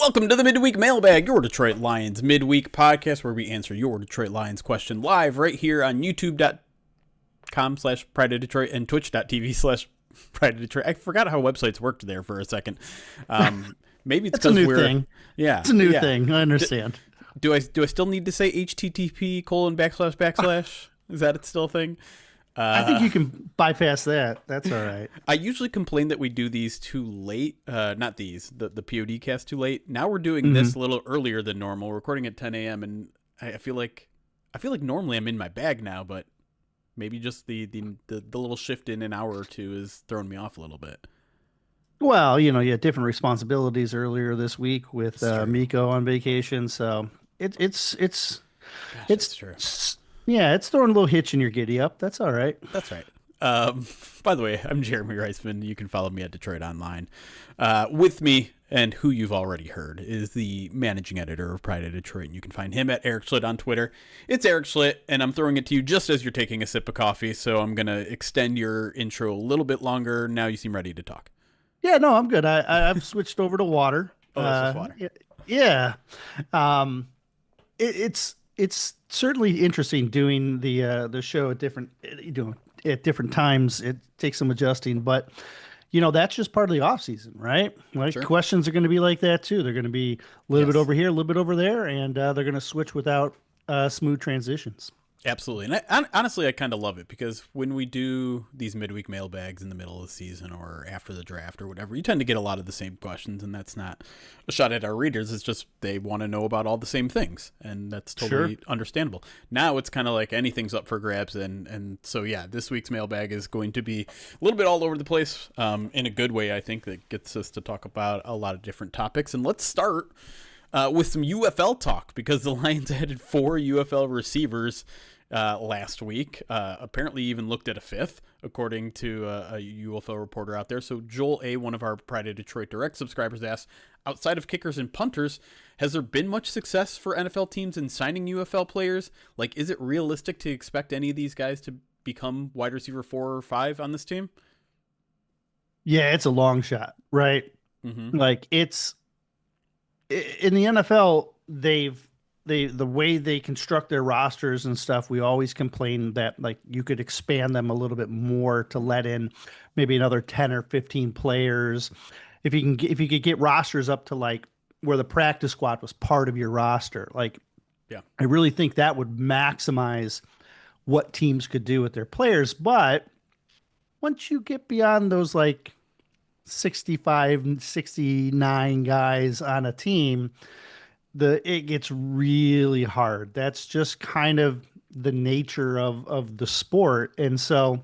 Welcome to the Midweek Mailbag, your Detroit Lions midweek podcast where we answer your Detroit Lions question live right here on youtube.com/Pride of Detroit and twitch.tv/Pride of Detroit. I forgot how websites worked there for a second. Maybe it's because we're... thing. Yeah. It's a new thing. I understand. Do I still need to say http://? Is that still a thing? I think you can bypass that. That's all right. I usually complain that we do these too late. Not these, the POD cast too late. Now we're doing this a little earlier than normal. We're recording at 10 a.m. and I feel like normally I'm in my bag now, but maybe just the little shift in an hour or two is throwing me off a little bit. Well, you had different responsibilities earlier this week with Miko on vacation, so it's true. Yeah, it's throwing a little hitch in your giddy up. That's all right. That's right. By the way, I'm Jeremy Reisman. You can follow me at Detroit Online. With me, and who you've already heard, is the managing editor of Pride of Detroit. And you can find him at Erik Schlitt on Twitter. It's Erik Schlitt, and I'm throwing it to you just as you're taking a sip of coffee. So I'm going to extend your intro a little bit longer. Now you seem ready to talk. Yeah, no, I'm good. I've switched over to water. Oh, that's just water. Yeah. It's certainly interesting doing the show at different times. It takes some adjusting, but that's just part of the off season, right? Like Sure. Questions are going to be like that too. They're going to be a little bit over here, a little bit over there, and they're going to switch without smooth transitions. Absolutely. And honestly, I kind of love it because when we do these midweek mailbags in the middle of the season or after the draft or whatever, you tend to get a lot of the same questions, and that's not a shot at our readers. It's just they want to know about all the same things, and that's totally understandable. Now it's kind of like anything's up for grabs, and so, yeah, this week's mailbag is going to be a little bit all over the place in a good way, I think, that gets us to talk about a lot of different topics. And let's start with some UFL talk because the Lions added 4 UFL receivers last week. Apparently even looked at a 5th, according to a UFL reporter out there. So Joel A., one of our Pride of Detroit Direct subscribers, asked, outside of kickers and punters, has there been much success for NFL teams in signing UFL players? Like, is it realistic to expect any of these guys to become wide receiver 4 or 5 on this team? Yeah, it's a long shot, right? Mm-hmm. Like, it's in the NFL, the way they construct their rosters and stuff, we always complain that like you could expand them a little bit more to let in maybe another 10 or 15 players. If you could get rosters up to like where the practice squad was part of your roster, like, yeah, I really think that would maximize what teams could do with their players. But once you get beyond those like 65, 69 guys on a team, it gets really hard. That's just kind of the nature of the sport. And so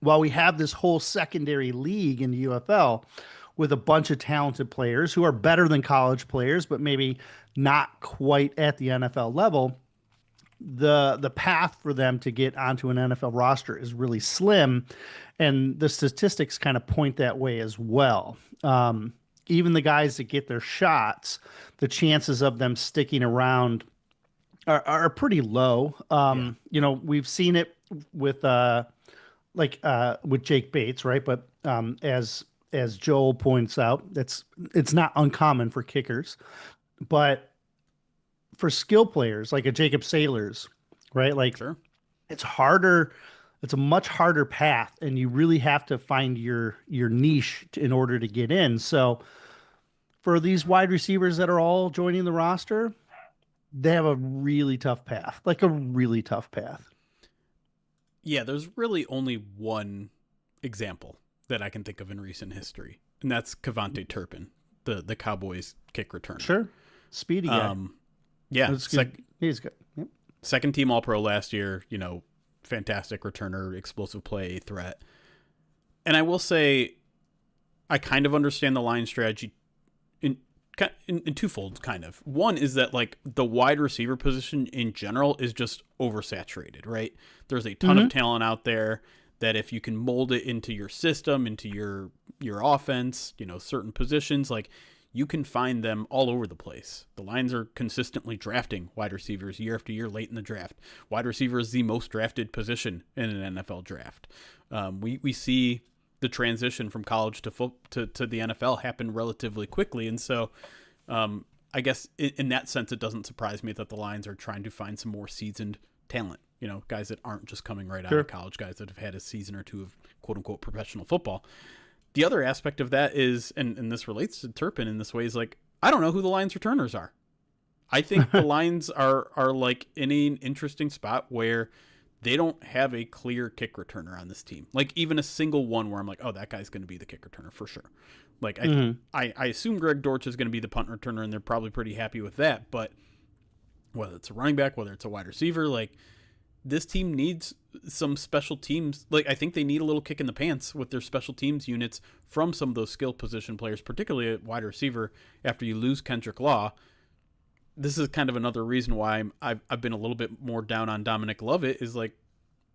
while we have this whole secondary league in the UFL with a bunch of talented players who are better than college players, but maybe not quite at the NFL level, the path for them to get onto an NFL roster is really slim. And the statistics kind of point that way as well. Even the guys that get their shots, the chances of them sticking around are pretty low. We've seen it with Jake Bates, right? But as Joel points out, it's not uncommon for kickers, but for skill players like a Jacob Sailors, right? Like, sure. It's harder. It's a much harder path, and you really have to find your niche in order to get in. So for these wide receivers that are all joining the roster, they have a really tough path, Yeah, there's really only one example that I can think of in recent history, and that's Kevontae Turpin, the Cowboys kick returner. Sure. Speedy guy. Yeah. He's good. Yep. Second team All-Pro last year, fantastic returner, explosive play, threat. And I will say, I kind of understand the line strategy in twofold, kind of. One is that, like, the wide receiver position in general is just oversaturated, right? There's a ton of talent out there that if you can mold it into your system, into your offense, certain positions, like, you can find them all over the place. The Lions are consistently drafting wide receivers year after year late in the draft. Wide receiver is the most drafted position in an NFL draft. We see the transition from college to the NFL happen relatively quickly. And so I guess in that sense, it doesn't surprise me that the Lions are trying to find some more seasoned talent. Guys that aren't just coming right out Sure. of college, guys that have had a season or two of quote unquote professional football. The other aspect of that is, and this relates to Turpin in this way, is like, I don't know who the Lions returners are. I think the Lions are like in an interesting spot where they don't have a clear kick returner on this team. Like even a single one where I'm like, oh, that guy's going to be the kick returner for sure. Like I assume Greg Dortch is going to be the punt returner, and they're probably pretty happy with that. But whether it's a running back, whether it's a wide receiver, like this team needs some special teams. Like I think they need a little kick in the pants with their special teams units from some of those skill position players, particularly at wide receiver. After you lose Kendrick Law, this is kind of another reason why I've been a little bit more down on Dominic Lovett. Is like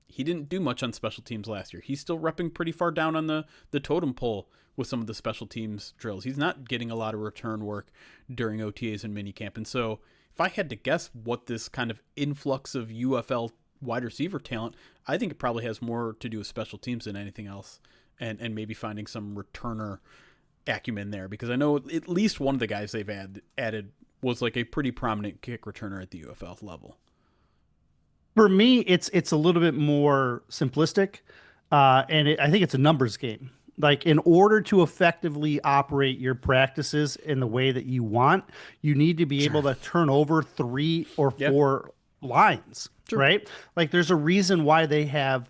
he didn't do much on special teams last year. He's still repping pretty far down on the totem pole with some of the special teams drills. He's not getting a lot of return work during OTAs and minicamp. And so if I had to guess what this kind of influx of UFL wide receiver talent, I think it probably has more to do with special teams than anything else, and maybe finding some returner acumen there, because I know at least one of the guys they've added was like a pretty prominent kick returner at the UFL level. For me, it's a little bit more simplistic, and I think it's a numbers game. Like in order to effectively operate your practices in the way that you want, you need to be able to turn over 3 or 4 lines, right? Like there's a reason why they have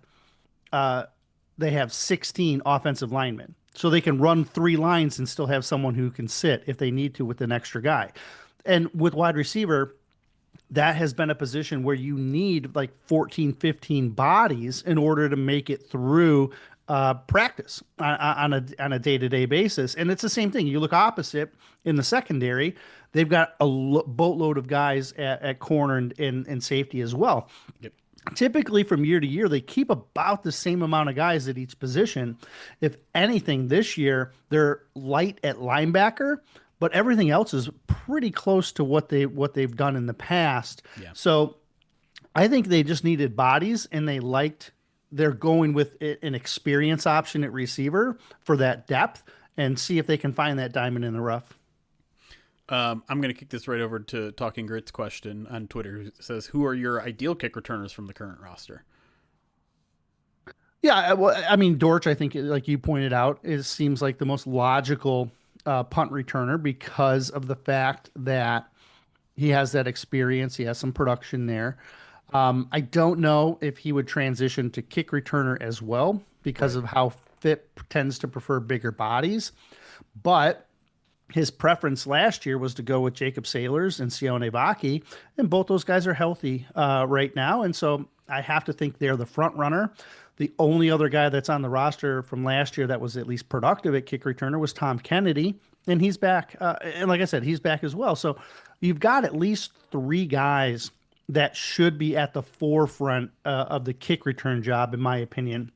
16 offensive linemen, so they can run 3 lines and still have someone who can sit if they need to with an extra guy. And with wide receiver, that has been a position where you need like 14, 15 bodies in order to make it through practice on a day-to-day basis. And it's the same thing. You look opposite in the secondary, they've got a boatload of guys at corner and safety as well. Yep. Typically from year to year, they keep about the same amount of guys at each position. If anything, this year, they're light at linebacker, but everything else is pretty close to what they've done in the past. Yeah. So I think they just needed bodies, and they're going with an experience option at receiver for that depth, and see if they can find that diamond in the rough. I'm going to kick this right over to Talking Grit's question on Twitter. Who says, who are your ideal kick returners from the current roster? Yeah, well, I mean, Dortch, I think, like you pointed out, seems like the most logical punt returner because of the fact that he has that experience. He has some production there. I don't know if he would transition to kick returner as well because of how Fit tends to prefer bigger bodies. But his preference last year was to go with Jacob Sailors and Sione Vaki, and both those guys are healthy right now. And so I have to think they're the front runner. The only other guy that's on the roster from last year that was at least productive at kick returner was Tom Kennedy, and he's back. And like I said, he's back as well. So you've got at least 3 guys that should be at the forefront of the kick return job, in my opinion.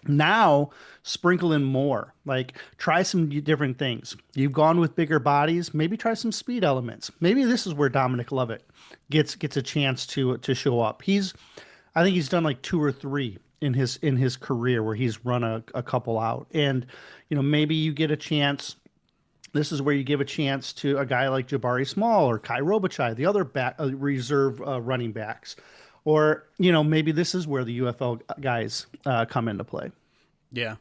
Now, sprinkle in more. Like, try some different things. You've gone with bigger bodies. Maybe try some speed elements. Maybe this is where Dominic Lovett gets a chance to show up. I think he's done like 2 or 3 in his career where he's run a couple out. And maybe you get a chance. This is where you give a chance to a guy like Jabari Small or Kai Robichai, the other reserve running backs. Or, maybe this is where the UFL guys come into play. Yeah.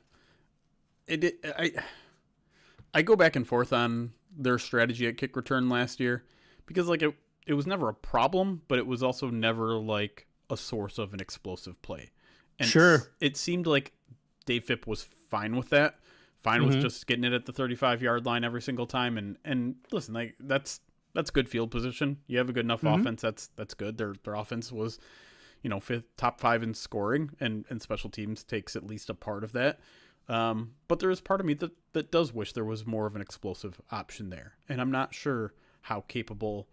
I go back and forth on their strategy at kick return last year because like it was never a problem, but it was also never like a source of an explosive play. And sure. It seemed like Dave Phipp was fine with that. Fine with just getting it at the 35-yard line every single time. And listen, like that's good field position. You have a good enough offense. That's good. Their offense was, top 5 in scoring, and special teams takes at least a part of that. But there is part of me that does wish there was more of an explosive option there. And I'm not sure how capable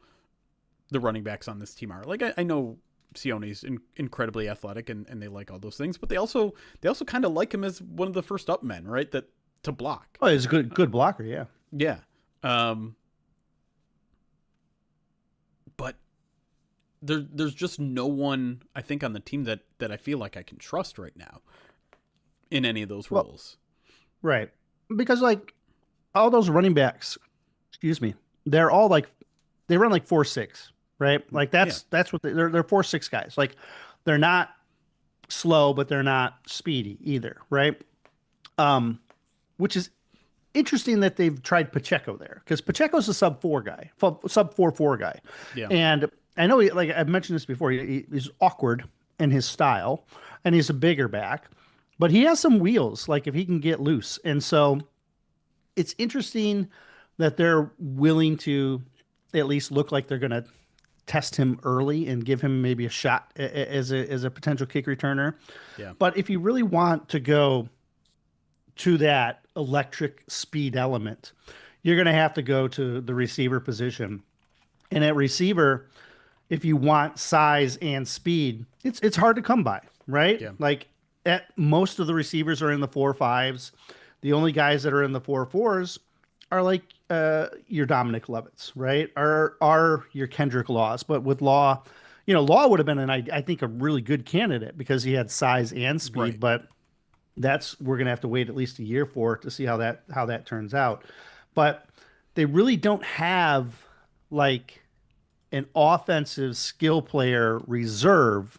the running backs on this team are. Like I know Sione's incredibly athletic and they like all those things, but they also kind of like him as one of the first up men, right? That to block. Oh, he's a good blocker. Yeah. Yeah. But there's just no one I think on the team that I feel like I can trust right now in any of those roles. Right. Because like all those running backs, excuse me, they're all like they run like 4.6, right? Like Yeah. that's what they're 4.6 guys. Like they're not slow, but they're not speedy either, right? Um, which is interesting that they've tried Pacheco there because Pacheco's a sub four guy, sub 4.4 guy, Yeah. and I know like I've mentioned this before. He's awkward in his style, and he's a bigger back, but he has some wheels. Like if he can get loose, and so it's interesting that they're willing to at least look like they're going to test him early and give him maybe a shot as a potential kick returner. Yeah. But if you really want to go to that electric speed element, you're going to have to go to the receiver position. And at receiver, if you want size and speed, it's hard to come by, right? Yeah. Like at most of the receivers are in the 4.5s. The only guys that are in the 4.4s are like your Dominic Lovitz, right? Are your Kendrick Laws. But with Law, Law would have been I think a really good candidate because he had size and speed, Right. but that's we're gonna have to wait at least a year for to see how that turns out. But they really don't have like an offensive skill player reserve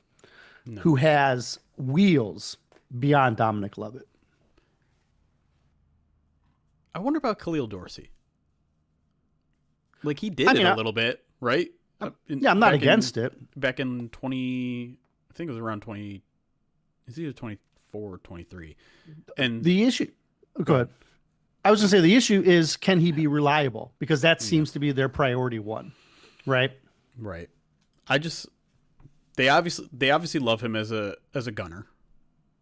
No. who has wheels beyond Dominic Lovett. I wonder about Khalil Dorsey. Like he did I it mean, a little bit, right? yeah, I'm not against it. Back in 20, I think it was around 20. It's either 24 or 23. And The issue, go ahead. I was gonna say the issue is can he be reliable because that yeah, seems to be their priority one, right? right. I just they obviously love him as a gunner.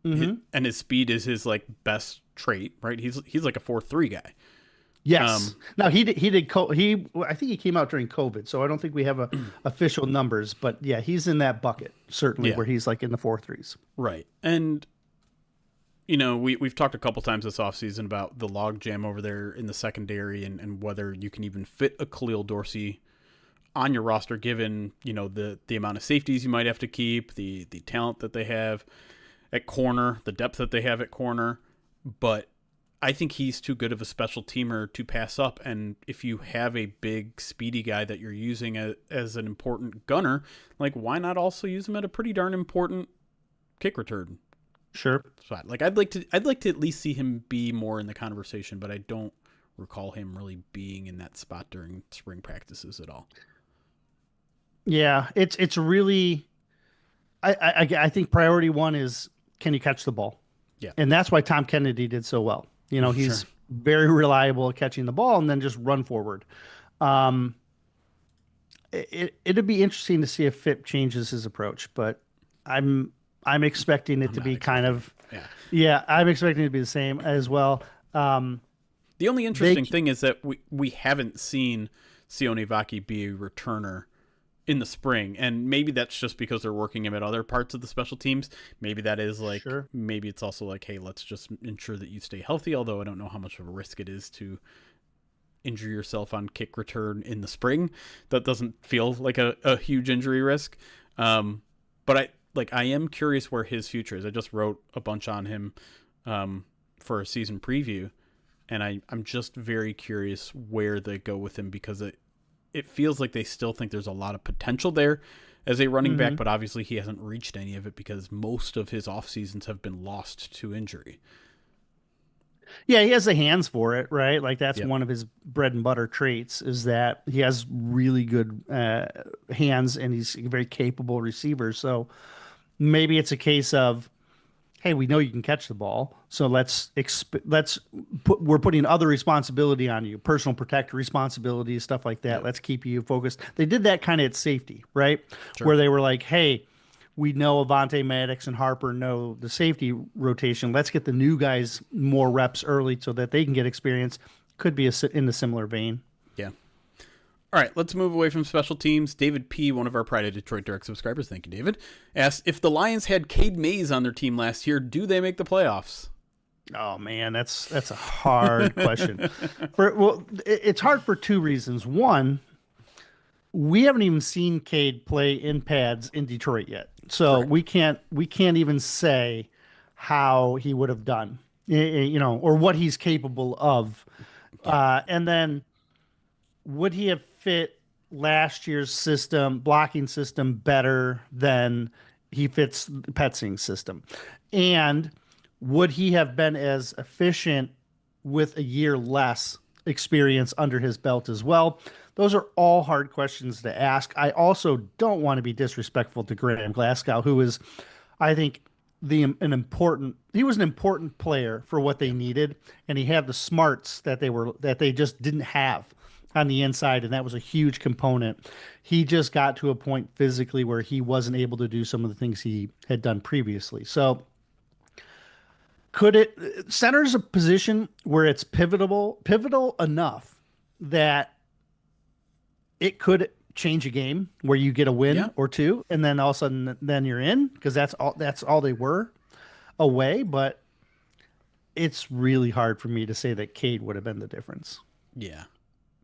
Mm-hmm. And his speed is his like best trait, right? He's like a 4.3 guy. Yes. Now I think he came out during COVID, so I don't think we have official numbers, but yeah, he's in that bucket certainly Yeah. where he's like in the 4.3s. Right. And we've talked a couple times this offseason about the log jam over there in the secondary and whether you can even fit a Khalil Dorsey on your roster given, the amount of safeties you might have to keep, the talent that they have at corner, the depth that they have at corner. But I think he's too good of a special teamer to pass up. And if you have a big, speedy guy that you're using as an important gunner, like why not also use him at a pretty darn important kick return Sure. spot? Like I'd like to at least see him be more in the conversation, but I don't recall him really being in that spot during spring practices at all. Yeah, it's really I think priority one is can you catch the ball? Yeah, And that's why Tom Kennedy did so well. sure. He's very reliable at catching the ball and then just run forward. Um, it'd be interesting to see if Phip changes his approach, but I'm expecting it I'm to not be kind expecting. of Yeah. yeah, I'm expecting it to be the same as well. The only They interesting thing is that we haven't seen Sione Vaki be a returner in the spring, and maybe that's just because they're working him at other parts of the special teams. Maybe that is like Sure. maybe it's also like, hey, let's just ensure that you stay healthy. Although I don't know how much of a risk it is to injure yourself on kick return in the spring. That doesn't feel like a huge injury risk. But I am curious where his future is. I just wrote a bunch on him for a season preview, and I'm just very curious where they go with him because it feels like they still think there's a lot of potential there as a running back, but obviously he hasn't reached any of it because most of his off seasons have been lost to injury. Yeah, he has the hands for it, right? Like that's Yep. one of his bread and butter traits is that he has really good hands and he's a very capable receiver. So maybe it's a case of, hey, we know you can catch the ball, so we're putting other responsibility on you, personal protector responsibilities, stuff like that. Yep. Let's keep you focused. They did that kind of at safety, right? Sure. Where they were like, hey, we know Avante Maddox and Harper know the safety rotation. Let's get the new guys more reps early so that they can get experience. Could be in the similar vein. Yeah. All right, let's move away from special teams. David P., one of our Pride of Detroit Direct subscribers, thank you, David, asked, if the Lions had Cade Mays on their team last year, do they make the playoffs? Oh man, that's a hard question. It's hard for two reasons. One, we haven't even seen Cade play in pads in Detroit yet, so Correct. we can't even say how he would have done, or what he's capable of. Yeah. And then would he have fit last year's system, blocking system, better than he fits Petzing's system? And would he have been as efficient with a year less experience under his belt as well? Those are all hard questions to ask. I also don't want to be disrespectful to Graham Glasgow, who is, I think, he was an important player for what they needed, and he had the smarts that they just didn't have on the inside, and that was a huge component. He just got to a point physically where he wasn't able to do some of the things he had done previously. So could it center's a position where it's pivotal enough that it could change a game where you get a win or two, and then all of a sudden then you're in, because that's all they were away. But it's really hard for me to say that Cade would have been the difference. Yeah.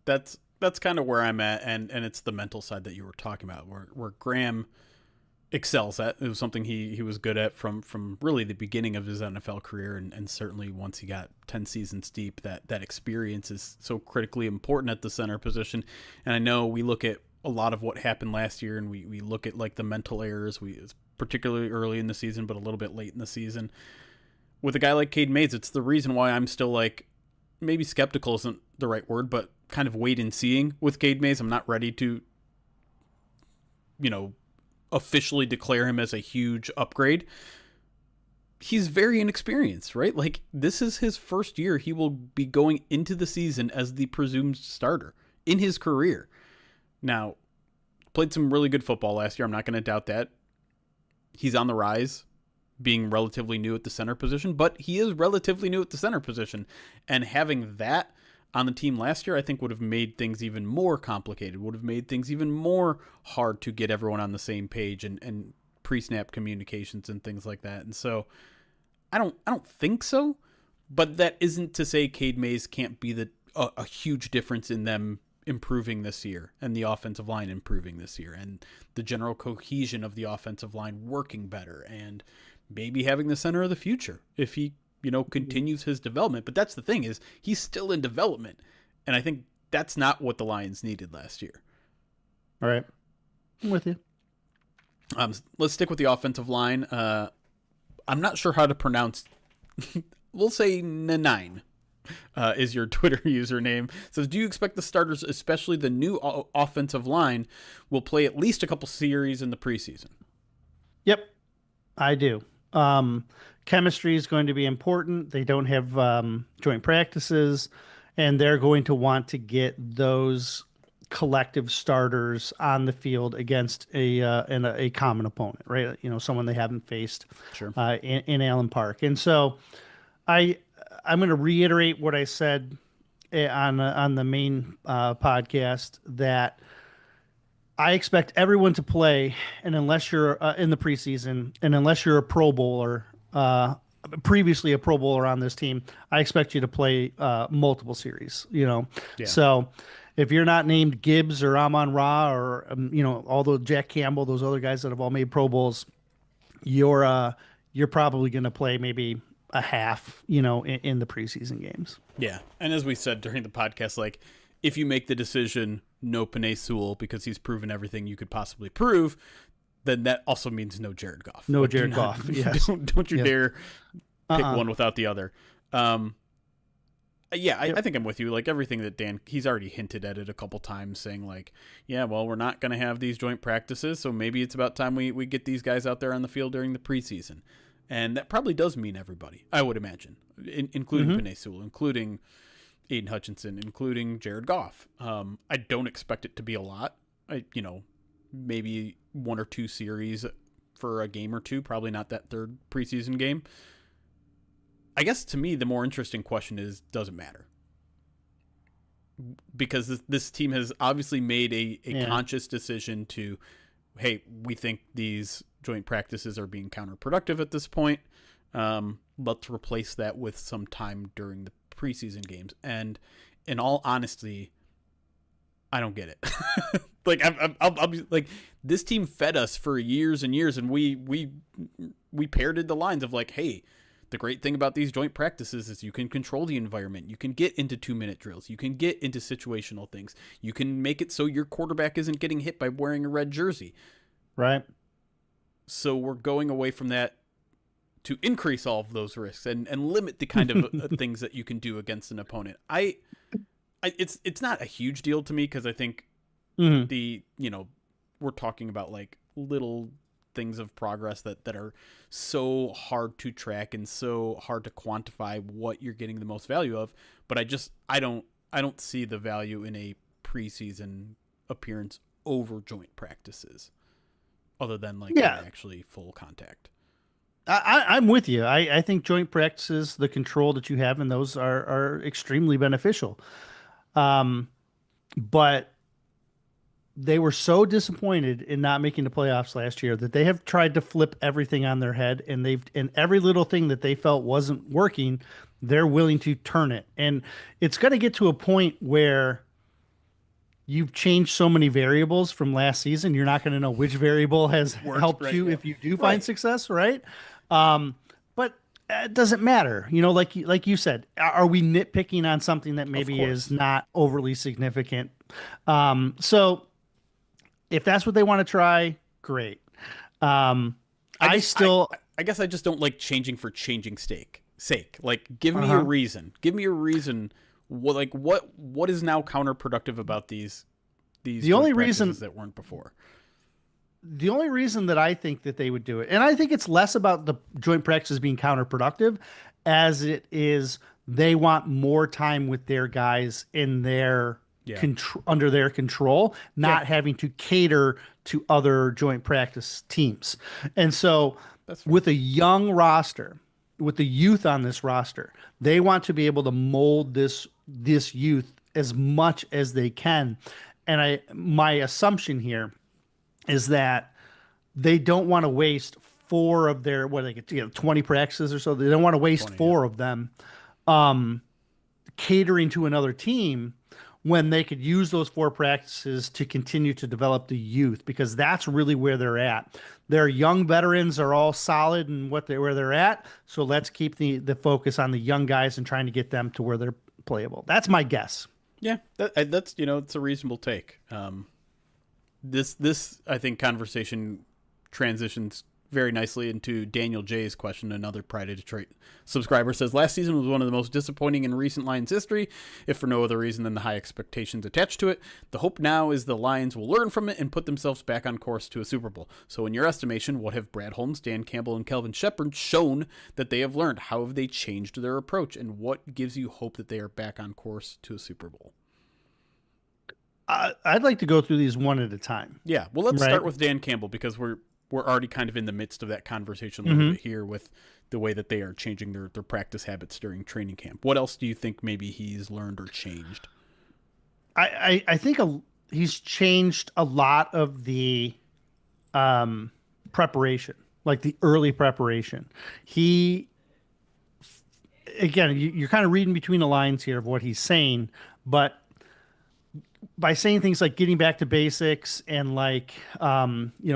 That's kind of where I'm at, and it's the mental side that you were talking about, where Graham excels at. It was something he was good at from really the beginning of his NFL career, and certainly once he got 10 seasons deep, that experience is so critically important at the center position. And I know we look at a lot of what happened last year, and we look at like the mental errors, particularly early in the season, but a little bit late in the season. With a guy like Cade Mays, it's the reason why I'm still like, maybe skeptical isn't the right word, but kind of wait and seeing with Cade Mays. I'm not ready to, officially declare him as a huge upgrade. He's very inexperienced, right? Like, this is his first year. He will be going into the season as the presumed starter in his career. Now, played some really good football last year. I'm not going to doubt that. He's on the rise, being relatively new at the center position, but he is relatively new at the center position. And having that on the team last year, I think would have made things even more complicated, would have made things even more hard to get everyone on the same page and pre-snap communications and things like that. And so I don't think so, but that isn't to say Cade Mays can't be a huge difference in them improving this year, and the offensive line improving this year, and the general cohesion of the offensive line working better, and maybe having the center of the future if he continues his development. But that's the thing, is he's still in development. And I think that's not what the Lions needed last year. All right. I'm with you. Let's stick with the offensive line. I'm not sure how to pronounce, we'll say Nanine is your Twitter username. So do you expect the starters, especially the new offensive line, will play at least a couple series in the preseason? Yep, I do. Chemistry is going to be important. They don't have joint practices, and they're going to want to get those collective starters on the field against a common opponent, right? Someone they haven't faced in Allen Park. And so I'm going to reiterate what I said on the main podcast, that I expect everyone to play, and unless you're in the preseason, and unless you're a Pro Bowler, previously a Pro Bowler on this team, I expect you to play multiple series. So if you're not named Gibbs or Amon Ra or all those Jack Campbell, those other guys that have all made Pro Bowls, you're probably going to play maybe a half, in the preseason games. Yeah, and as we said during the podcast, like, if you make the decision no Penei Sewell because he's proven everything you could possibly prove, then that also means no Jared Goff. No Jared Goff. Yes. Don't you dare pick one without the other. I think I'm with you. Like, everything that Dan, he's already hinted at it a couple times, saying like, yeah, well, we're not going to have these joint practices, so maybe it's about time we get these guys out there on the field during the preseason. And that probably does mean everybody, I would imagine, including Penei Sewell, including Aiden Hutchinson, including Jared Goff. I don't expect it to be a lot. Maybe one or two series for a game or two, probably not that third preseason game. I guess to me, the more interesting question is, does it matter? Because this team has obviously made a conscious decision to, hey, we think these joint practices are being counterproductive at this point. Let's replace that with some time during the preseason games. And in all honesty, I don't get it. Like, I'll be like, this team fed us for years and years, and we parroted the lines of like, hey, the great thing about these joint practices is you can control the environment. You can get into 2-minute drills. You can get into situational things. You can make it so your quarterback isn't getting hit by wearing a red jersey. Right. So we're going away from that to increase all of those risks and limit the kind of things that you can do against an opponent. It's not a huge deal to me because I think we're talking about like little things of progress that are so hard to track and so hard to quantify what you're getting the most value of. But I don't see the value in a preseason appearance over joint practices, other than like actually full contact. I'm with you. I think joint practices, the control that you have in those are extremely beneficial. But they were so disappointed in not making the playoffs last year that they have tried to flip everything on their head, and every little thing that they felt wasn't working, they're willing to turn it. And it's going to get to a point where you've changed so many variables from last season, you're not going to know which variable has helped you if you do find success, right? But it doesn't matter. Like you said, are we nitpicking on something that maybe is not overly significant? So if that's what they want to try, great. I guess I just don't like changing for changing sake. Like, give me a reason. Give me a reason. What is now counterproductive about these the only reason that weren't before? The only reason that I think that they would do it, and I think it's less about the joint practices being counterproductive as it is they want more time with their guys in their under their control, not having to cater to other joint practice teams. And so with a young roster, with the youth on this roster, they want to be able to mold this youth as much as they can. And my assumption here is that they don't want to waste 4 of their 20 practices or so. They don't want to waste 4 of them catering to another team when they could use those 4 practices to continue to develop the youth, because that's really where they're at. Their young veterans are all solid in where they're at. So let's keep the focus on the young guys and trying to get them to where they're playable. That's my guess. Yeah, that's it's a reasonable take. This I think conversation transitions very nicely into Daniel J's question. Another Pride of Detroit subscriber says, last season was one of the most disappointing in recent Lions history, if for no other reason than the high expectations attached to it. The hope now is the Lions will learn from it and put themselves back on course to a Super Bowl. So in your estimation, what have Brad Holmes, Dan Campbell, and Kelvin Shepard shown that they have learned? How have they changed their approach? And what gives you hope that they are back on course to a Super Bowl? I'd like to go through these one at a time. Yeah, well, let's start with Dan Campbell, because we're already kind of in the midst of that conversation a little bit here with the way that they are changing their practice habits during training camp. What else do you think maybe he's learned or changed? I think he's changed a lot of the preparation, like the early preparation. Again, you're kind of reading between the lines here of what he's saying, but by saying things like getting back to basics and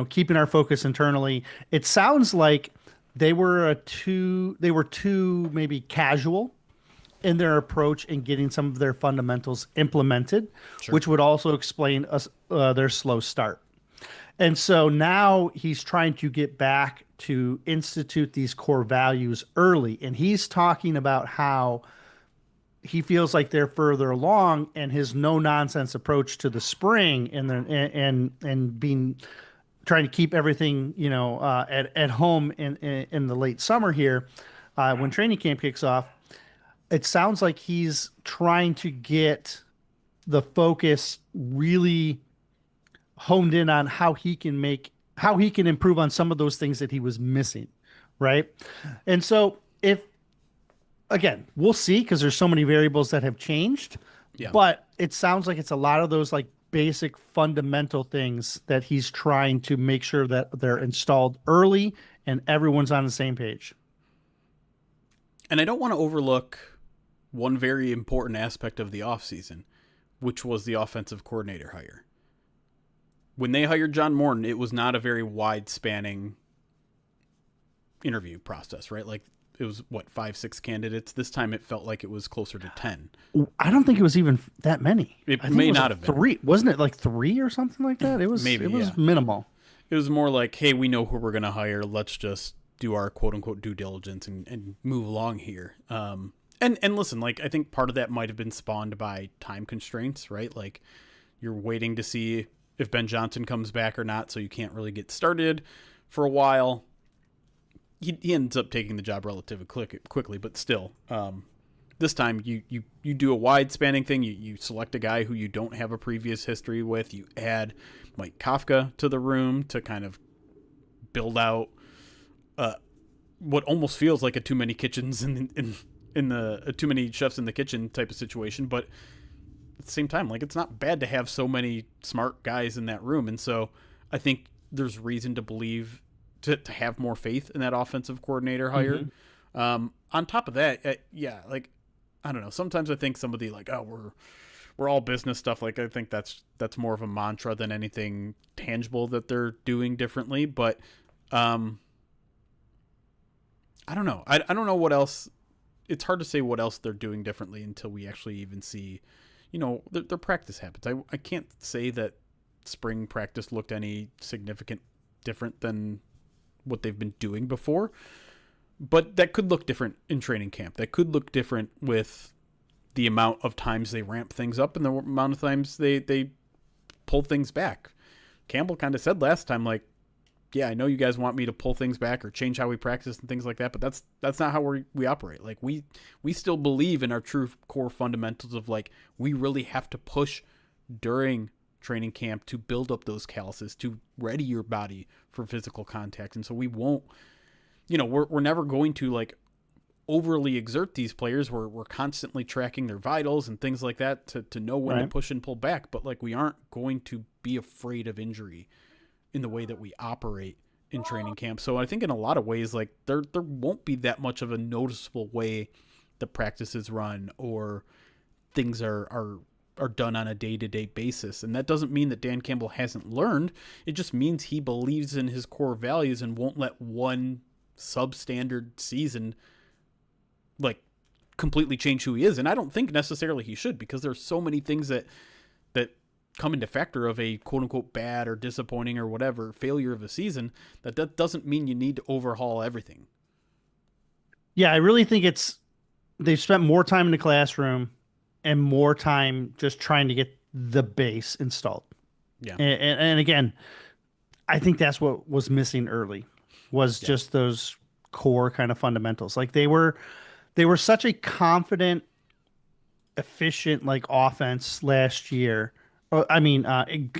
keeping our focus internally, it sounds like they were too maybe casual in their approach in getting some of their fundamentals implemented, which would also explain their slow start. And so now he's trying to get back to institute these core values early, and he's talking about how he feels like they're further along, and his no nonsense approach to the spring and being trying to keep everything at home in the late summer here when training camp kicks off. It sounds like he's trying to get the focus really honed in on how he can improve on some of those things that he was missing, right? And so again, we'll see, because there's so many variables that have changed. Yeah. But it sounds like it's a lot of those like basic fundamental things that he's trying to make sure that they're installed early and everyone's on the same page. And I don't want to overlook one very important aspect of the offseason, which was the offensive coordinator hire. When they hired John Morton, it was not a very wide-spanning interview process, right? Like, it was what, 5, 6 candidates. This time it felt like it was closer to 10. I don't think it was even that many. It I think may it was not like have been. three. Wasn't it like three or something like that? It was Maybe, yeah. minimal. It was more like, hey, we know who we're gonna hire. Let's just do our quote unquote due diligence and move along here. And listen, like I think part of that might have been spawned by time constraints, right? Like you're waiting to see if Ben Johnson comes back or not, so you can't really get started for a while. He ends up taking the job relatively quickly, but still, this time you do a wide spanning thing. You select a guy who you don't have a previous history with. You add Mike Kafka to the room to kind of build out what almost feels like a too many kitchens in the too many chefs in the kitchen type of situation. But at the same time, like it's not bad to have so many smart guys in that room, and so I think there's reason to believe to have more faith in that offensive coordinator hire. On top of that, yeah, like I don't know. Sometimes I think some of the like, oh, we're all business stuff. Like I think that's more of a mantra than anything tangible that they're doing differently. But I don't know. I don't know what else. It's hard to say what else they're doing differently until we actually even see, their practice habits. I can't say that spring practice looked any significant different than what they've been doing before, but that could look different in training camp. That could look different with the amount of times they ramp things up and the amount of times they pull things back. Campbell kind of said last time, like, yeah, I know you guys want me to pull things back or change how we practice and things like that, but that's not how we operate. Like we still believe in our true core fundamentals of like, we really have to push during training camp to build up those calluses, to ready your body for physical contact. And so we won't, we're never going to like overly exert these players. We're constantly tracking their vitals and things like that to know when to push and pull back. But like, we aren't going to be afraid of injury in the way that we operate in training camp. So I think in a lot of ways, like there won't be that much of a noticeable way the practices run or things are done on a day-to-day basis. And that doesn't mean that Dan Campbell hasn't learned. It just means he believes in his core values and won't let one substandard season like completely change who he is. And I don't think necessarily he should, because there's so many things that come into factor of a quote-unquote bad or disappointing or whatever failure of a season, that doesn't mean you need to overhaul everything. Yeah, I really think they've spent more time in the classroom and more time just trying to get the base installed. Yeah. And again, I think that's what was missing early was just those core kind of fundamentals. Like they were such a confident, efficient like offense last year. I mean,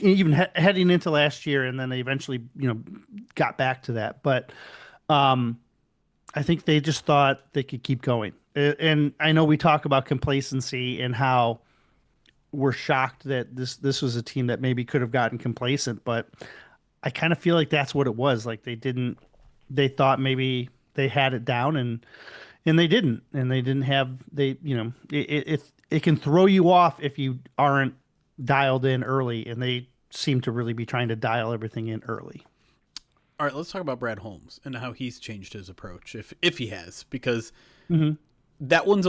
even heading into last year, and then they eventually, got back to that. But I think they just thought they could keep going. And I know we talk about complacency and how we're shocked that this was a team that maybe could have gotten complacent, but I kind of feel like that's what it was. Like they thought maybe they had it down and they didn't, and they didn't have, it can throw you off if you aren't dialed in early, and they seem to really be trying to dial everything in early. All right, let's talk about Brad Holmes and how he's changed his approach, if he has, because that one's,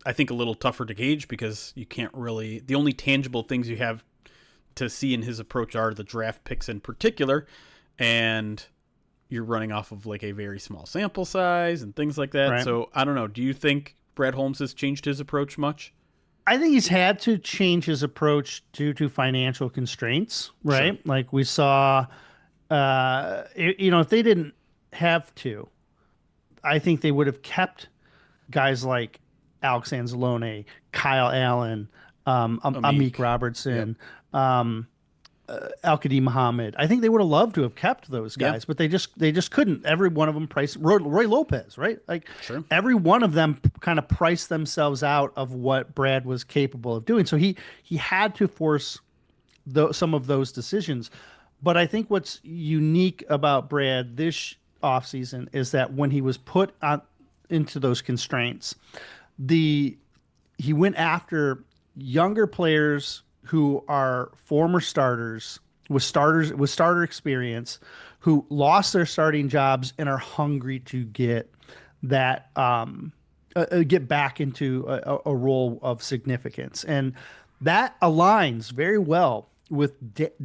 I think, a little tougher to gauge because you can't really, the only tangible things you have to see in his approach are the draft picks in particular, and you're running off of like a very small sample size and things like that. Right. So I don't know. Do you think Brad Holmes has changed his approach much? I think he's had to change his approach due to financial constraints, right? Sure. Like we saw, if they didn't have to, I think they would have kept guys like Alex Anzalone, Kyle Allen, Amik Robertson, Al-Qadim Muhammad. I think they would have loved to have kept those guys, but they just couldn't. Every one of them priced Roy Lopez, right? Like every one of them kind of priced themselves out of what Brad was capable of doing. So he had to force some of those decisions. But I think what's unique about Brad this offseason is that when he was put into those constraints, he went after younger players who are former starters with starter experience, who lost their starting jobs and are hungry to get that get back into a role of significance. And that aligns very well with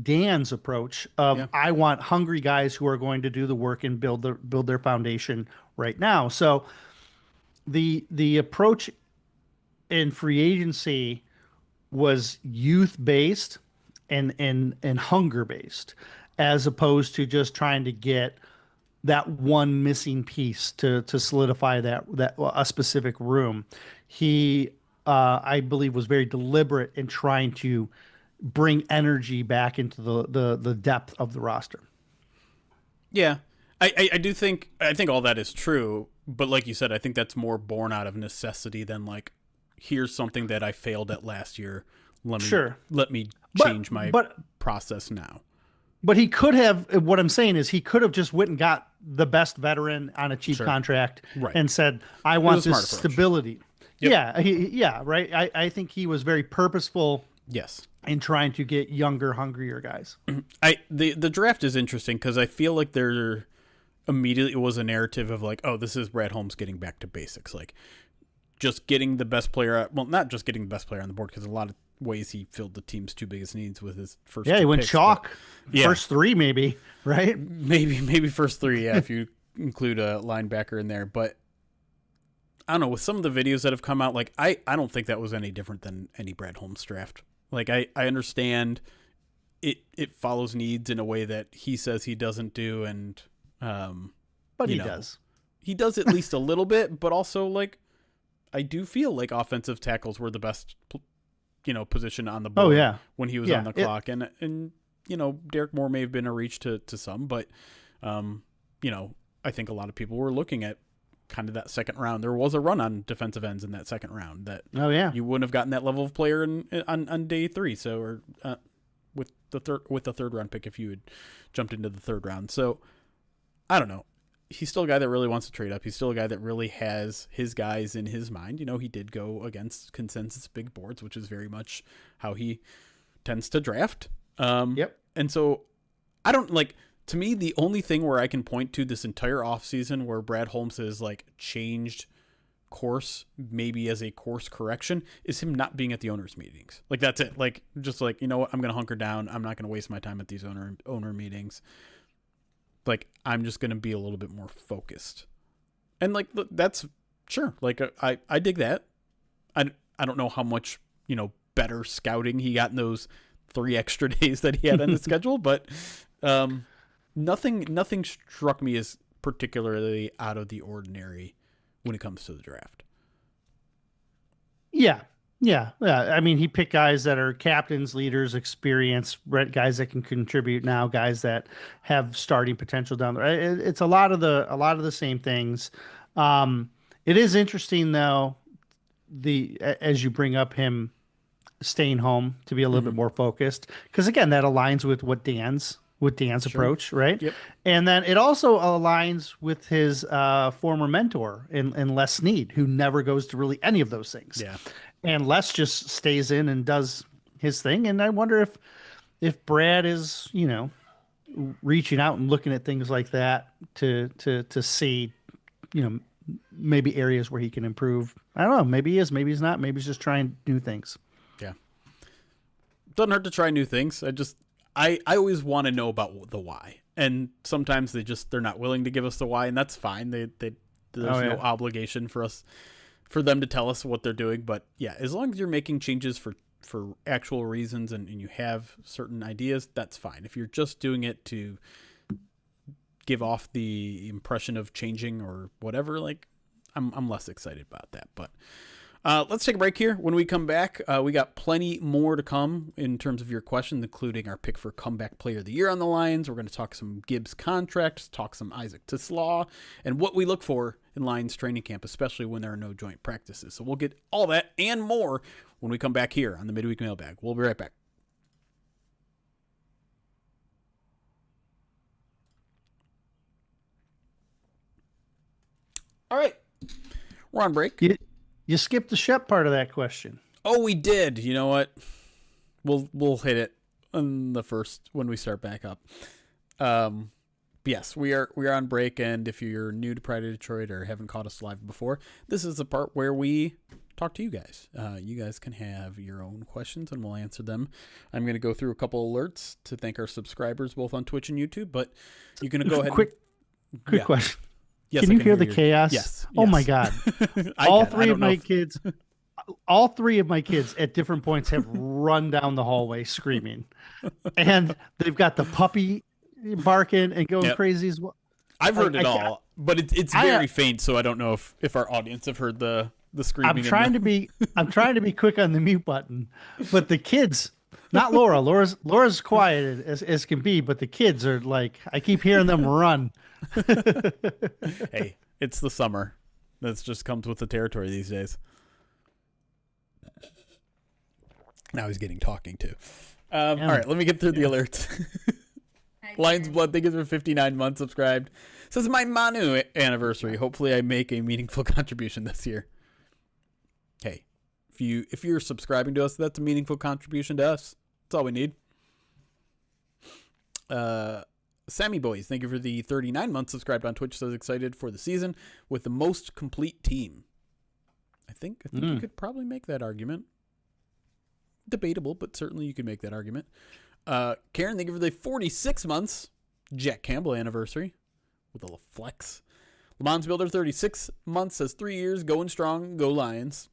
Dan's approach of Yeah. I want hungry guys who are going to do the work and build their foundation right now. So the approach in free agency was youth based and hunger based, as opposed to just trying to get that one missing piece to solidify that a specific room. He, I believe, was very deliberate in trying to bring energy back into the depth of the roster. Yeah. I do think all that is true, but like you said, I think that's more born out of necessity than like, here's something that I failed at last year. Sure, Let me but change my but process now. but he could have. What I'm saying is, he could have just went and got the best veteran on a cheap Sure. contract Right. and said, "I It was want a smart this approach. stability." Yep. Yeah, yeah, right. I think he was very purposeful Yes. in trying to get younger, hungrier guys. The draft is interesting because I feel like there immediately was a narrative of like, oh, this is Brad Holmes getting back to basics, like just getting the best player. Well, not just getting the best player on the board, because a lot of ways he filled the team's two biggest needs with his first. Yeah, he two went picks, chalk. yeah. First three, maybe, right? maybe first three, yeah, if you include a linebacker in there. But I don't know, with some of the videos that have come out, like I don't think that was any different than any Brad Holmes draft. Like I understand it follows needs in a way that he says he doesn't do, and But he know, does. he does at least a little bit, but also like I do feel like offensive tackles were the best position on the board. Oh yeah, when he was Yeah, on the clock, and Derek Moore may have been a reach to some, but I think a lot of people were looking at kind of that second round. There was a run on defensive ends in that second round that Oh yeah. you wouldn't have gotten that level of player on day 3. So or with the third round pick if you had jumped into the third round. So I don't know. He's still a guy that really wants to trade up. He's still a guy that really has his guys in his mind. He did go against consensus big boards, which is very much how he tends to draft. Yep. And so I don't like, to me, the only thing where I can point to this entire offseason where Brad Holmes has like changed course, maybe as a course correction, is him not being at the owners meetings. Like that's it. Like just like, you know what, I'm going to hunker down. I'm not going to waste my time at these owner meetings. Like I'm just going to be a little bit more focused. And like that's sure. Like I dig that. I don't know how much, better scouting he got in those 3 extra days that he had on the schedule, but nothing struck me as particularly out of the ordinary when it comes to the draft. Yeah. Yeah. Yeah. I mean, he picked guys that are captains, leaders, experienced, guys that can contribute now, guys that have starting potential down there. It's a lot of the same things. It is interesting though, as you bring up him staying home to be a little bit more focused, because again, that aligns with Dan's approach, right? Yep. And then it also aligns with his former mentor in Les Snead, who never goes to really any of those things. Yeah. And Les just stays in and does his thing. And I wonder if Brad is, reaching out and looking at things like that to see, maybe areas where he can improve. I don't know. Maybe he is. Maybe he's not. Maybe he's just trying new things. Yeah. Doesn't hurt to try new things. I always want to know about the why. And sometimes they're not willing to give us the why, and that's fine. There's no obligation for them to tell us what they're doing. But yeah, as long as you're making changes for actual reasons and you have certain ideas, that's fine. If you're just doing it to give off the impression of changing or whatever, like I'm less excited about that. But let's take a break here. When we come back, we got plenty more to come in terms of your questions, including our pick for comeback player of the year on the Lions. We're going to talk some Gibbs contracts, talk some Isaac Tislaw, and what we look for in Lions training camp, especially when there are no joint practices. So we'll get all that and more when we come back here on the Midweek Mailbag. We'll be right back. All right. We're on break. You skipped the Shep part of that question. Oh, we did. You know what? We'll hit it on the first when we start back up. Yes, we are on break, and if you're new to Pride of Detroit or haven't caught us live before, this is the part where we talk to you guys. You guys can have your own questions, and we'll answer them. I'm going to go through a couple alerts to thank our subscribers, both on Twitch and YouTube, but you're going to go ahead. Quick question. Yes, can you hear the chaos? Yes. Oh my God! All three of my kids at different points have run down the hallway screaming, and they've got the puppy barking and going crazy as well. I've heard it all, but it's very faint, so I don't know if our audience have heard the screaming. I'm trying to be quick on the mute button, but the kids, not Laura. Laura's quiet as can be, but the kids are like, I keep hearing them run. Hey, it's the summer. That just comes with the territory these days. Now he's getting talking to. All right, let me get through the alerts. Lions Blood, thank you for 59 months subscribed. Says my Manu anniversary. Hopefully I make a meaningful contribution this year. Hey, if you're subscribing to us, that's a meaningful contribution to us. That's all we need. Sammy Boys, thank you for the 39 months subscribed on Twitch. Says excited for the season with the most complete team. I think you could probably make that argument. Debatable, but certainly you could make that argument. Karen, thank you for the 46 months. Jack Campbell anniversary with a little flex. Lamans Builder, 36 months, says 3 years, going strong, go Lions.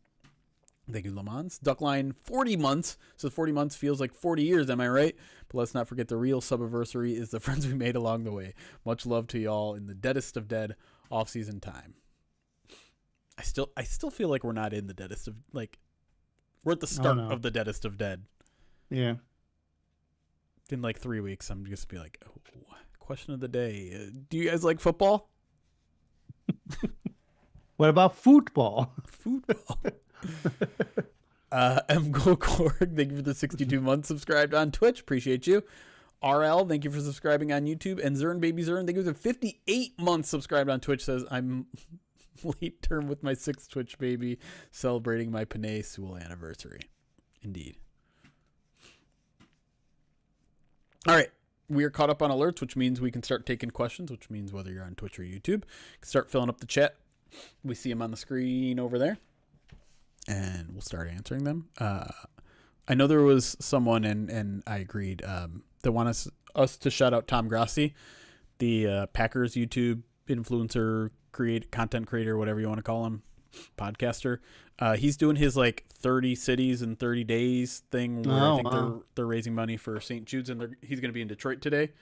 Thank you, Lamans. Duckline, 40 months, says 40 months feels like 40 years, am I right? But let's not forget the real subiversary is the friends we made along the way. Much love to y'all in the deadest of dead off-season time. I still feel like we're not in the deadest of, like, we're at the start of the deadest of dead. Yeah. In like 3 weeks, I'm just be like, oh, question of the day. Do you guys like football? What about football? Football. M. Gokorg, thank you for the 62 months subscribed on Twitch. Appreciate you. RL, thank you for subscribing on YouTube. And Zern Baby Zern, thank you for the 58 months subscribed on Twitch. Says, I'm late term with my 6th Twitch baby, celebrating my Panay Sewell anniversary. Indeed. All right. We are caught up on alerts, which means we can start taking questions, which means whether you're on Twitch or YouTube, you can start filling up the chat. We see them on the screen over there, and we'll start answering them. I know there was someone, and I agreed, that want us to shout out Tom Grassi, the Packers YouTube influencer, content creator, whatever you want to call him, podcaster. He's doing his like 30 cities in 30 days thing where I think they're raising money for St. Jude's, and he's going to be in Detroit today.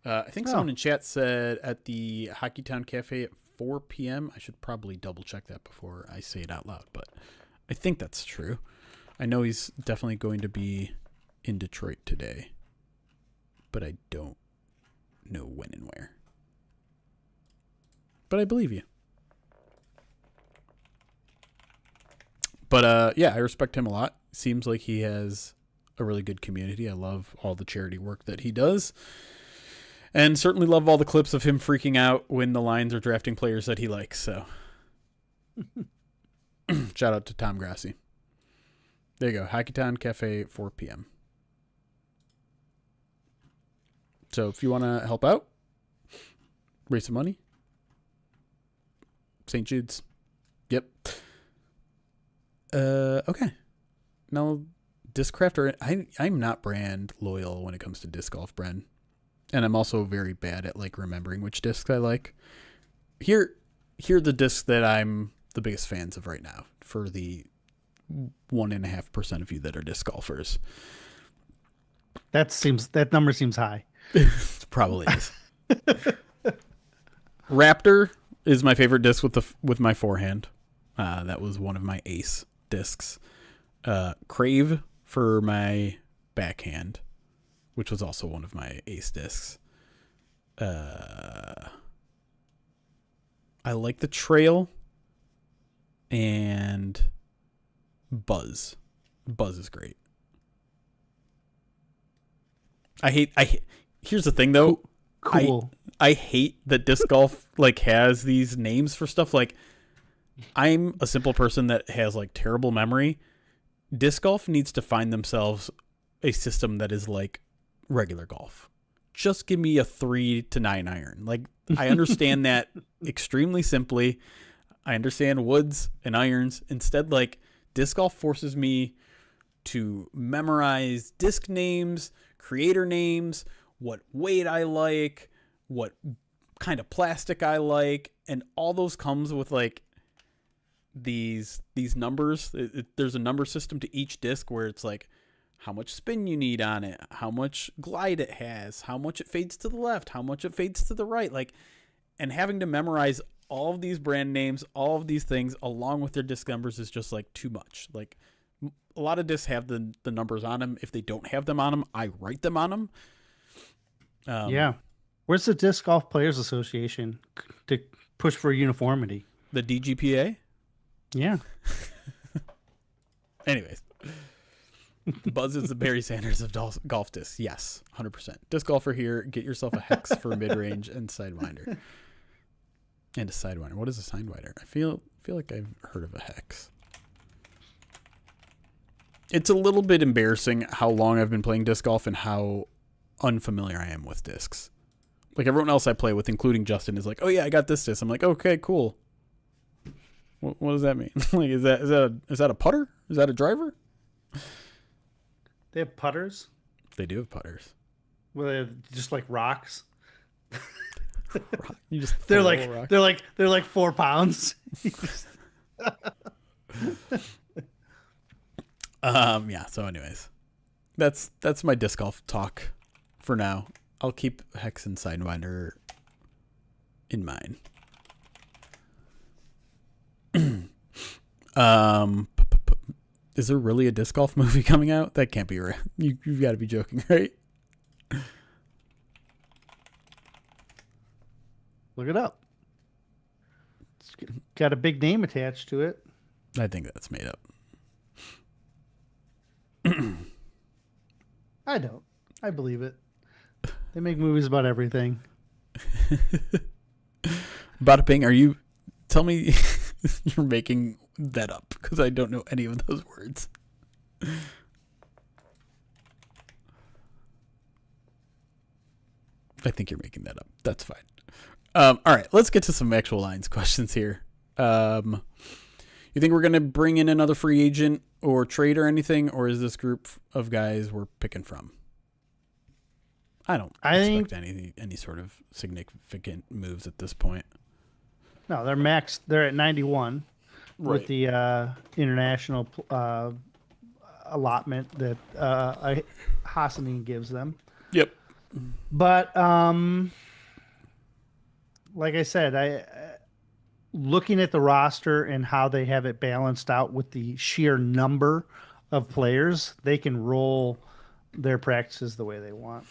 I think someone in chat said at the Hockeytown Cafe at 4 p.m. I should probably double check that before I say it out loud, but I think that's true. I know he's definitely going to be in Detroit today, but I don't know when and where. But I believe you. But yeah, I respect him a lot. Seems like he has a really good community. I love all the charity work that he does. And certainly love all the clips of him freaking out when the Lions are drafting players that he likes. So shout out to Tom Grassi. There you go. Hockeytown Cafe, 4 p.m. So if you want to help out, raise some money. St. Jude's. Yep. Okay. Now, disc crafter. I'm not brand loyal when it comes to disc golf, Bren. And I'm also very bad at like remembering which discs I like. Here are the discs that I'm the biggest fans of right now for the 1.5% of you that are disc golfers. That number seems high. Probably is. Raptor is my favorite disc with my forehand. That was one of my ace discs. Crave for my backhand, which was also one of my ace discs. I like the Trail and Buzz. Buzz is great. Here's the thing though. Cool. I hate that disc golf like has these names for stuff. Like, I'm a simple person that has like terrible memory. Disc golf needs to find themselves a system that is like regular golf. just give me a 3 to 9 iron. Like, I understand that extremely simply. I understand woods and irons. Instead, like, disc golf forces me to memorize disc names, creator names, what weight I like, what kind of plastic I like, and all those comes with like these numbers. There's a number system to each disc where it's like how much spin you need on it, how much glide it has, how much it fades to the left, how much it fades to the right, like, and having to memorize all of these brand names, all of these things along with their disc numbers is just like too much. Like, a lot of discs have the numbers on them. If they don't have them on them, I write them on them. Yeah. Where's the Disc Golf Players Association to push for uniformity? The DGPA? Yeah. Anyways. Buzz is the Barry Sanders of golf discs. Yes, 100%. Disc golfer here, get yourself a hex for mid-range and sidewinder. And a sidewinder. What is a sidewinder? I feel like I've heard of a hex. It's a little bit embarrassing how long I've been playing disc golf and how unfamiliar I am with discs. Like, everyone else I play with, including Justin, is like, "Oh yeah, I got this disc." I'm like, "Okay, cool." What does that mean? Like, is that a putter? Is that a driver? They have putters. They do have putters. Well, they're just like rocks. You just they're like 4 pounds. Yeah. So, anyways, that's my disc golf talk for now. I'll keep hex and sidewinder in mind. Is there really a disc golf movie coming out? That can't be right. You've got to be joking, right? Look it up. It's got a big name attached to it. I think that's made up. I don't. I believe it. They make movies about everything. Bada bing, tell me you're making that up, because I don't know any of those words. I think you're making that up. That's fine. All right, let's get to some actual lines questions here. You think we're going to bring in another free agent or trade or anything, or is this group of guys we're picking from? I expect any sort of significant moves at this point. No, they're maxed. They're at 91 right. with the international allotment that Hassanin gives them. Yep. But like I said, looking at the roster and how they have it balanced out with the sheer number of players, they can roll their practices the way they want.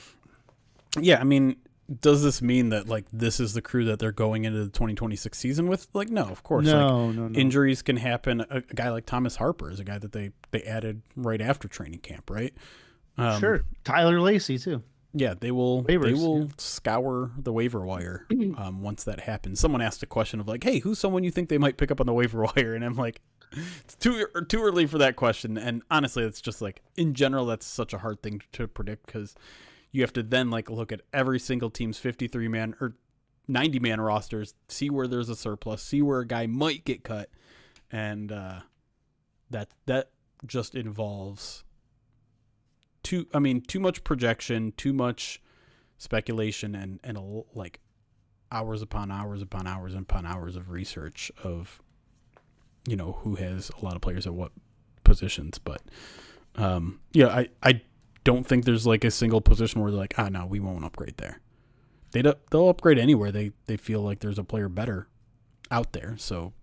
Yeah, I mean, does this mean that like this is the crew that they're going into the 2026 season with? Like, no, of course. No. Injuries can happen. A guy like Thomas Harper is a guy that they added right after training camp, right? Sure. Tyler Lacey too. Yeah, they will Waivers, scour the waiver wire once that happens. Someone asked a question of like, "Hey, who's someone you think they might pick up on the waiver wire?" And I'm like, it's too early for that question. And honestly, it's just like, in general, that's such a hard thing to predict, because you have to then like look at every single team's 53-man or 90-man rosters, see where there's a surplus, see where a guy might get cut, and that just involves too much projection, too much speculation, and like hours upon hours upon hours upon hours of research of, you know, who has a lot of players at what positions. But yeah, I don't think there's like a single position where they're like, no, we won't upgrade there. They'll upgrade anywhere they feel like there's a player better out there. So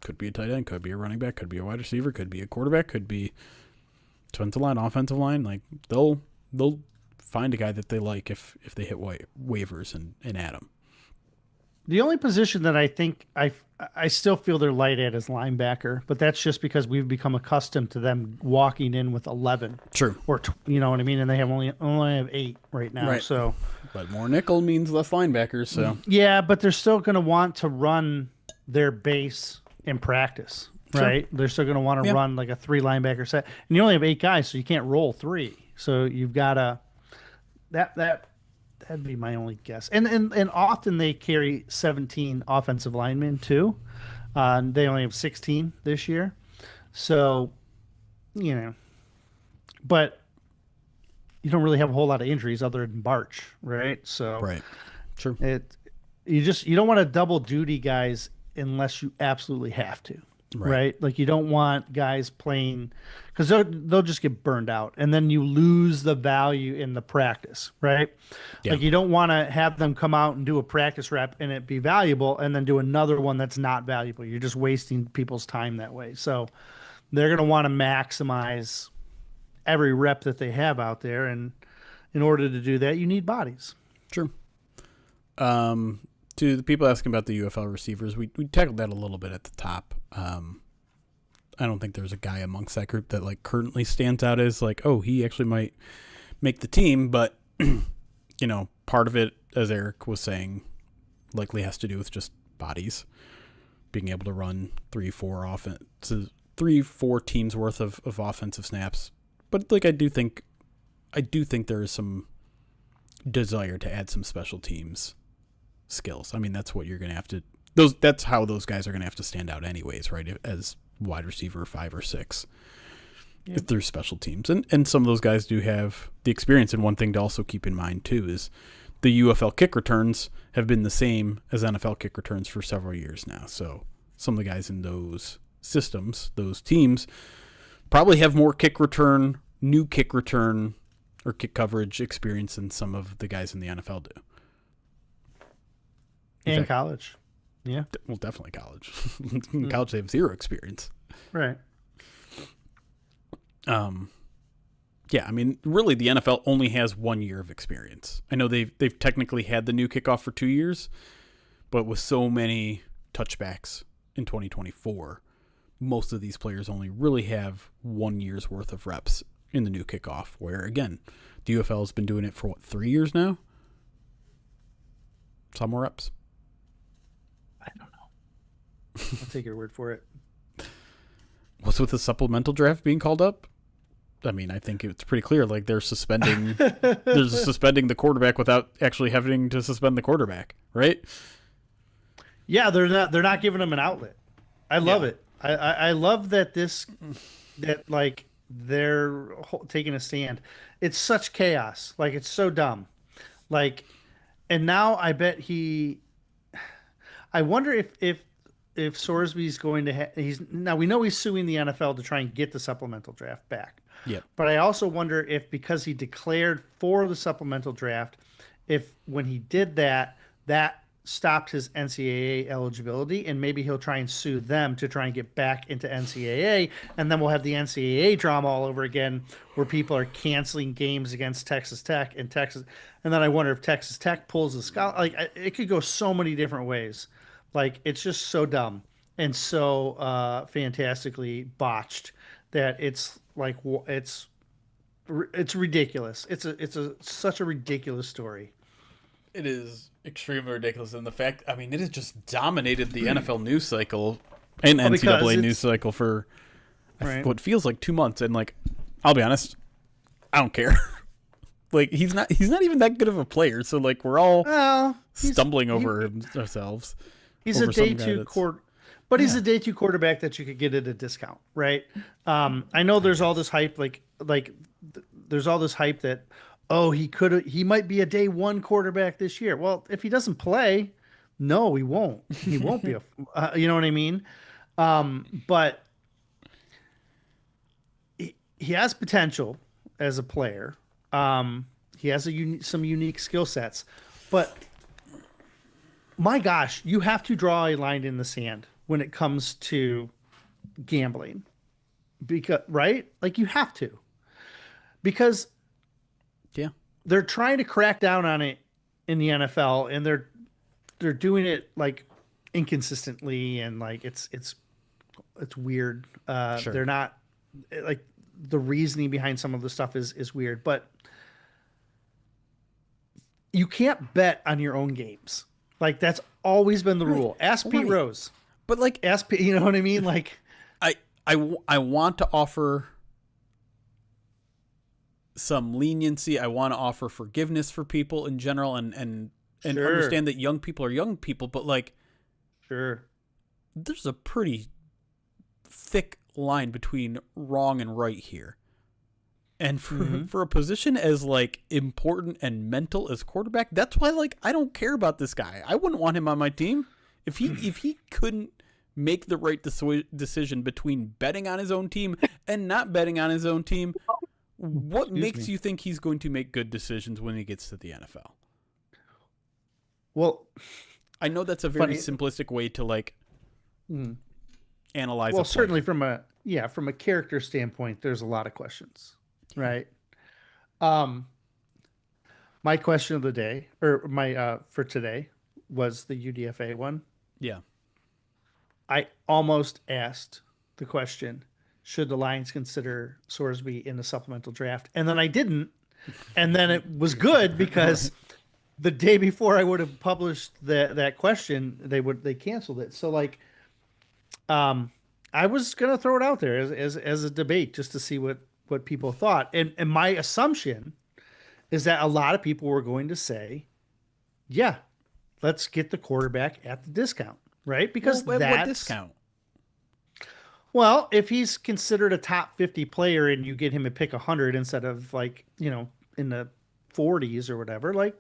could be a tight end, could be a running back, could be a wide receiver, could be a quarterback, could be defensive line, offensive line. Like, they'll find a guy that they like if they hit waivers and add him. The only position that I think I still feel they're light at is linebacker, but that's just because we've become accustomed to them walking in with 11. True. Or you know what I mean, and they have only have 8 right now. Right. So, but more nickel means less linebackers. So yeah, but they're still going to want to run their base in practice, right? Sure. They're still going to want to run like a 3 linebacker set, and you only have 8 guys, so you can't roll 3. So you've got that That'd be my only guess. And often they carry 17 offensive linemen too. They only have 16 this year. So, you know, but you don't really have a whole lot of injuries other than Barch, right? So Right. True. you don't want to double duty guys unless you absolutely have to. Right. Like you don't want guys playing because they'll just get burned out and then you lose the value in the practice. Right. Yeah. Like you don't want to have them come out and do a practice rep and it be valuable and then do another one that's not valuable. You're just wasting people's time that way. So they're going to want to maximize every rep that they have out there. And in order to do that, you need bodies. True. To the people asking about the UFL receivers, we tackled that a little bit at the top. I don't think there's a guy amongst that group that like currently stands out as like, oh, he actually might make the team. But, you know, part of it, as Erik was saying, likely has to do with just bodies being able to run 3-4 teams worth of offensive snaps. But like, I do think there is some desire to add some special teams skills. I mean, that's what you're going to have to, that's how those guys are going to have to stand out anyways, right? As wide receiver 5 or 6 through special teams. And some of those guys do have the experience. And one thing to also keep in mind too, is the UFL kick returns have been the same as NFL kick returns for several years now. So some of the guys in those systems, those teams probably have more new kick return or kick coverage experience than some of the guys in the NFL do. And college. Yeah. Well, definitely college. In college, they have zero experience. Right. Yeah, I mean, really, the NFL only has 1 year of experience. I know they've technically had the new kickoff for 2 years, but with so many touchbacks in 2024, most of these players only really have 1 year's worth of reps in the new kickoff, where, again, the UFL has been doing it for, 3 years now? Some more reps? I don't know. I'll take your word for it. What's with the supplemental draft being called up? I mean, I think it's pretty clear. Like they're suspending the quarterback without actually having to suspend the quarterback, right? Yeah, they're not giving them an outlet. I love it. I love that like they're taking a stand. It's such chaos. Like it's so dumb. Like, and now I bet I wonder if Sorsby's going to now we know he's suing the NFL to try and get the supplemental draft back. Yep. But I also wonder if because he declared for the supplemental draft, if when he did that stopped his NCAA eligibility, and maybe he'll try and sue them to try and get back into NCAA, and then we'll have the NCAA drama all over again where people are canceling games against Texas Tech and Texas. And then I wonder if Texas Tech pulls the scholar. Like it could go so many different ways. Like it's just so dumb and so fantastically botched that it's like it's ridiculous. It's such a ridiculous story. It is extremely ridiculous, and the fact, I mean, it has just dominated the NFL news cycle and NCAA news cycle for what feels like 2 months. And like, I'll be honest, I don't care. Like he's not even that good of a player, so like we're all stumbling over ourselves. He's a day 2 quarter. But he's a day 2 quarterback that you could get at a discount, right? I know there's all this hype, like there's all this hype that, oh, he might be a day 1 quarterback this year. Well, if he doesn't play, no, he won't. He won't be you know what I mean? But he has potential as a player. He has some unique skill sets, but my gosh, you have to draw a line in the sand when it comes to gambling, because like you have to, because they're trying to crack down on it in the NFL, and they're doing it like inconsistently, and like it's weird. Sure. They're not like the reasoning behind some of the stuff is weird, but you can't bet on your own games. Like that's always been the rule. Ask Pete Rose. But like, ask Pete, you know what I mean? Like, I want to offer some leniency. I want to offer forgiveness for people in general, and Sure. understand that young people are young people, but like, Sure. there's a pretty thick line between wrong and right here. And for a position as like important and mental as quarterback, that's why like I don't care about this guy. I wouldn't want him on my team if he couldn't make the right decision between betting on his own team and not betting on his own team. What makes you think he's going to make good decisions when he gets to the NFL? Well, I know that's a very simplistic way to like analyze. Well, certainly from a character standpoint, there's a lot of questions, right? My question of the day, or my for today, was the UDFA one. Yeah. I almost asked the question, should the Lions consider Sorsby in the supplemental draft? And then I didn't. And then it was good because the day before I would have published that question, they canceled it. So like, I was gonna throw it out there as a debate just to see what people thought. And my assumption is that a lot of people were going to say, yeah, let's get the quarterback at the discount, right? Because what discount? Well, if he's considered a top 50 player and you get him to pick 100 instead of like, in the 40s or whatever, like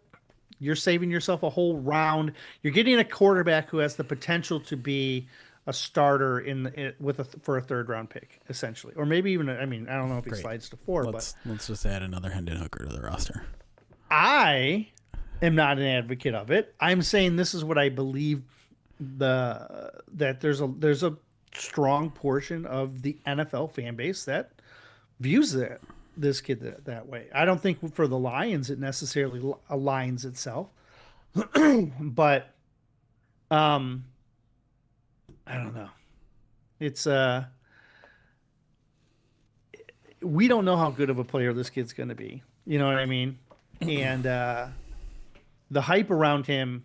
you're saving yourself a whole round. You're getting a quarterback who has the potential to be a starter for a third round pick, essentially, or maybe even. I mean, I don't know if he slides to 4. Let's just add another Hendon Hooker to the roster. I am not an advocate of it. I'm saying this is what I believe. That there's a strong portion of the NFL fan base that views this kid that way. I don't think for the Lions it necessarily aligns itself, but I don't know. It's we don't know how good of a player this kid's going to be. You know what I mean? And the hype around him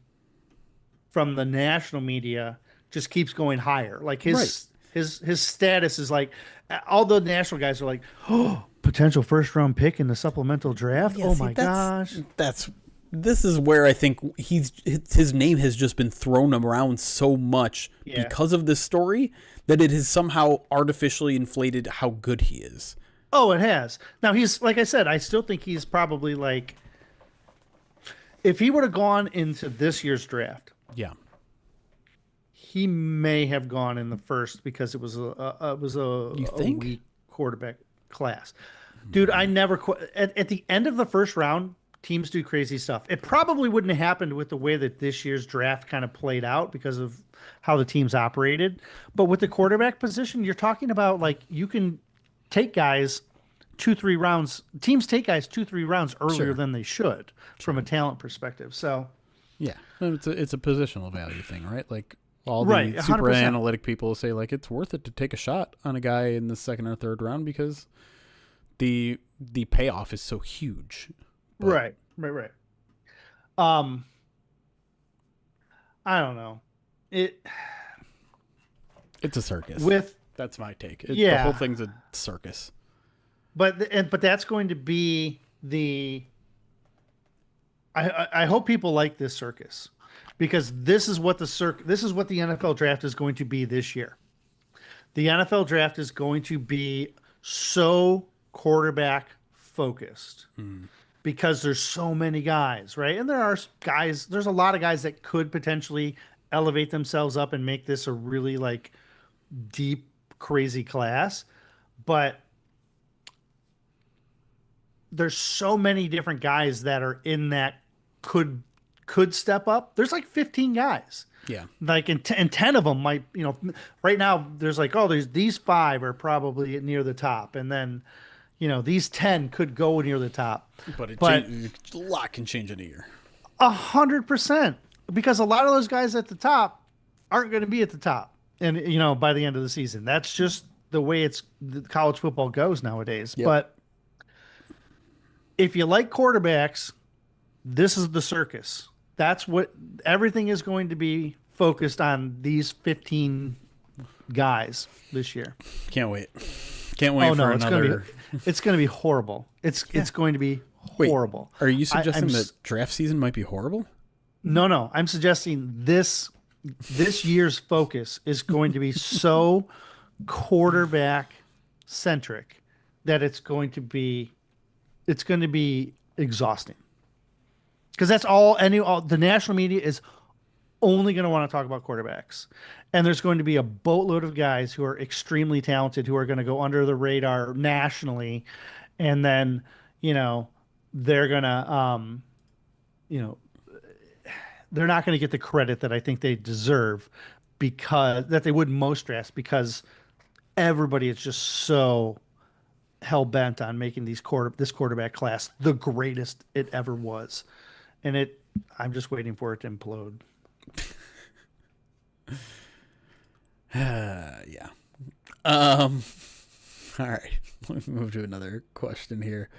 from the national media just keeps going higher. Like his status is like, all the national guys are like, oh, potential first round pick in the supplemental draft. Yeah, oh my gosh. This is where I think his name has just been thrown around so much because of this story that it has somehow artificially inflated how good he is. Oh, it has. Now he's, like I said, I still think he's probably like, if he would have gone into this year's draft, he may have gone in the first because it was a weak quarterback class. Dude, I never at the end of the first round, teams do crazy stuff. It probably wouldn't have happened with the way that this year's draft kind of played out because of how the teams operated. But with the quarterback position, you're talking about like you can take guys 2-3 rounds. Teams take guys 2-3 rounds earlier than they should from a talent perspective. So yeah, it's a positional value thing, right? Like all the 100%. super analytic people say like it's worth it to take a shot on a guy in the second or third round because the payoff is so huge. But, Right. I don't know. It's a circus. That's my take. The whole thing's a circus. But that's going to be I hope people like this circus because this is what the NFL draft is going to be this year. The NFL draft is going to be so quarterback focused. Because there's so many guys, right? And there's a lot of guys that could potentially elevate themselves up and make this a really like deep, crazy class. But there's so many different guys that are in that could step up. There's like 15 guys. Yeah. Like, and 10 of them might, right now there's like, there's these 5 are probably near the top. And then, these 10 could go near the top. But a lot can change in a year. 100%. Because a lot of those guys at the top aren't going to be at the top. And, by the end of the season. That's just the way the college football goes nowadays. Yep. But if you like quarterbacks, this is the circus. That's what everything is going to be focused on, these 15 guys this year. Can't wait. Can't wait for It's going to be horrible. It's going to be Wait, horrible. are you suggesting I'm that draft season might be horrible? No. I'm suggesting this year's focus is going to be so quarterback centric that it's going to be exhausting. Because that's all the national media is only going to want to talk about quarterbacks. And there's going to be a boatload of guys who are extremely talented who are going to go under the radar nationally. And then, they're going to, you know, they're not going to get the credit that I think they deserve that they would most drafts, because everybody is just so hell bent on making this quarterback class the greatest it ever was. And I'm just waiting for it to implode. Yeah. All right. Let's move to another question here.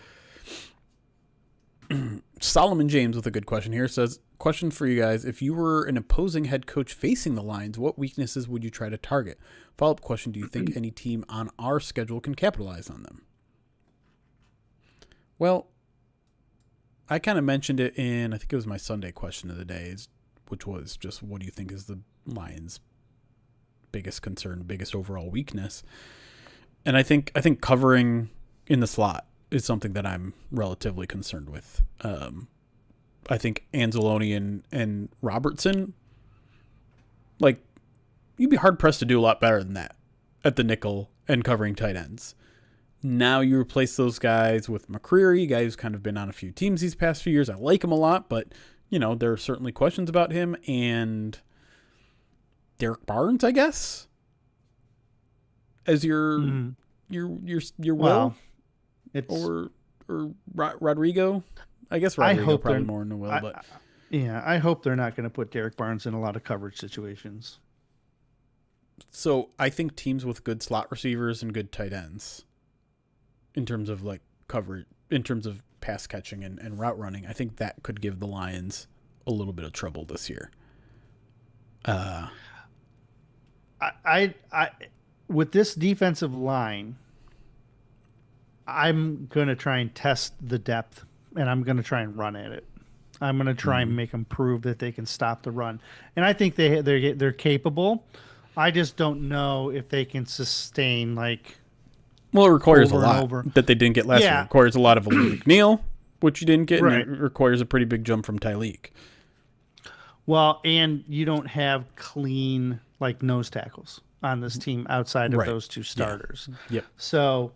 Solomon James with a good question here says, question for you guys. If you were an opposing head coach facing the Lions, what weaknesses would you try to target? Follow-up question, do you think any team on our schedule can capitalize on them? Well, I kind of mentioned it in, I think it was my Sunday question of the day, which was just, what do you think is the Lions' biggest concern, biggest overall weakness? And I think covering in the slot is something that I'm relatively concerned with. I think Anzalone and Robertson, like, you'd be hard pressed to do a lot better than that at the nickel and covering tight ends. Now you replace those guys with McCreary, a guy who's kind of been on a few teams these past few years. I like him a lot, but there are certainly questions about him. And Derek Barnes, I guess, as your Well, or Rodrigo. I guess Rodrigo probably more than Will, but I hope they're not going to put Derek Barnes in a lot of coverage situations. So I think teams with good slot receivers and good tight ends, in terms of like coverage, in terms of pass catching and route running, I think that could give the Lions a little bit of trouble this year. I with this defensive line, I'm going to try and test the depth, and I'm going to try and run at it. I'm going to try and make them prove that they can stop the run. And I think they're capable. I just don't know if they can sustain, like, well, it requires a lot that they didn't get last year. It requires a lot of McNeil, which you didn't get, right. And it requires a pretty big jump from Tyleek. Well, and you don't have clean, like, nose tackles on this team outside of those two starters. Yeah. Yep. So,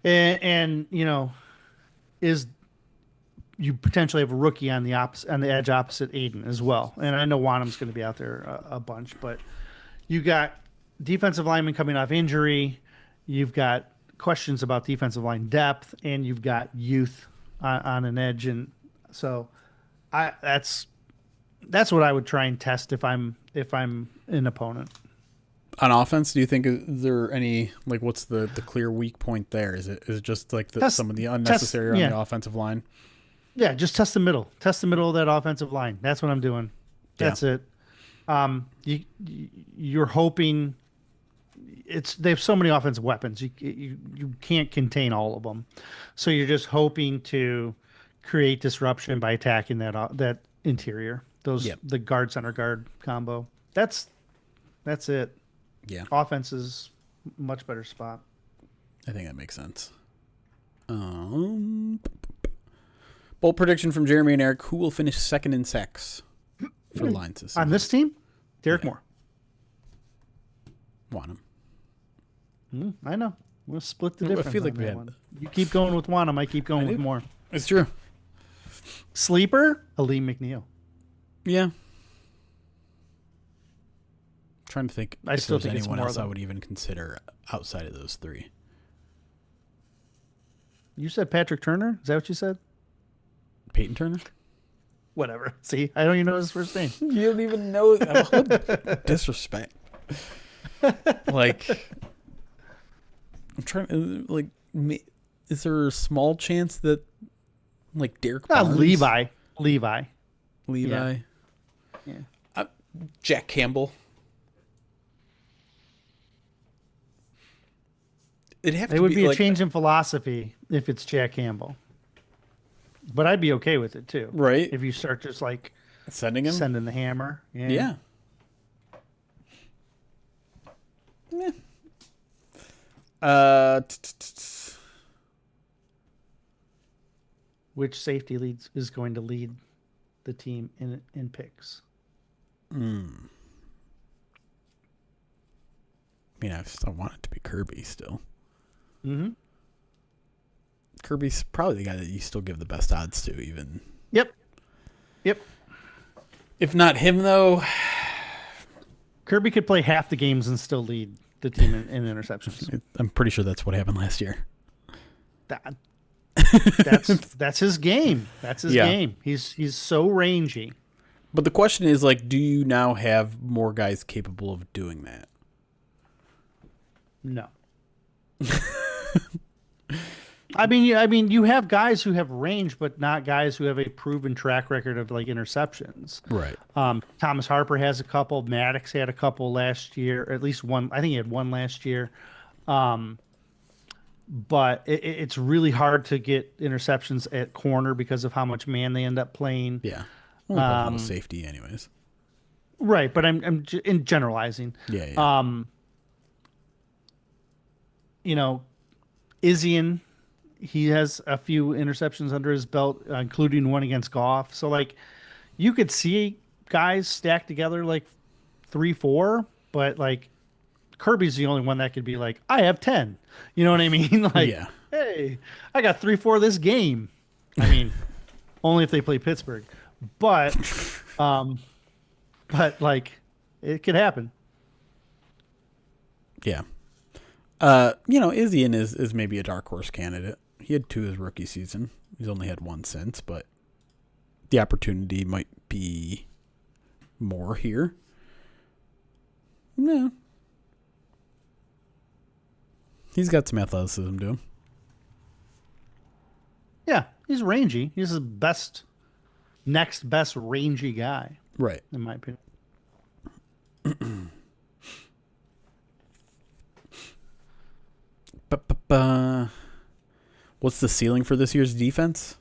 and you potentially have a rookie on the edge opposite Aiden as well. And I know Wanham's going to be out there a bunch, but you got defensive linemen coming off injury. You've got questions about defensive line depth, and you've got youth on an edge. And so that's what I would try and test if I'm an opponent. On offense, do you think, is there any, like, what's the clear weak point there? Is it just like some of the unnecessary on the offensive line? Yeah, just test the middle. Test the middle of that offensive line. That's what I'm doing. That's it. You're hoping they have so many offensive weapons. You can't contain all of them. So you're just hoping to create disruption by attacking that interior. The guard center guard combo. That's it. Yeah. Offense is much better spot. I think that makes sense. Bold prediction from Jeremy and Erik: who will finish second in sacks for the Lions this season? On this team? Derek Moore. Wanham. I know. We'll split the difference. I feel like we had one. You keep going with Wanham. I keep going with Moore. It's true. Sleeper? Aleem McNeil. Yeah. Trying to think I if still there's think anyone it's else more, I would even consider outside of those three. You said Patrick Turner? Is that what you said? Peyton Turner? Whatever. See, I don't even know his first name. You don't even know. What disrespect. Like, I'm trying to, like, is there a small chance that, like, Derek Barnes? Levi. Yeah. Jack Campbell. It'd have It to would be be a like change in philosophy if it's Jack Campbell. But I'd be okay with it too. right If you start just like sending him. sending the hammer. Yeah. Yeah. Yeah. Which safety leads is going to lead the team in picks? I mean, I still want it to be Kirby still. Mm-hmm. Kirby's probably the guy that you still give the best odds to, even. Yep. Yep. If not him, though. Kirby could play half the games and still lead the team in interceptions. I'm pretty sure that's what happened last year. That's his game. That's his game. He's so rangy. But the question is, like, do you now have more guys capable of doing that? No. I mean, you have guys who have range, but not guys who have a proven track record of like interceptions. Right. Thomas Harper has a couple. Maddox had a couple last year, or at least one. I think he had one last year. But it's really hard to get interceptions at corner because of how much man they end up playing. Yeah. Well, safety, anyways. Right, but I'm in generalizing. Yeah. Izian, he has a few interceptions under his belt, including one against Goff. So, like, you could see guys stacked together like 3-4, but like Kirby's the only one that could be like, I have 10. You know what I mean? Like, hey, I got 3-4 this game. I mean, only if they play Pittsburgh, but like, it could happen. Yeah. Izian is maybe a dark horse candidate. He had 2 his rookie season. He's only had 1 since, but the opportunity might be more here. No. He's got some athleticism to him. Yeah, he's rangy. He's the next best rangy guy. Right. In my opinion. What's the ceiling for this year's defense?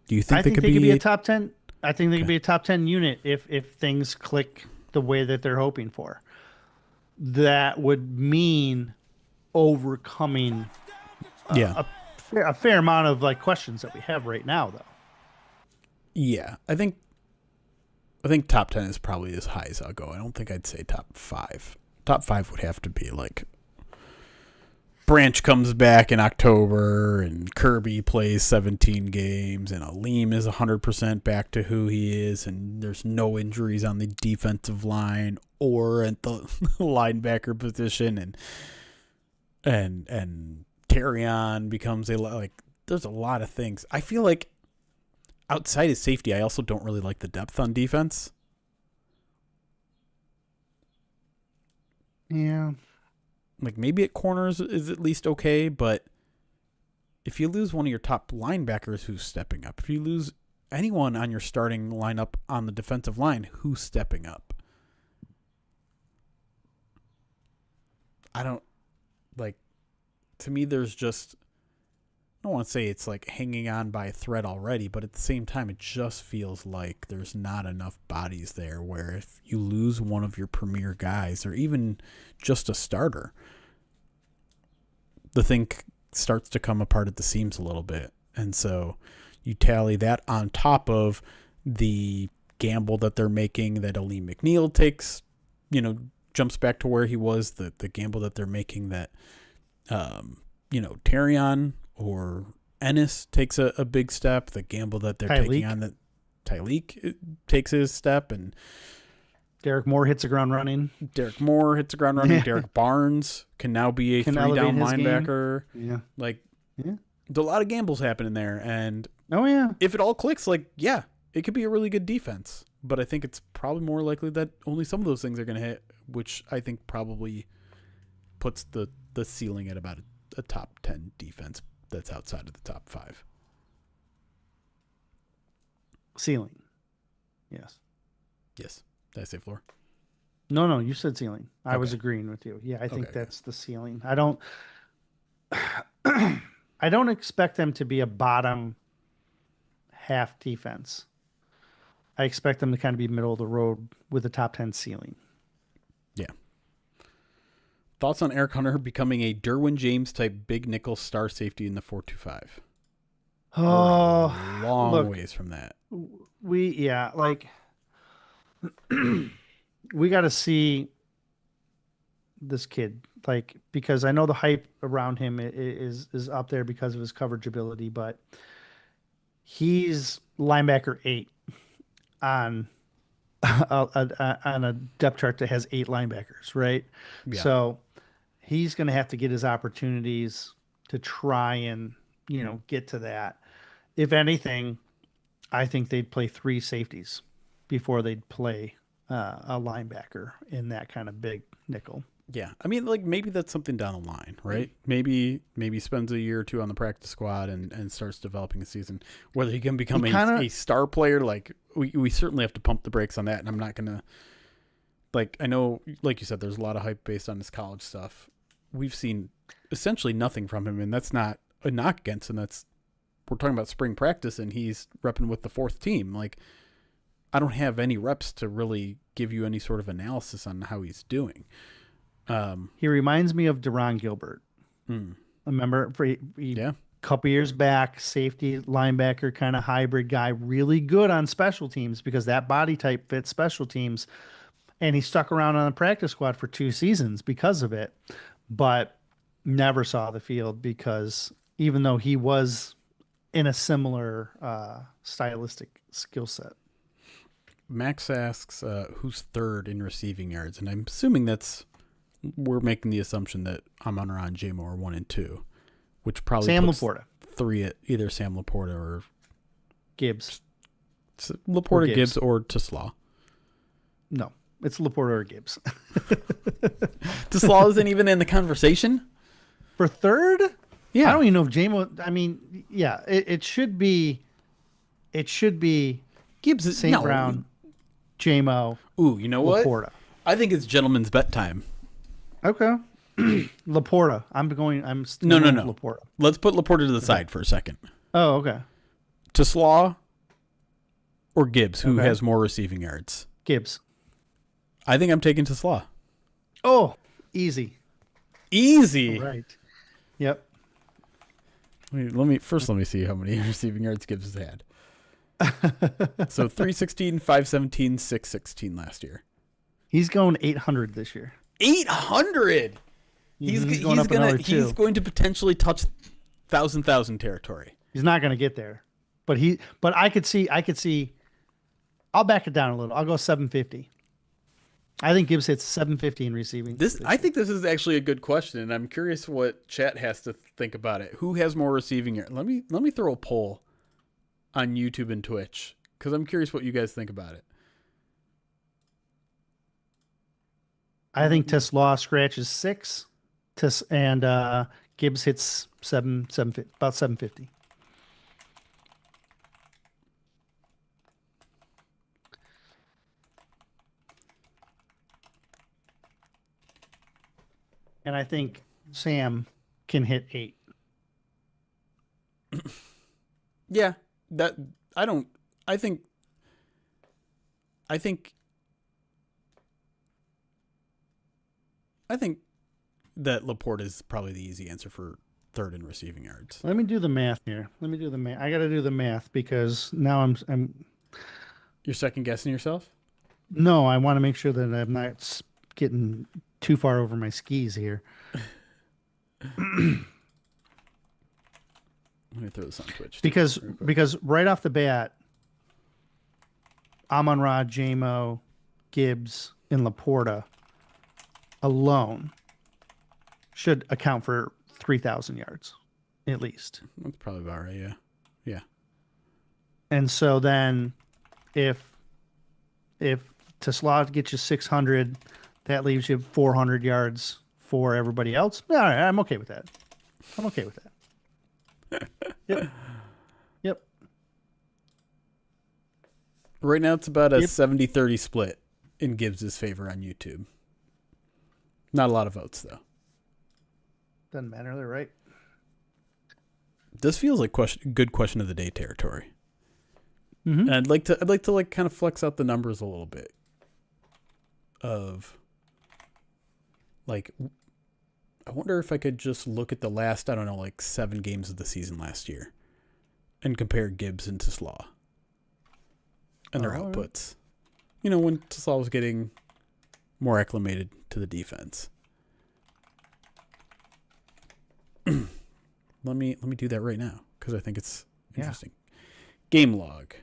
Do you think I think they could be a top 10? I think they could be a top 10 unit if things click the way that they're hoping for. That would mean overcoming a fair amount of like questions that we have right now, though. Yeah, I think top 10 is probably as high as I'll go. I don't think I'd say top 5. Top 5 would have to be like Branch comes back in October and Kirby plays 17 games and Aleem is 100% back to who he is and there's no injuries on the defensive line or at the linebacker position and Terrion becomes there's a lot of things. I feel like outside of safety, I also don't really like the depth on defense. Yeah. Like maybe at corners is at least okay, but if you lose one of your top linebackers who's stepping up, if you lose anyone on your starting lineup on the defensive line, who's stepping up? I don't like, to me, there's just, I don't want to say it's like hanging on by a thread already, but at the same time, it just feels like there's not enough bodies there where if you lose one of your premier guys or even just a starter, the thing starts to come apart at the seams a little bit. And so you tally that on top of the gamble that they're making that Aleem McNeil takes, jumps back to where he was, the gamble that they're making that, Terrion or Ennis takes a big step, the gamble that they're taking on that Tyleek takes his step, and Derek Moore hits the ground running. Derek Derek Barnes can now be a 3-down linebacker. Game. Yeah. There's a lot of gambles happening there. And if it all clicks, it could be a really good defense. But I think it's probably more likely that only some of those things are going to hit, which I think probably puts the ceiling at about a top 10 defense that's outside of the top 5. Ceiling. Yes. Yes. Did I say floor? No, you said ceiling. I was Okay. agreeing with you. Yeah, I think Okay. that's the ceiling. I don't expect them to be a bottom half defense. I expect them to kind of be middle of the road with a top 10 ceiling. Yeah. Thoughts on Eric Hunter becoming a Derwin James type big nickel star safety in the 4-2-5? We're a Oh, long look, ways from that. yeah, like we got to see this kid, like, because I know the hype around him is up there because of his coverage ability, but he's linebacker 8 on on a depth chart that has 8 linebackers, right? Yeah. So he's going to have to get his opportunities to try and, get to that. If anything, I think they'd play 3 safeties before they'd play a linebacker in that kind of big nickel. Yeah. I mean, like maybe that's something down the line, right? Maybe spends a year or two on the practice squad and starts developing a season. Whether he can become He kind of a star player, like we certainly have to pump the brakes on that. And I'm not going to, like, I know, like you said, there's a lot of hype based on his college stuff. We've seen essentially nothing from him, and that's not a knock against him. We're talking about spring practice, and he's repping with the 4th team. Like, I don't have any reps to really give you any sort of analysis on how he's doing. he reminds me of Deron Gilbert. Hmm. Remember, Yeah. couple years back, safety linebacker kind of hybrid guy, really good on special teams because that body type fits special teams. And he stuck around on the practice squad for 2 seasons because of it, but never saw the field because even though he was in a similar stylistic skill set. Max asks, who's 3rd in receiving yards? And I'm assuming we're making the assumption that Amon-Ra and J-Mo are 1 and 2, which probably Sam puts Laporta, 3 at either Sam Laporta or Gibbs, Laporta, Gibbs, or Teslaw. No, it's Laporta or Gibbs. Teslaw isn't even in the conversation For 3rd? Yeah, I don't even know if J-Mo, I mean, yeah, it should be Gibbs is St. Brown, J-Mo, Ooh, you know what? Laporta. I think it's gentleman's bet time. Okay. Laporta. I'm No. going with Laporta. Let's put Laporta to the side for a second. Oh, okay. Teslaw or Gibbs, who Okay. has more receiving yards? Gibbs. I think I'm taking Teslaw. Oh, easy. Easy. Right. Yep. Let me see how many receiving yards Gibbs has had. So 316, 517, 616 last year. He's going 800 this year. 800. He's going up another 2. He's going to potentially touch thousand territory. He's not going to get there, but I could see. I'll back it down a little. I'll go 750. I think Gibbs hits 750 in receiving. I think this is actually a good question, and I'm curious what chat has to think about it. Who has more receiving yards? Let me throw a poll on YouTube and Twitch because I'm curious what you guys think about it. I think Tesla scratches 6, and Gibbs hits 750, about 750. And I think Sam can hit 8. Yeah, that I don't. I think. I think that Laporte is probably the easy answer for 3rd in receiving yards. Let me do the math here. I got to do the math because now I'm. You're second guessing yourself? No, I want to make sure that I'm not getting too far over my skis here. Let me throw this on Twitch. Because right off the bat, Amon-Ra, J-Mo, Gibbs, and Laporta alone should account for 3,000 yards at least. That's probably about right. Yeah. Yeah. And so then if Tesla gets you 600, that leaves you 400 yards for everybody else. All right, I'm okay with that. Yep. Right now it's about a 70-30 split. in Gibbs' favor on YouTube. Not a lot of votes, though. Doesn't matter. They're right. This feels like good question of the day territory. Mm-hmm. And I'd like to like kind of flex out the numbers a little bit. Of like, I wonder if I could just look at the last, I don't know, like 7 games of the season last year, and compare Gibbs and Teslaw and their outputs. You know, when Teslaw was getting more acclimated to the defense. Let me do that right now because I think it's interesting. Game log.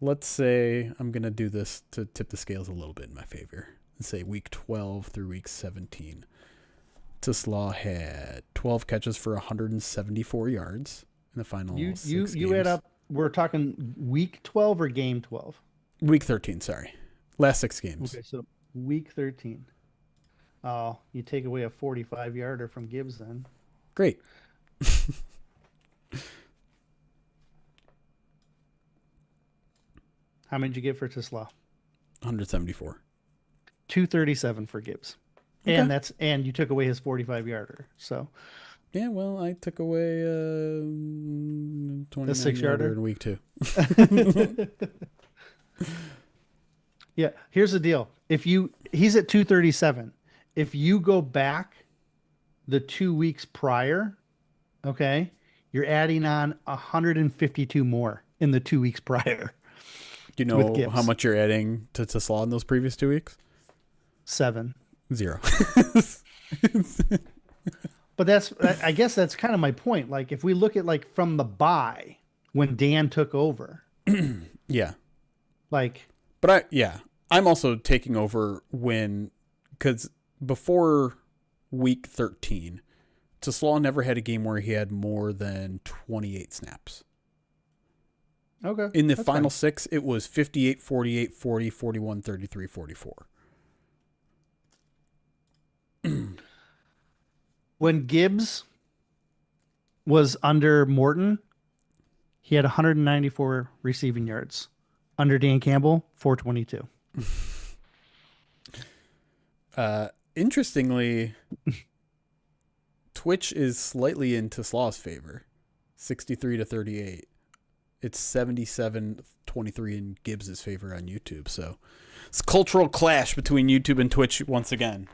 Let's say I'm going to do this to tip the scales a little bit in my favor. Let's say week 12 through week 17. Teslaw had 12 catches for 174 yards in the final 6 games. You add up, we're talking week 12 or game 12? Week 13, sorry. Last 6 games. Okay, so week 13. Oh, you take away a 45-yarder from Gibbs then. Great. How many did you get for Teslaw? 174. 237 for Gibbs. Okay. And you took away his 45-yarder. So yeah, well, I took away 6-yarder in week 2. Yeah, here's the deal. He's at 237. If you go back the 2 weeks prior, okay, you're adding on 152 more in the 2 weeks prior. Do you know how much you're adding to Teslaw in those previous 2 weeks? 7. 0. But I guess that's kind of my point. Like if we look at like from the bye when Dan took over. Yeah. Like. But I'm also taking over because before week 13, Teslaw never had a game where he had more than 28 snaps. Okay. In the final 6, it was 58, 48, 40, 41, 33, 44. When Gibbs was under Morton, he had 194 receiving yards. Under Dan Campbell, 422. Interestingly, Twitch is slightly in Teslaw's favor, 63-38. It's 77-23 in Gibbs' favor on YouTube. So it's a cultural clash between YouTube and Twitch once again.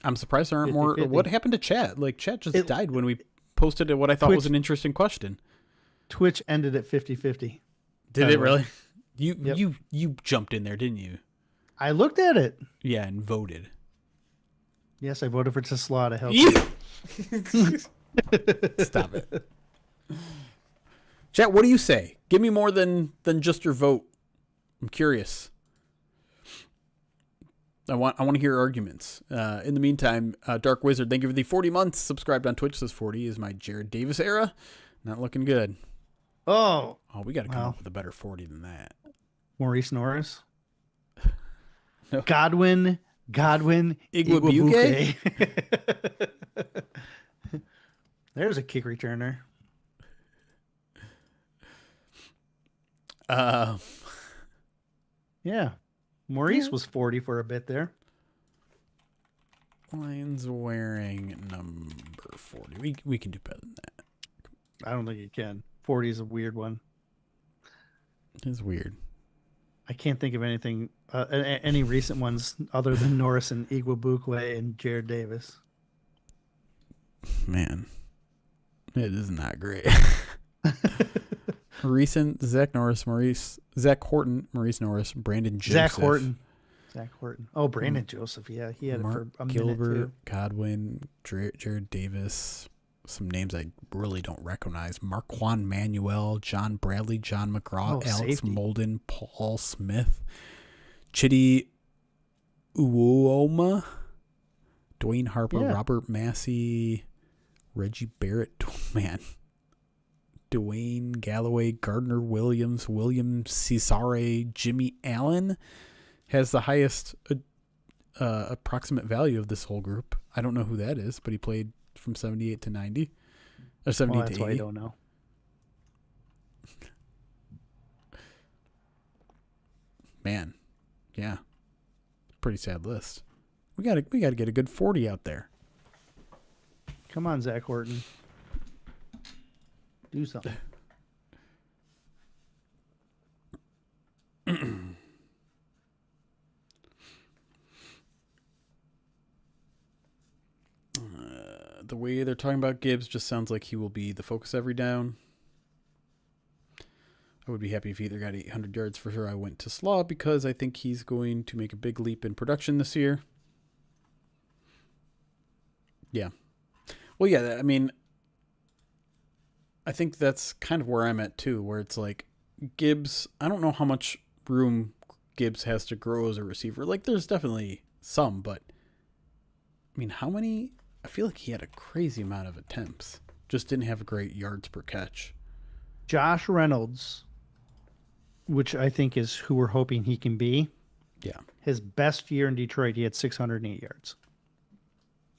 I'm surprised there aren't more. 50-50. What happened to chat? Like chat just died when we posted what I thought was an interesting question. Twitch ended at 50-50. Did it really? You jumped in there, didn't you? I looked at it. Yeah, and voted. Yes, I voted for Tesla to help you. Stop it. Chat, what do you say? Give me more than just your vote. I'm curious. I want to hear arguments. In the meantime, Dark Wizard, thank you for the 40 months. Subscribed on Twitch. Says 40 is my Jared Davis era. Not looking good. Oh, we got to come up with a better 40 than that. Maurice Norris. No. Godwin Igwebuike. There's a kick returner. Yeah. Maurice was 40 for a bit there. Lions wearing number 40. We can do better than that. I don't think you can. 40 is a weird one. It's weird. I can't think of anything, any recent ones other than Norris and Igwebuike and Jared Davis. Man, it is not great. Recent Zach Horton, Maurice Norris, Brandon Joseph. Zach Horton. Oh, Brandon Joseph. Yeah, he had Mark it for a Gilbert, minute too. Godwin, Jared Davis. Some names I really don't recognize. Marquand Manuel, John Bradley, John McGraw, Alex safety. Molden, Paul Smith, Chidi Uoma, Dwayne Harper, Robert Massey, Reggie Barrett, Dwayne Galloway, Gardner Williams, William Cesare, Jimmy Allen has the highest approximate value of this whole group. I don't know who that is, but he played from 78 to 90 or 70 to 80. That's why I don't know. Man, yeah, pretty sad list. We gotta get a good 40 out there. Come on, Zach Horton. Do something. The way they're talking about Gibbs just sounds like he will be the focus every down. I would be happy if he either got 800 yards for sure. I went to Slaw because I think he's going to make a big leap in production this year. Yeah. Well, yeah, I mean, I think that's kind of where I'm at too, where it's like Gibbs, I don't know how much room Gibbs has to grow as a receiver. Like, there's definitely some, but I mean, how many? I feel like he had a crazy amount of attempts. Just didn't have great yards per catch. Josh Reynolds, which I think is who we're hoping he can be. Yeah. His best year in Detroit, he had 608 yards.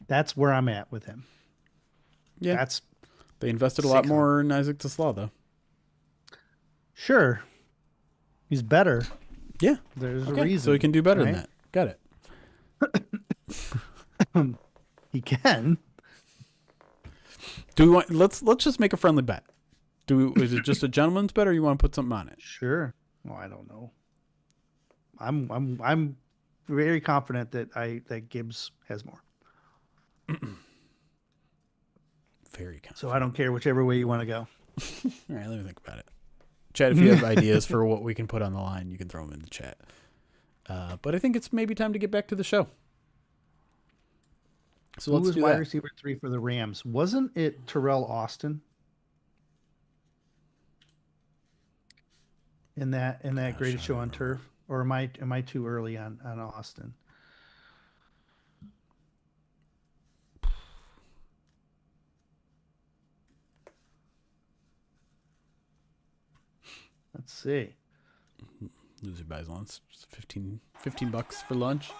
That's where I'm at with him. Yeah. They invested a lot more in Isaac TeSlaa, though. Sure. He's better. Yeah. There's a reason. So he can do better than that. Got it. He can. Do we want? Let's just make a friendly bet. Is it just a gentleman's bet, or you want to put something on it? Sure. Well, I don't know. I'm very confident that Gibbs has more. Very confident. So I don't care whichever way you want to go. All right, let me think about it. Chat, if you have ideas for what we can put on the line, you can throw them in the chat. But I think it's maybe time to get back to the show. So Who was wide receiver 3 for the Rams? Wasn't it Terrell Austin? In that Greatest Show on Turf? Or am I too early on Austin? Let's see. Loser buys lunch. $15 for lunch.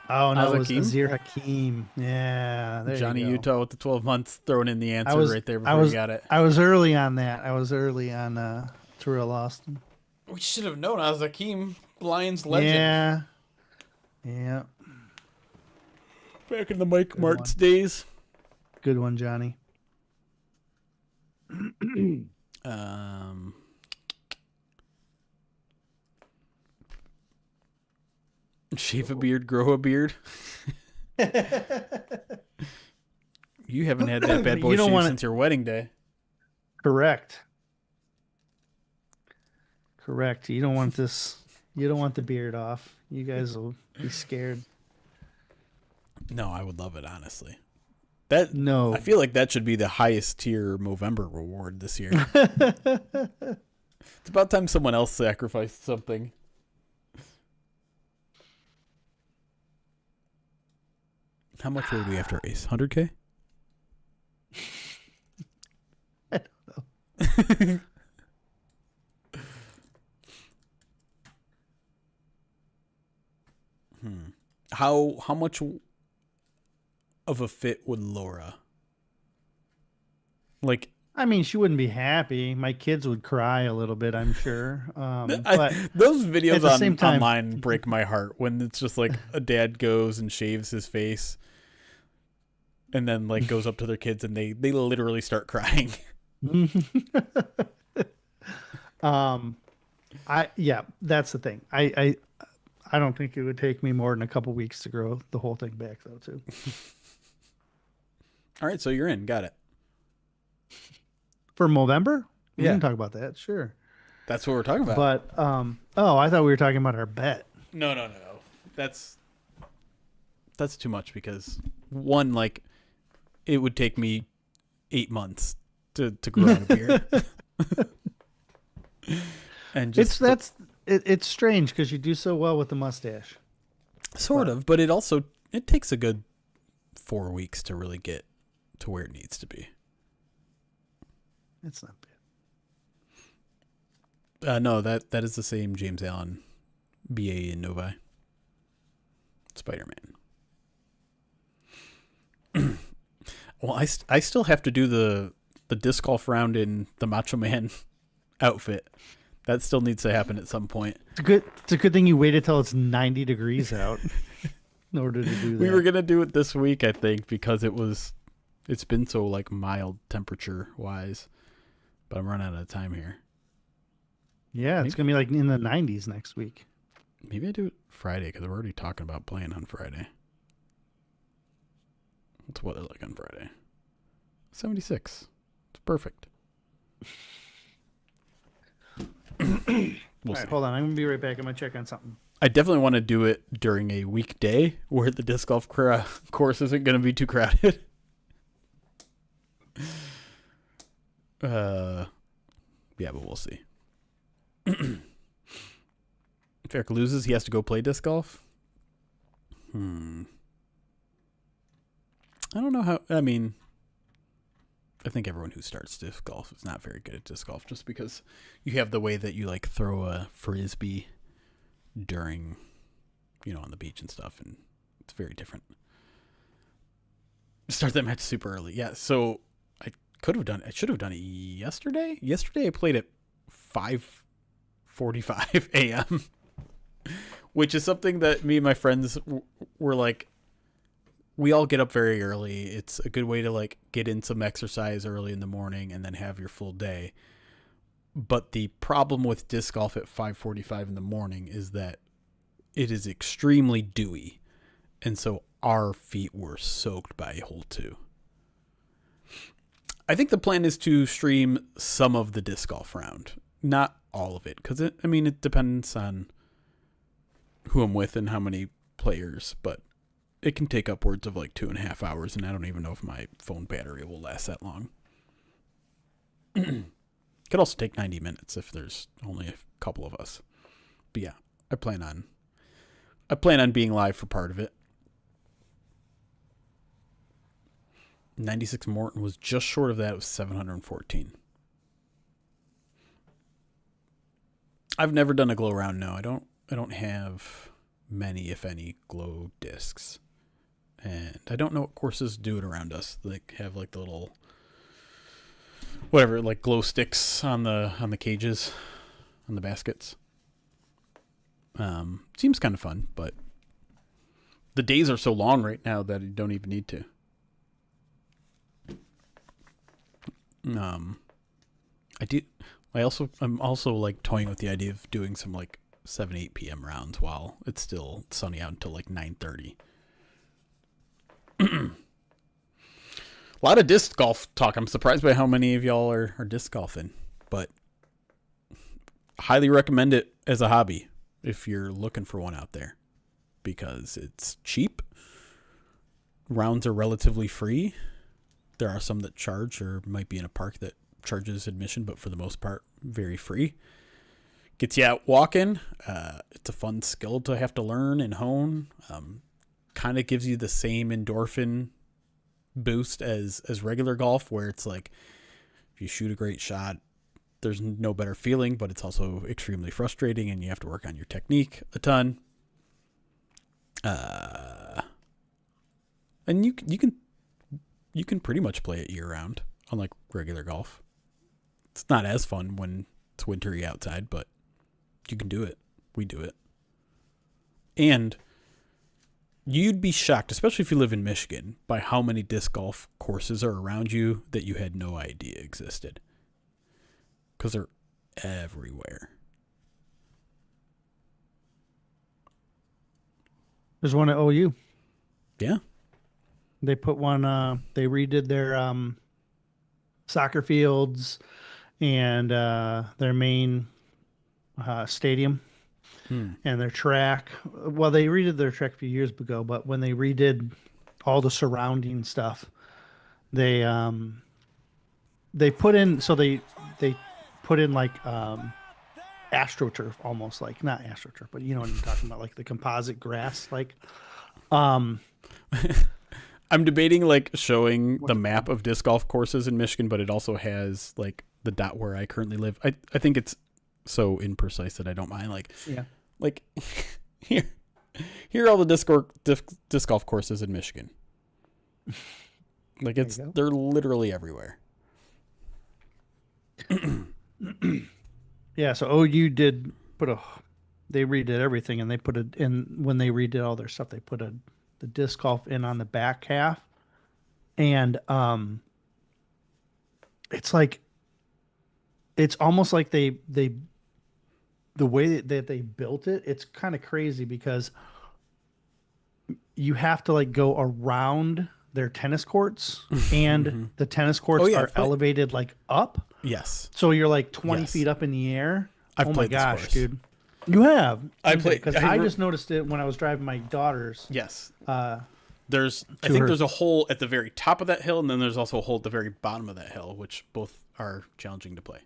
Oh, no, it was Azir Hakim. Yeah, there Johnny you go. Utah with the 12 months throwing in the answer right there before you got it. I was early on that. I was early on Terrell Austin. We should have known. I was Hakim, Lions legend. Yeah. Back in the Mike Martz days. Good one, Johnny. Shave a beard, grow a beard. You haven't had that bad boy shave since your wedding day. Correct. You don't want this. You don't want the beard off. You guys will be scared. No, I would love it, honestly. No. I feel like that should be the highest tier Movember reward this year. It's about time someone else sacrificed something. How much would we have to raise? 100K? I don't know. How much of a fit would Laura? Like, I mean, she wouldn't be happy. My kids would cry a little bit, I'm sure. But those videos online break my heart when it's just like a dad goes and shaves his face and then like goes up to their kids and they literally start crying. That's the thing. I don't think it would take me more than a couple weeks to grow the whole thing back, though, too. All right, so you're in. Got it. For Movember? We Yeah. can talk about that, sure. That's what we're talking about. But, I thought we were talking about our bet. No. That's too much because, one, like, it would take me 8 months to grow out a beard. And just it's strange because you do so well with the mustache. Sort of, but it takes a good 4 weeks to really get to where it needs to be. It's not bad. No, that is the same James Allen BA in Novi. Spider-Man. Well, I still have to do the disc golf round in the Macho Man outfit. That still needs to happen at some point. It's a good thing you waited till it's 90 degrees out in order to do that. We were gonna do it this week, I think, because it's been so like mild temperature wise. But I'm running out of time here. Yeah, it's gonna be like in the 90s next week. Maybe I do it Friday because we're already talking about playing on Friday. What's the weather like on Friday? 76. It's perfect. All right, hold on. I'm gonna be right back. I'm gonna check on something. I definitely want to do it during a weekday where the disc golf course isn't going to be too crowded. Yeah, but we'll see. If Erik loses, he has to go play disc golf. I don't know how. I mean, I think everyone who starts disc golf is not very good at disc golf, just because you have the way that you like throw a frisbee during, on the beach and stuff, and it's very different. Start that match super early. Yeah, so I should have done it yesterday. Yesterday I played at 5:45 a.m., which is something that me and my friends were like, we all get up very early. It's a good way to like get in some exercise early in the morning and then have your full day. But the problem with disc golf at 5:45 in the morning is that it is extremely dewy. And so our feet were soaked by hole 2. I think the plan is to stream some of the disc golf round, not all of it, because it depends on who I'm with and how many players, but it can take upwards of like 2.5 hours, and I don't even know if my phone battery will last that long. Could also take 90 minutes if there's only a couple of us. But yeah, I plan on being live for part of it. 96 Morton was just short of that. It was 714. I've never done a glow round. No, I don't have many, if any, glow discs. And I don't know what courses do it around us. They have like the little whatever, like glow sticks on the cages, on the baskets. Seems kind of fun, but the days are so long right now that you don't even need to. I'm also like toying with the idea of doing some like 7-8 p.m. rounds while it's still sunny out until like 9:30. A lot of disc golf talk. I'm surprised by how many of y'all are disc golfing, but highly recommend it as a hobby if you're looking for one out there, because it's cheap. Rounds are relatively free. There are some that charge, or might be in a park that charges admission, but for the most part, very free. Gets you out walking. It's a fun skill to have to learn and hone. Kind of gives you the same endorphin boost as regular golf, where it's like if you shoot a great shot, there's no better feeling, but it's also extremely frustrating and you have to work on your technique a ton. And you can pretty much play it year round, unlike regular golf. It's not as fun when it's wintry outside, but you can do it. We do it. And you'd be shocked, especially if you live in Michigan, by how many disc golf courses are around you that you had no idea existed. Because they're everywhere. There's one at OU. Yeah. They put one, they redid their soccer fields and their main stadium. And their track. Well, they redid their track a few years ago, but when they redid all the surrounding stuff, they put in, so they put in like AstroTurf, almost like, not AstroTurf, but you know what I'm talking about, like the composite grass, like I'm debating like showing the map of disc golf courses in Michigan, but it also has like the dot where I currently live. I think it's so imprecise that I don't mind. Like, yeah, like here are all the disc golf courses in Michigan. Like they're literally everywhere. Yeah, so OU did put a they redid everything and they put it in when they redid all their stuff, they put the disc golf in on the back half. And it's like it's almost like they the way that they built it, it's kind of crazy because you have to like go around their tennis courts and Hmm. the tennis Oh courts yeah, are elevated like up. yes, So you're like 20 yes. feet up in the air. I've Oh my played this gosh, course. dude. You have. I Okay, played. because I just noticed it when I was driving my daughters Yes. uh, I to think her. there's a hole at the very top of that hill, and then there's also a hole at the very bottom of that hill, which both are challenging to play.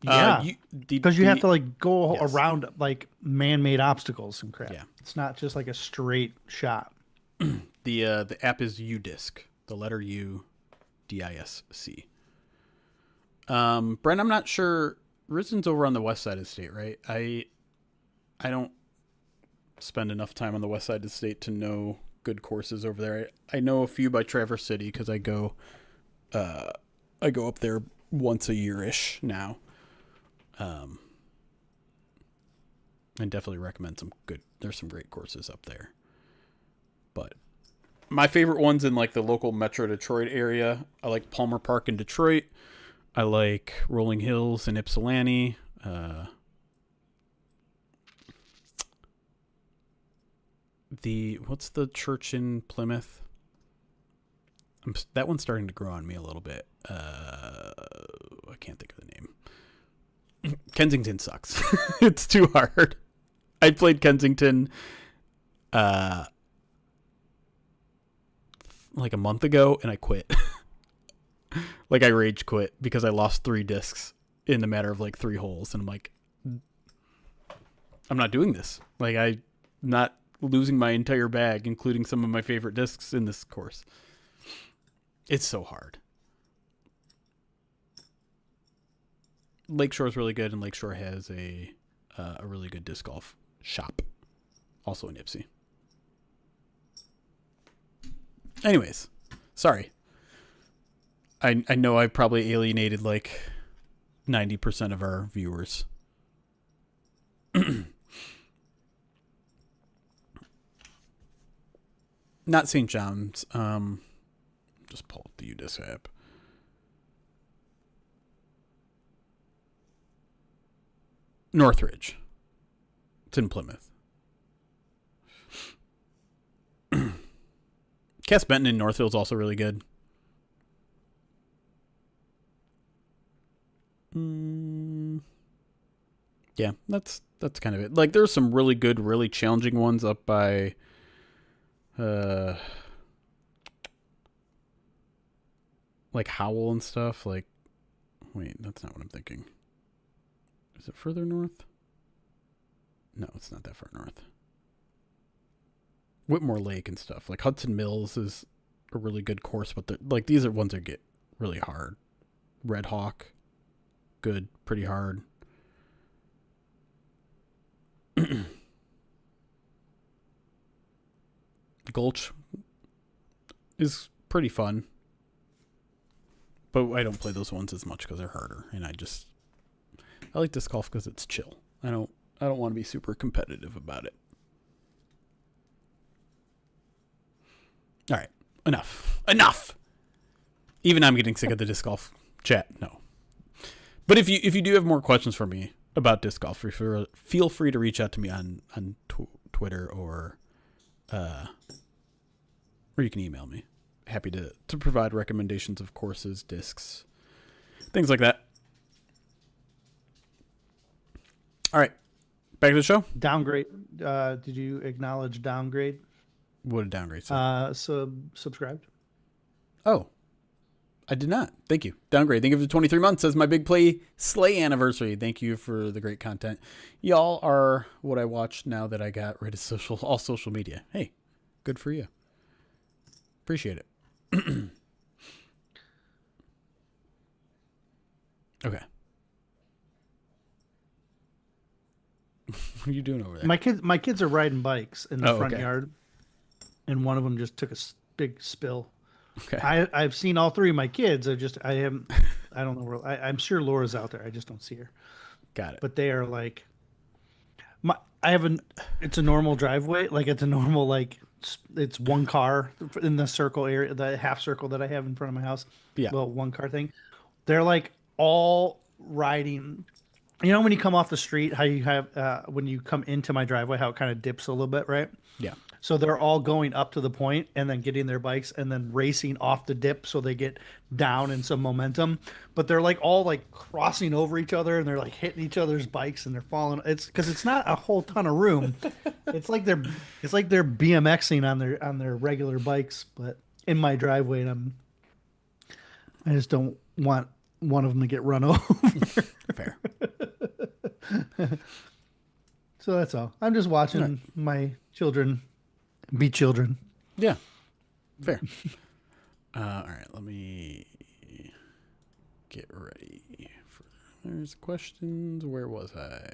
Yeah, You because you have to like go yes, around like man-made obstacles and crap. yeah. It's not just like a straight shot. The app is UDisc, the letter U, DISC. Brent, I'm not sure. Risen's over on the west side of the state, right? I don't spend enough time on the west side of the state to know good courses over there. I know a few by Traverse City because I go up there once a year ish now. And definitely recommend some good. There's some great courses up there. But my favorite ones in like the local Metro Detroit area, I like Palmer Park in Detroit. I like Rolling Hills in Ypsilanti. What's the church in Plymouth? That one's starting to grow on me a little bit. I can't think of the name. Kensington sucks. It's too hard. I played Kensington uh like a month ago and I quit. Like I rage quit because I lost 3 discs in the matter of like 3 holes and I'm like I'm not doing this. Like I'm not losing my entire bag including some of my favorite discs in this course. It's so hard. Lakeshore is really good and Lakeshore has a really good disc golf shop also in Ipsy. Anyways, sorry. I know I probably alienated like 90% of our viewers. Not St. John's. Just pull up the UDisc app. Northridge. It's in Plymouth. Cass Benton in Northfield is also really good. Yeah, that's kind of it. Like there's some really good, really challenging ones up by like Howell and stuff. Like wait, that's not what I'm thinking. Is it further north? No, it's not that far north. Whitmore Lake and stuff. Like Hudson Mills is a really good course, but like these are ones that get really hard. Red Hawk, good, pretty hard. Gulch is pretty fun, but I don't play those ones as much because they're harder, and I like disc golf because it's chill. I don't want to be super competitive about it. All right, enough. Even I'm getting sick of the disc golf chat. No, but if you do have more questions for me about disc golf, feel free to reach out to me on Twitter or you can email me. Happy to provide recommendations of courses, discs, things like that. All right, back to the show. Downgrade. Did you acknowledge downgrade? What a downgrade. Say? Subscribed. Oh, I did not. Thank you. Downgrade. Thank you for the 23 months as my big play slay anniversary. Thank you for the great content. Y'all are what I watch now that I got rid of all social media. Hey, good for you. Appreciate it. Okay. What are you doing over there? My kids are riding bikes in the front okay. yard, and one of them just took a big spill. Okay. I've seen all 3 of my kids. I don't know where I'm sure Laura's out there. I just don't see her. Got it. but they are like I have it's a normal driveway, like it's a normal it's one car in the circle area, the half circle that I have in front of my house. Yeah. Well, one car thing. They're like all riding. You know when you come off the street, how you have when you come into my driveway, how it kind of dips a little bit, right? Yeah. So they're all going up to the point and then getting their bikes and then racing off the dip so they get down in some momentum. But they're like all like crossing over each other and they're like hitting each other's bikes and they're falling. It's because it's not a whole ton of room. It's like they're BMXing on their regular bikes, but in my driveway, and I just don't want one of them to get run over. Fair. So that's all. I'm just watching my children be children. Yeah. Fair. All right. Let me get ready for. There's questions. Where was I?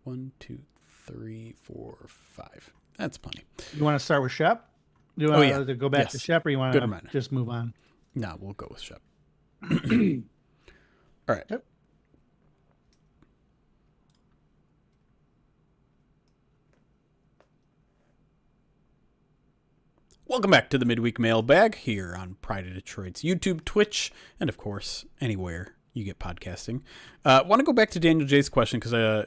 1, 2, 3, 4, 5. That's plenty. You want to start with Shep? Do you want to go back to Yes. Shep, or you want to just move on? No, we'll go with Shep. All right. Yep. Welcome back to the Midweek Mailbag here on Pride of Detroit's YouTube, Twitch, and of course, anywhere you get podcasting. I want to go back to Daniel J's question because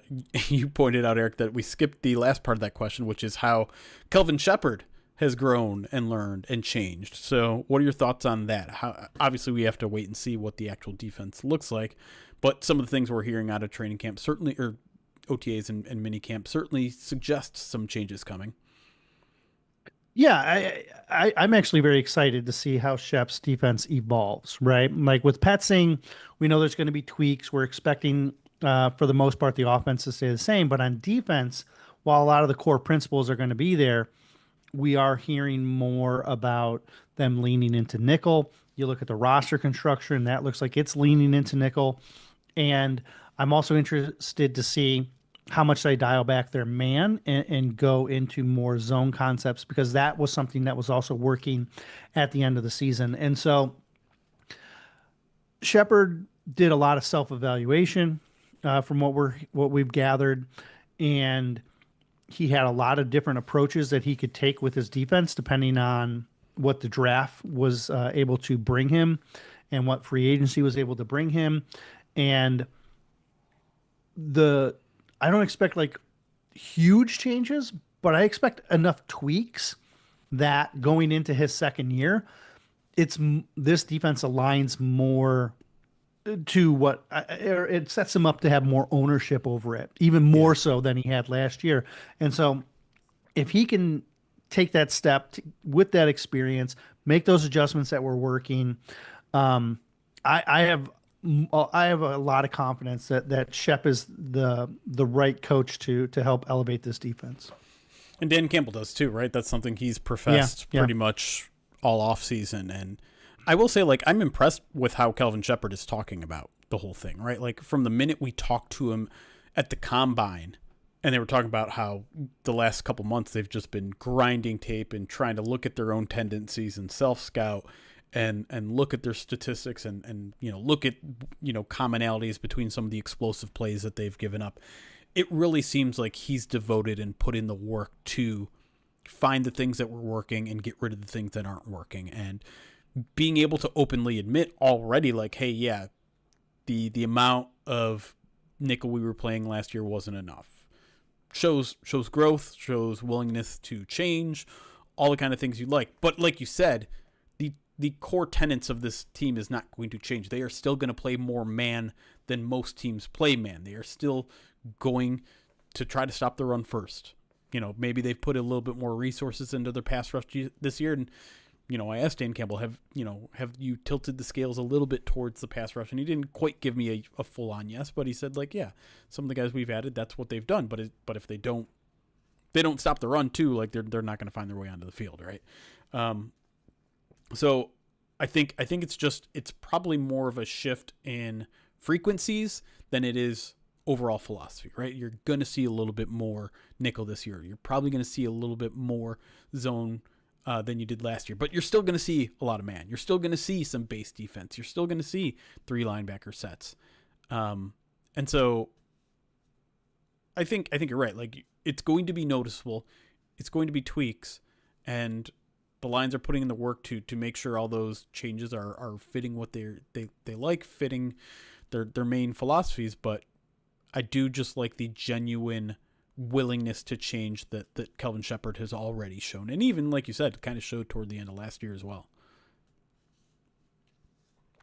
you pointed out, Erik, that we skipped the last part of that question, which is how Kelvin Shepherd has grown and learned and changed. So what are your thoughts on that? How, obviously, we have to wait and see what the actual defense looks like, but some of the things we're hearing out of training camp certainly, or OTAs and mini camp certainly suggest some changes coming. Yeah, I'm actually very excited to see how Shep's defense evolves, right? Like with Petzing, we know there's going to be tweaks. We're expecting, for the most part, the offense to stay the same. But on defense, while a lot of the core principles are going to be there, we are hearing more about them leaning into nickel. You look at the roster construction, that looks like it's leaning into nickel. And I'm also interested to see how much they dial back their man and go into more zone concepts, because that was something that was also working at the end of the season. And so Shepherd did a lot of self-evaluation from what we've gathered, and he had a lot of different approaches that he could take with his defense depending on what the draft was able to bring him and what free agency was able to bring him. And I don't expect like huge changes, but I expect enough tweaks that going into his second year, this defense aligns more to what it sets him up to have more ownership over it, even more so than he had last year. And so if he can take that step with that experience, make those adjustments that were working, I have a lot of confidence that Shep is the right coach to help elevate this defense. And Dan Campbell does too, right? That's something he's professed pretty much all off season. And I will say, like, I'm impressed with how Kelvin Shepherd is talking about the whole thing, right? Like from the minute we talked to him at the combine, and they were talking about how the last couple months they've just been grinding tape and trying to look at their own tendencies and self-scout and look at their statistics and look at commonalities between some of the explosive plays that they've given up. It really seems like he's devoted and put in the work to find the things that were working and get rid of the things that aren't working, and being able to openly admit already, like, hey, yeah, the amount of nickel we were playing last year wasn't enough. Shows growth, shows willingness to change, all the kind of things you like. But like you said, the core tenets of this team is not going to change. They are still going to play more man than most teams play man. They are still going to try to stop the run first. Maybe they've put a little bit more resources into their pass rush this year. And, I asked Dan Campbell, have you tilted the scales a little bit towards the pass rush? And he didn't quite give me a full on yes, but he said, like, yeah, some of the guys we've added, that's what they've done. But if they don't stop the run too, like they're not going to find their way onto the field. Right. So I think it's probably more of a shift in frequencies than it is overall philosophy, right? You're going to see a little bit more nickel this year. You're probably going to see a little bit more zone than you did last year, but you're still going to see a lot of man. You're still going to see some base defense. You're still going to see 3 linebacker sets. And so I think you're right. Like, it's going to be noticeable. It's going to be tweaks, and the Lions are putting in the work to make sure all those changes are fitting what they like, fitting their main philosophies. But I do just like the genuine willingness to change that Kelvin Shepherd has already shown, and even like you said, kind of showed toward the end of last year as well.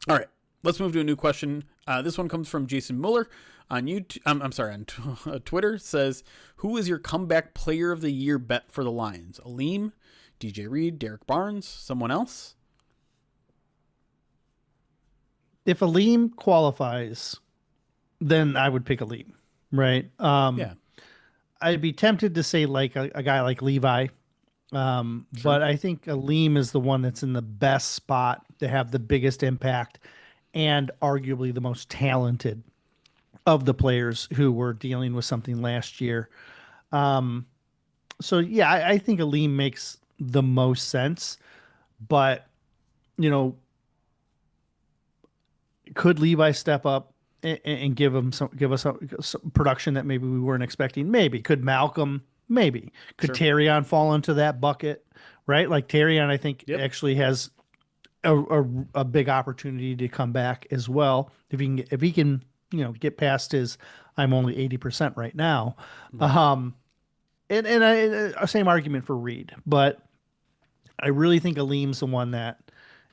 All right, let's move to a new question. This one comes from Jason Mueller on YouTube. I'm sorry, on Twitter. Says, who is your comeback player of the year bet for the Lions? Aleem, DJ Reed, Derek Barnes, someone else? If Aleem qualifies, then I would pick Aleem, right? Yeah, I'd be tempted to say like a guy like Levi, sure, but I think Aleem is the one that's in the best spot to have the biggest impact and arguably the most talented of the players who were dealing with something last year. So yeah, I think Aleem makes the most sense, but you know, could Levi step up and give us some production that maybe we weren't expecting? Maybe. Could Malcolm? Maybe. Could sure. Terrion fall into that bucket? Right? Like Terrion, I think Yep. actually has a big opportunity to come back as well if he can get past his I'm only 80% right now. Right. And same argument for Reed, but I really think Aleem's the one that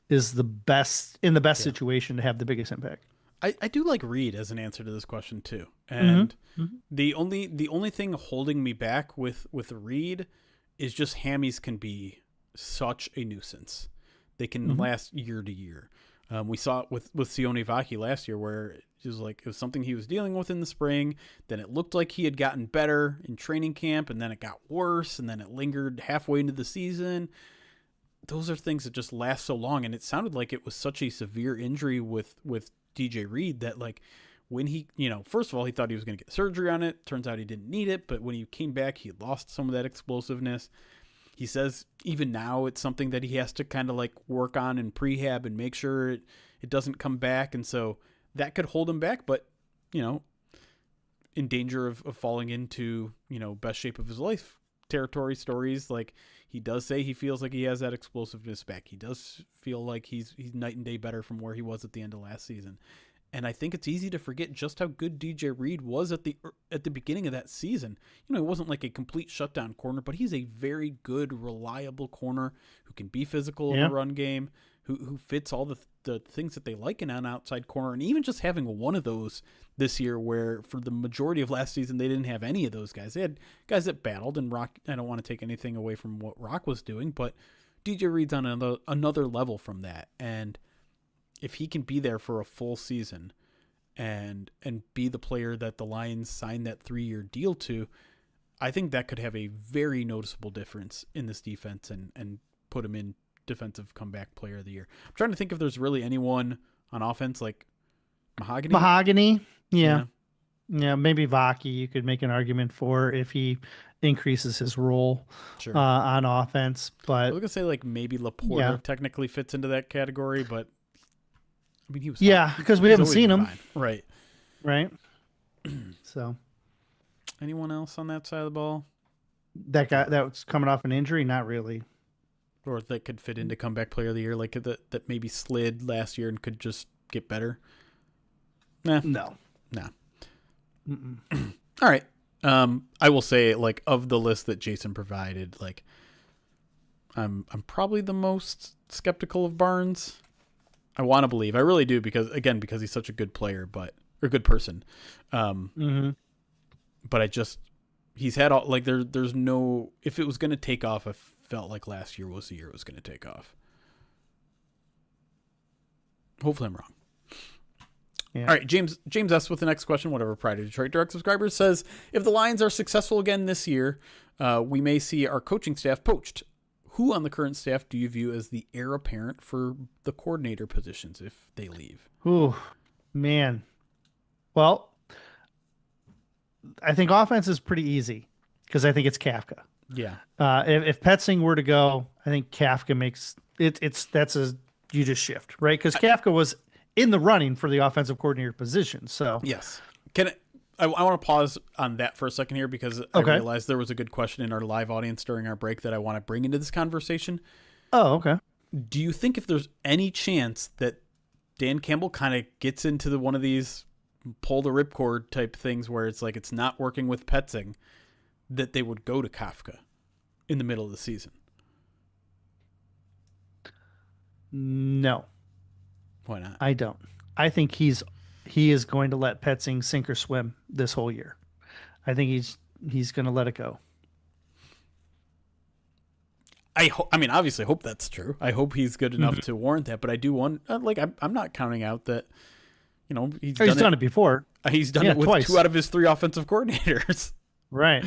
is the best in the best Yeah. situation to have the biggest impact. I do like Reed as an answer to this question too. And Mm-hmm. Mm-hmm. the only thing holding me back with Reed is just hammies can be such a nuisance. They can Mm-hmm. last year to year. We saw it with Sione Vaki last year, where it was something he was dealing with in the spring. Then it looked like he had gotten better in training camp, and then it got worse, and then it lingered halfway into the season. Those are things that just last so long, and it sounded like it was such a severe injury with DJ Reed that, like, when he, first of all, he thought he was going to get surgery on it. Turns out he didn't need it, but when he came back, he lost some of that explosiveness. He says even now it's something that he has to kind of like work on in prehab and make sure it doesn't come back. And so that could hold him back, but, in danger of falling into, best shape of his life territory stories. Like, he does say he feels like he has that explosiveness back. He does feel like he's night and day better from where he was at the end of last season. And I think it's easy to forget just how good DJ Reed was at the beginning of that season. It wasn't like a complete shutdown corner, but he's a very good, reliable corner who can be physical in the run game, who fits all the things that they like in an outside corner. And even just having one of those this year, where for the majority of last season they didn't have any of those guys. They had guys that battled, and Rock, I don't want to take anything away from what Rock was doing, but DJ Reed's on another level from that. And if he can be there for a full season and be the player that the Lions signed that 3-year deal to, I think that could have a very noticeable difference in this defense and put him in defensive comeback player of the year. I'm trying to think if there's really anyone on offense like Mahogany. Yeah. Yeah. Maybe Vaki, you could make an argument for if he increases his role Sure. on offense. I But was going to say like maybe Laporta technically fits into that category, but I mean, he was yeah, fine. because we He's haven't always seen been him. fine. Right. Right. So Anyone else on that side of the ball? that guy that was coming off an injury, not really. Or that could fit into comeback player of the year, like that maybe slid last year and could just get better? Nah. No. All right. I will say, like, of the list that Jason provided, like, I'm probably the most skeptical of Barnes. I want to believe, I really do, because he's such a good player, or good person. But he's had all, like, there's no, if it was going to take off, I felt like last year was the year it was going to take off. Hopefully I'm wrong. Yeah. All right, James S. with the next question, whatever Pride of Detroit Direct subscribers, says, if the Lions are successful again this year, we may see our coaching staff poached. Who on the current staff do you view as the heir apparent for the coordinator positions if they leave? Ooh, man. Well, I think offense is pretty easy because I think it's Kafka. Yeah. If Petzing were to go, I think Kafka makes it. You just shift, right? Because Kafka was in the running for the offensive coordinator position. So Yes. I want to pause on that for a second here because I Okay. realized there was a good question in our live audience during our break that I want to bring into this conversation. Oh, okay. Do you think if there's any chance that Dan Campbell kind of gets into one of these pull the ripcord type things where it's like it's not working with Petzing, that they would go to Kafka in the middle of the season? No, Why not? I don't. I think he is going to let Petzing sink or swim this whole year. I think he's going to let it go. I mean, obviously, I hope that's true. I hope he's good enough to warrant that. But I do want, I'm not counting out that, he's done it before. He's done it with twice. 2 out of his 3 offensive coordinators. Right.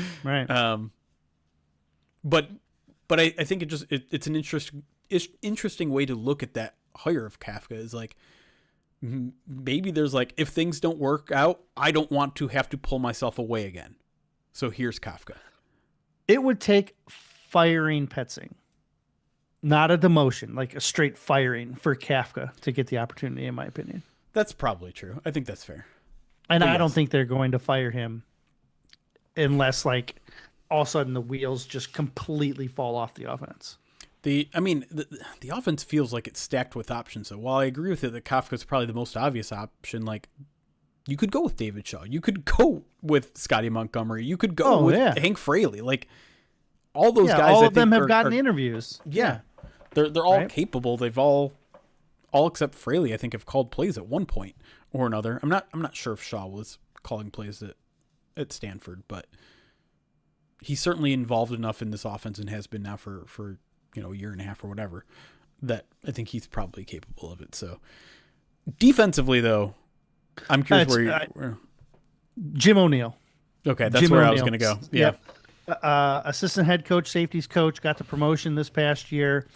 But I think it's an interesting way to look at that hire of Kafka is like, maybe there's like, if things don't work out, I don't want to have to pull myself away again. So here's Kafka. It would take firing Petzing, not a demotion, like a straight firing for Kafka to get the opportunity, in my opinion. That's probably true. I think that's fair. And I don't think they're going to fire him unless like all of a sudden the wheels just completely fall off the offense. The offense feels like it's stacked with options. So while I agree with it that Kafka's probably the most obvious option, like you could go with David Shaw, you could go with Scotty Montgomery, you could go with Hank Fraley, like all those guys. All of them have gotten interviews. Yeah, they're all capable. They've all except Fraley, I think, have called plays at one point or another. I'm not sure if Shaw was calling plays at Stanford, but he's certainly involved enough in this offense and has been now for a year and a half or whatever, that I think he's probably capable of it. So defensively, though, I'm curious where Jim O'Neill. Okay, that's where I was going to go. Yeah. Assistant head coach, safeties coach, got the promotion this past year.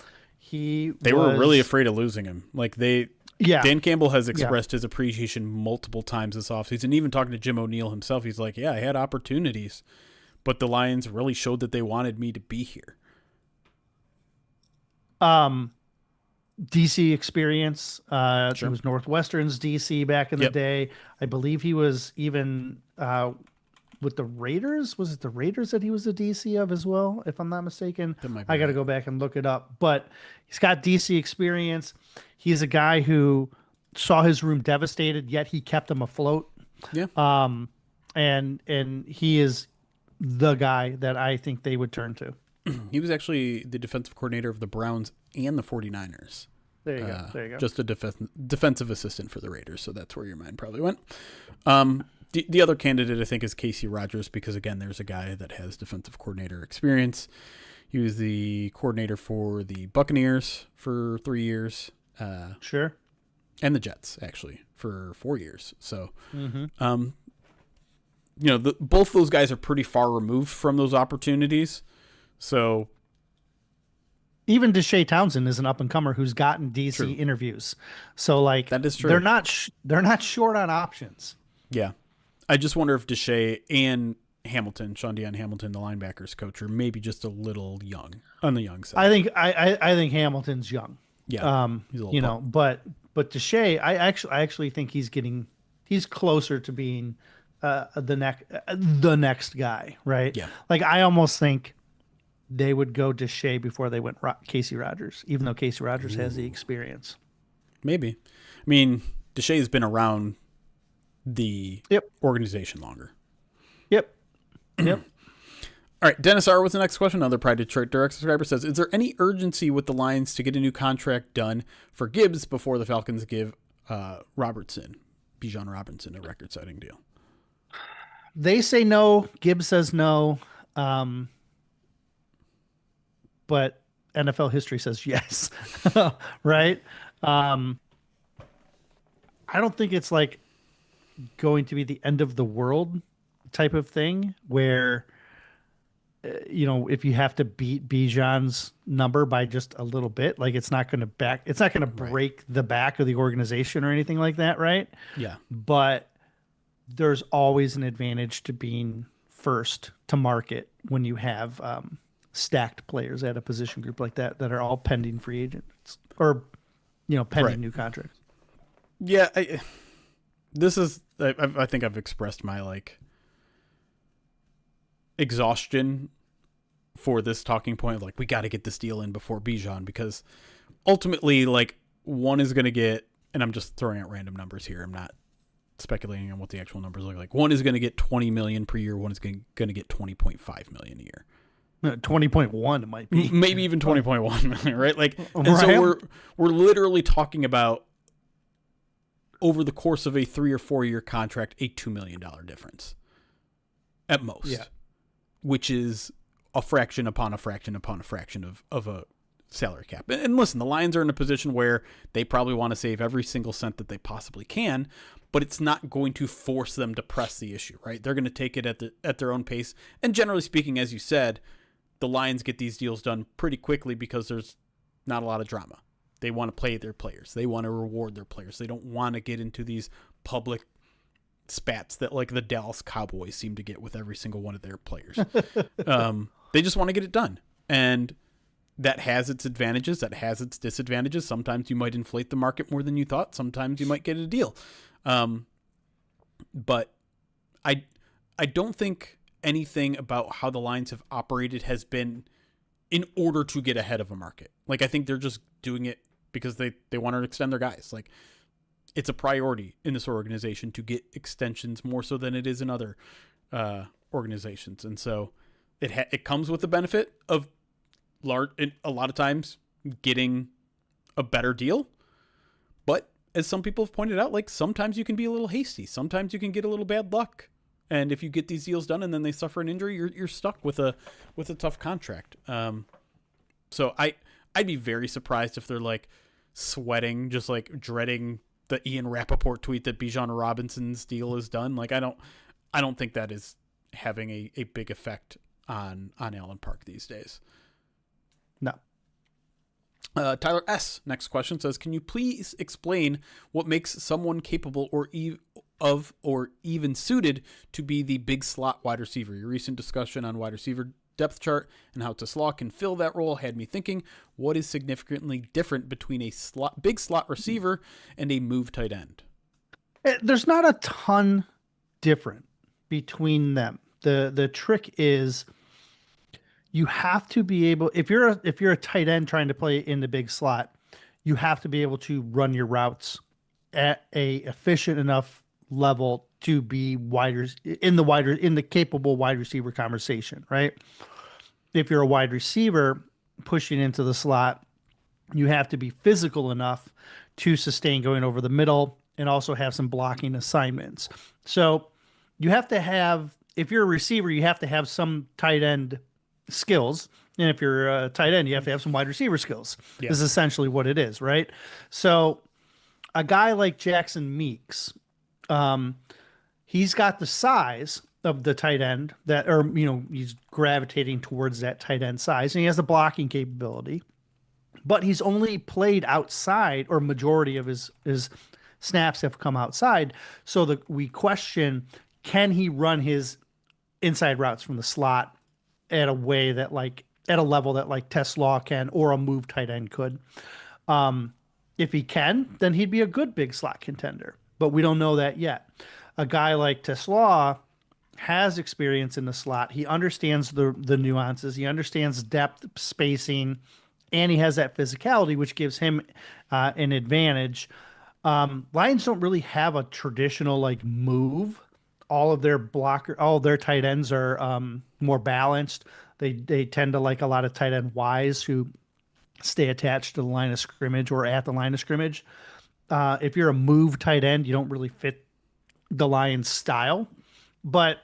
They were really afraid of losing him. Like Dan Campbell has expressed his appreciation multiple times this offseason. Even talking to Jim O'Neill himself, he's like, I had opportunities, but the Lions really showed that they wanted me to be here. DC experience. Sure. It was Northwestern's DC back in the day. I believe he was even with the Raiders. Was it the Raiders that he was the DC of as well, if I'm not mistaken? I got to go back and look it up. But he's got DC experience. He's a guy who saw his room devastated, yet he kept him afloat. Yeah. And he is the guy that I think they would turn to. He was actually the defensive coordinator of the Browns and the 49ers. There you go. Just a defensive assistant for the Raiders, so that's where your mind probably went. The other candidate, I think, is Casey Rogers, because, again, there's a guy that has defensive coordinator experience. He was the coordinator for the Buccaneers for 3 years. Sure. And the Jets, actually, for 4 years. So, both those guys are pretty far removed from those opportunities. So even Deshae Townsend is an up and comer who's gotten DC interviews. So like that is true. They're not short on options. Yeah. I just wonder if Deshae and Hamilton, Sean Deion Hamilton, the linebackers coach, are maybe just a little young on the young side. I think Hamilton's young. Yeah. He's a little but Deshae, I actually think he's closer to being the next guy, right? Yeah. Like I almost think they would go Deshae before they went Casey Rogers, even though Casey Rogers has the experience. Maybe. I mean, Deshae has been around the organization longer. Yep. All right, Dennis R. with the next question. Another Pride Detroit Direct subscriber says, is there any urgency with the Lions to get a new contract done for Gibbs before the Falcons give Bijan Robinson, a record-setting deal? They say no. Gibbs says no. But NFL history says yes, right? I don't think it's like going to be the end of the world type of thing where, if you have to beat Bijan's number by just a little bit, like it's not going to break the back of the organization or anything like that, right? Yeah. But there's always an advantage to being first to market when you have stacked players at a position group like that are all pending free agents or pending new contracts. Yeah, I think I've expressed my exhaustion for this talking point of like, we got to get this deal in before Bijan, because ultimately, like, one is going to get, and I'm just throwing out random numbers here, I'm not speculating on what the actual numbers look like. One is going to get $20 million per year. One is going to get $20.5 million a year. 20.1 it might be. Maybe even 20.1 million, right? Like, and right. so we're literally talking about, over the course of a 3 or 4 year contract, a $2 million difference at most, which is a fraction upon a fraction upon a fraction of a salary cap. And listen, the Lions are in a position where they probably want to save every single cent that they possibly can, but it's not going to force them to press the issue, right? They're going to take it at their own pace. And generally speaking, as you said, the Lions get these deals done pretty quickly because there's not a lot of drama. They want to play their players. They want to reward their players. They don't want to get into these public spats that like the Dallas Cowboys seem to get with every single one of their players. They just want to get it done. And that has its advantages. That has its disadvantages. Sometimes you might inflate the market more than you thought. Sometimes you might get a deal. But I don't think anything about how the Lions have operated has been in order to get ahead of a market. Like, I think they're just doing it because they want to extend their guys. Like, it's a priority in this organization to get extensions more so than it is in other organizations. And so it comes with the benefit of a lot of times getting a better deal. But as some people have pointed out, like, sometimes you can be a little hasty. Sometimes you can get a little bad luck. And if you get these deals done and then they suffer an injury, you're stuck with a tough contract. So I'd be very surprised if they're like sweating, just like dreading the Ian Rappaport tweet that Bijan Robinson's deal is done. Like, I don't think that is having a big effect on Allen Park these days. No. Tyler S. next question says, can you please explain what makes someone capable or even suited to be the big slot wide receiver? Your recent discussion on wide receiver depth chart and how Taslaw can fill that role had me thinking, what is significantly different between a big slot receiver and a move tight end? There's not a ton different between them. The trick is you have to be able, if you're a tight end trying to play in the big slot, you have to be able to run your routes at a efficient enough level to be in the capable wide receiver conversation, right? If you're a wide receiver pushing into the slot, you have to be physical enough to sustain going over the middle and also have some blocking assignments. So you have to have, if you're a receiver, you have to have some tight end skills. And if you're a tight end, you have to have some wide receiver skills. Yeah. This is essentially what it is, right? So a guy like Jackson Meeks, he's got the size of the tight end he's gravitating towards that tight end size, and he has the blocking capability, but he's only played outside, or majority of his snaps have come outside. So we question, can he run his inside routes from the slot at a way that at a level that like Taslaw can, or a move tight end could? If he can, then he'd be a good big slot contender, but we don't know that yet. A guy like Taslaw has experience in the slot. He understands the nuances. He understands depth, spacing, and he has that physicality, which gives him an advantage. Lions don't really have a traditional like move. All of their tight ends are more balanced. They tend to like a lot of tight end Ys who stay attached to the line of scrimmage or at the line of scrimmage. If you're a move tight end, you don't really fit the Lions style, but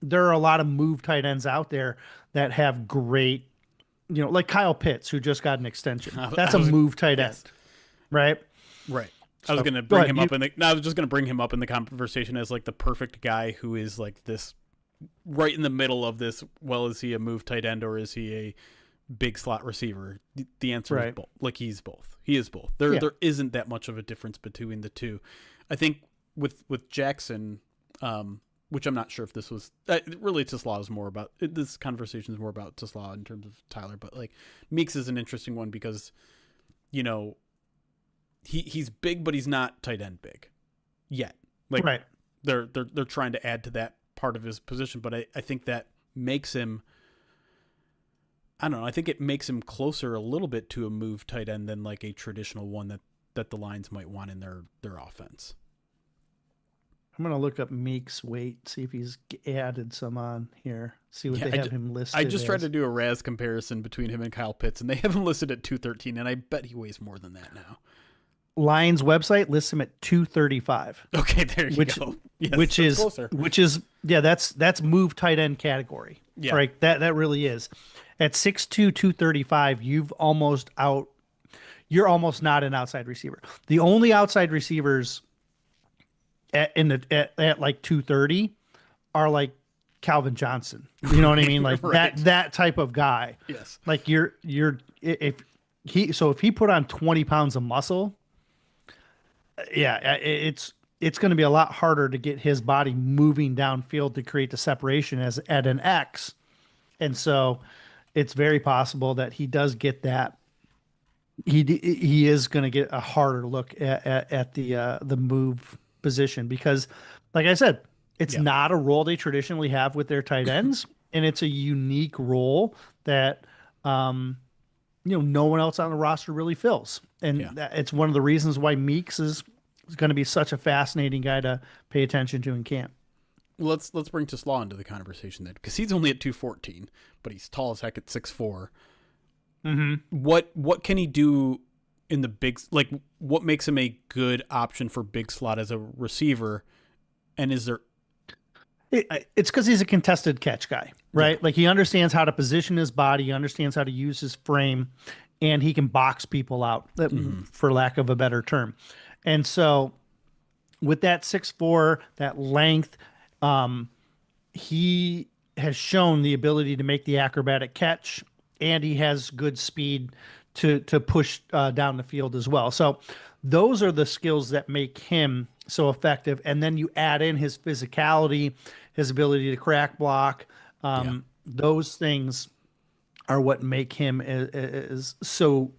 there are a lot of move tight ends out there that have great, like Kyle Pitts, who just got an extension. That's a move tight end, right? Right. I was going to bring him up I was just going to bring him up in the conversation as like the perfect guy who is like this right in the middle of this. Well, is he a move tight end or is he a big slot receiver? The answer is both. Like, he's both. He is both. There isn't that much of a difference between the two. I think with Jackson, which I'm not sure if this was really Taslaw is more about this conversation is more about Taslaw in terms of Tyler, but like Meeks is an interesting one because, he's big, but he's not tight end big yet. Like, they're trying to add to that part of his position, but I think that makes him, I don't know, I think it makes him closer a little bit to a move tight end than like a traditional one that the Lions might want in their offense. I'm going to look up Meek's weight, see if he's added some on here, see what they have him listed. I just tried to do a RAS comparison between him and Kyle Pitts, and they have him listed at 213, and I bet he weighs more than that now. Lions website lists him at 235. Okay, there you go. Yes, which is that's move tight end category. Yeah. Right. That really is. At 6'2", 235, you're almost not an outside receiver. The only outside receivers at like 230 are like Calvin Johnson. You know what I mean? Like right. that type of guy. Yes. Like if he put on 20 pounds of muscle, yeah, it's going to be a lot harder to get his body moving downfield to create the separation as at an X. And so it's very possible that he does get that. He is going to get a harder look at the move position because, like I said, it's not a role they traditionally have with their tight ends, and it's a unique role that no one else on the roster really fills. And it's one of the reasons why Meeks is going to be such a fascinating guy to pay attention to in camp. Let's bring Teslaw into the conversation then, because he's only at 214, but he's tall as heck at 6'4". Mm-hmm. What can he do in the big, like what makes him a good option for big slot as a receiver? And is there? It's because he's a contested catch guy, right? Yeah. Like he understands how to position his body, he understands how to use his frame, and he can box people out, for lack of a better term. And so with that 6'4", that length, he has shown the ability to make the acrobatic catch, and he has good speed to push down the field as well. So those are the skills that make him so effective. And then you add in his physicality, his ability to crack block. Those things are what make him is so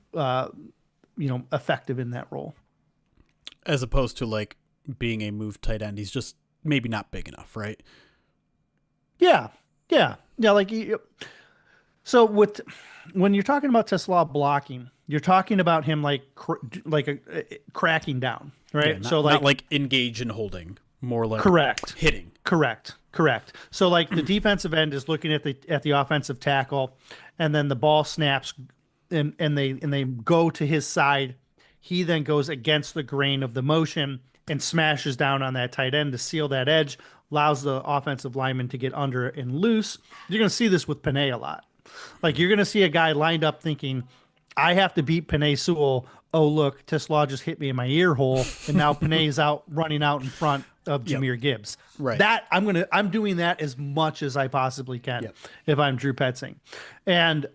effective in that role. As opposed to like being a move tight end, he's just maybe not big enough, right? Yeah. Like so when you're talking about Tesla blocking, you're talking about him like cracking down, right? Yeah, so not like engage and holding, more like hitting. Correct. So like the defensive end is looking at the offensive tackle, and then the ball snaps, and they go to his side. He then goes against the grain of the motion and smashes down on that tight end to seal that edge, allows the offensive lineman to get under and loose. You're going to see this with Panay a lot. Like you're going to see a guy lined up thinking, I have to beat Panay Sewell. Oh, look, Tesla just hit me in my ear hole, and now Panay's running out in front of Jahmyr Gibbs. Right. That I'm doing that as much as I possibly can if I'm Drew Petzing. And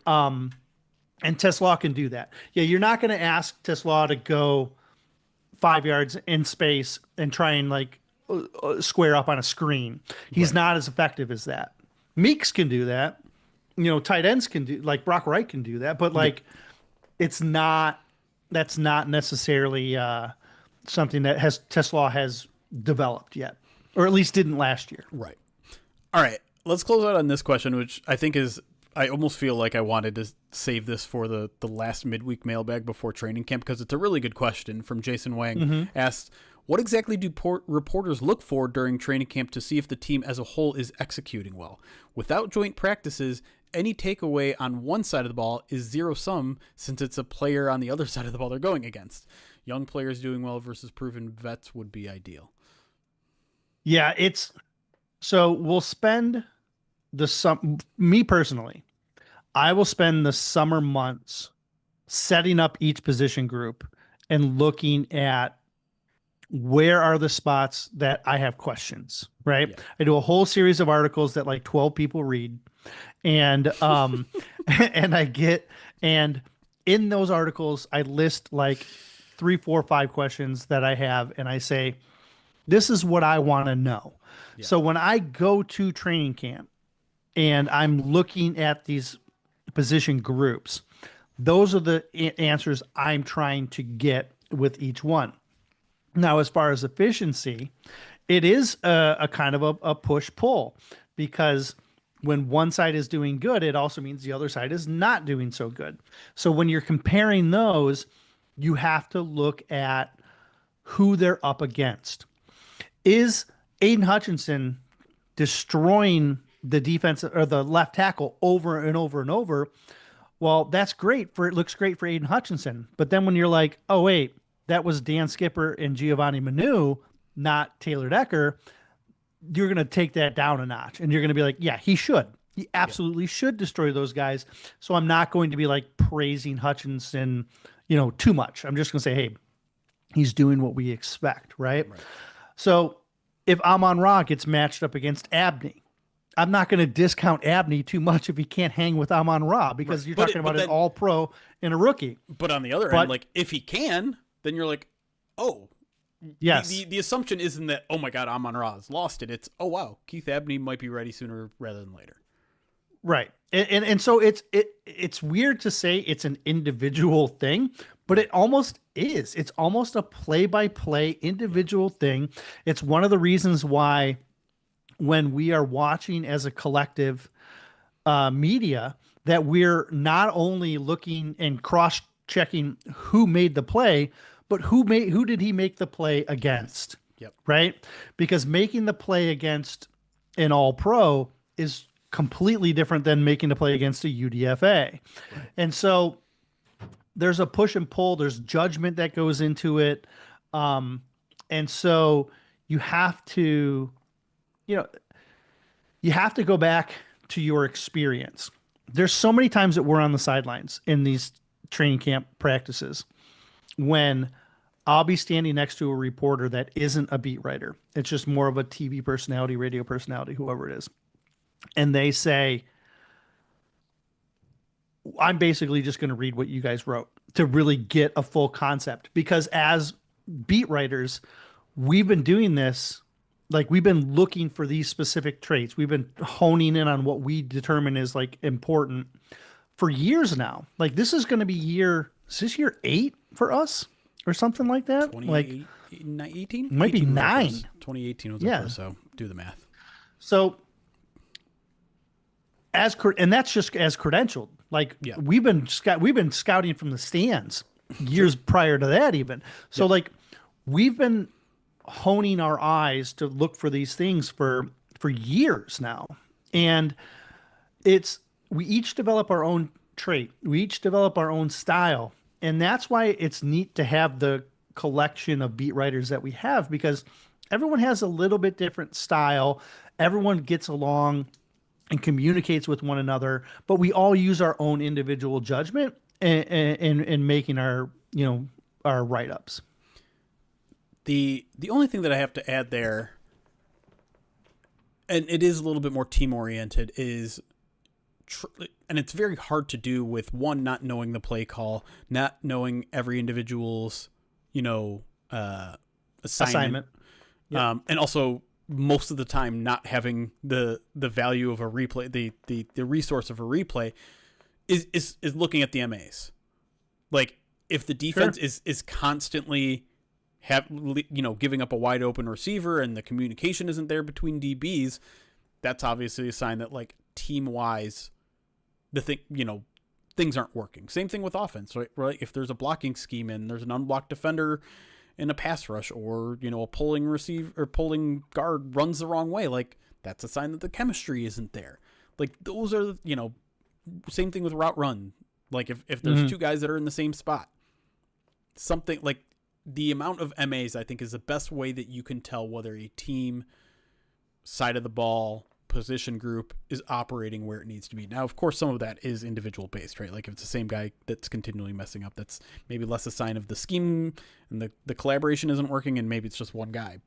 Tesla can do that. Yeah, you're not going to ask Tesla to go 5 yards in space and try and like square up on a screen. He's not as effective as that. Meeks can do that. Tight ends can do, like Brock Wright can do that, but like that's not necessarily something that Tesla has developed yet, or at least didn't last year. Right. All right. Let's close out on this question, which I think I almost feel like I wanted to save this for the last midweek mailbag before training camp, because it's a really good question from Jason Wang. Asked, what exactly do reporters look for during training camp to see if the team as a whole is executing well? Without joint practices, any takeaway on one side of the ball is zero sum, since it's a player on the other side of the ball they're going against. Young players doing well versus proven vets would be ideal. Yeah, so we'll spend me personally, I will spend the summer months setting up each position group and looking at where are the spots that I have questions, right? Yeah. I do a whole series of articles that like 12 people read, and and in those articles, I list like 3, 4, 5 questions that I have, and I say, this is what I want to know. Yeah. So when I go to training camp and I'm looking at these position groups, those are the answers I'm trying to get with each one. Now, as far as efficiency, it is a kind of a push-pull, because when one side is doing good, it also means the other side is not doing so good. So when you're comparing those, you have to look at who they're up against. Is Aiden Hutchinson destroying the defense or the left tackle over and over and over? Well, that's great for it looks great for Aiden Hutchinson. But then when you're like, oh wait, that was Dan Skipper and Giovanni Manu, not Taylor Decker, you're going to take that down a notch and you're going to be like, yeah, he should. He absolutely should destroy those guys. So I'm not going to be like praising Hutchinson, too much. I'm just going to say, hey, he's doing what we expect, right? So if Amon-Ra gets matched up against Abney, I'm not going to discount Abney too much if he can't hang with Amon-Ra because you're talking about an all-pro and a rookie. But on the other end, like if he can, then you're like, oh, yes. The assumption isn't that, oh my God, Amon-Ra has lost it. It's, oh wow, Keith Abney might be ready sooner rather than later. Right. And so it's weird to say it's an individual thing, but it almost is. It's almost a play-by-play individual thing. It's one of the reasons why when we are watching as a collective media that we're not only looking and cross-checking who made the play, but who did he make the play against? Yep. Right? Because making the play against an all-pro is completely different than making the play against a UDFA. Right. And so there's a push and pull, there's judgment that goes into it. And so you have to go back to your experience. There's so many times that we're on the sidelines in these training camp practices when I'll be standing next to a reporter that isn't a beat writer. It's just more of a TV personality, radio personality, whoever it is. And they say, I'm basically just going to read what you guys wrote to really get a full concept. Because as beat writers, we've been doing this, like we've been looking for these specific traits. We've been honing in on what we determine is like important for years now. Like this is going to be year 8 for us or something like that. Like 18? Might be 9. 2018 was the first, so do the math. So and that's just as credentialed. Like we've been scouting from the stands years prior to that even. So like we've been honing our eyes to look for these things for years now. And we each develop our own trait. We each develop our own style. And that's why it's neat to have the collection of beat writers that we have, because everyone has a little bit different style. Everyone gets along and communicates with one another, but we all use our own individual judgment in making our write-ups. The only thing that I have to add there, and it is a little bit more team-oriented, is, and it's very hard to do with one, not knowing the play call, not knowing every individual's, assignment. Yep. And also most of the time not having the value of a replay, the resource of a replay is looking at the MAs. Like if the defense is constantly giving up a wide open receiver and the communication isn't there between DBs, that's obviously a sign that like team wise, things aren't working. Same thing with offense, right? If there's a blocking scheme and there's an unblocked defender in a pass rush, or a pulling receiver or pulling guard runs the wrong way, like that's a sign that the chemistry isn't there. Like those are same thing with route run. Like if there's two guys that are in the same spot, something like the amount of MAs I think is the best way that you can tell whether a team side of the ball position group is operating where it needs to be. Now, of course, some of that is individual based, right? Like if it's the same guy that's continually messing up, that's maybe less a sign of the scheme and the collaboration isn't working, and maybe it's just one guy.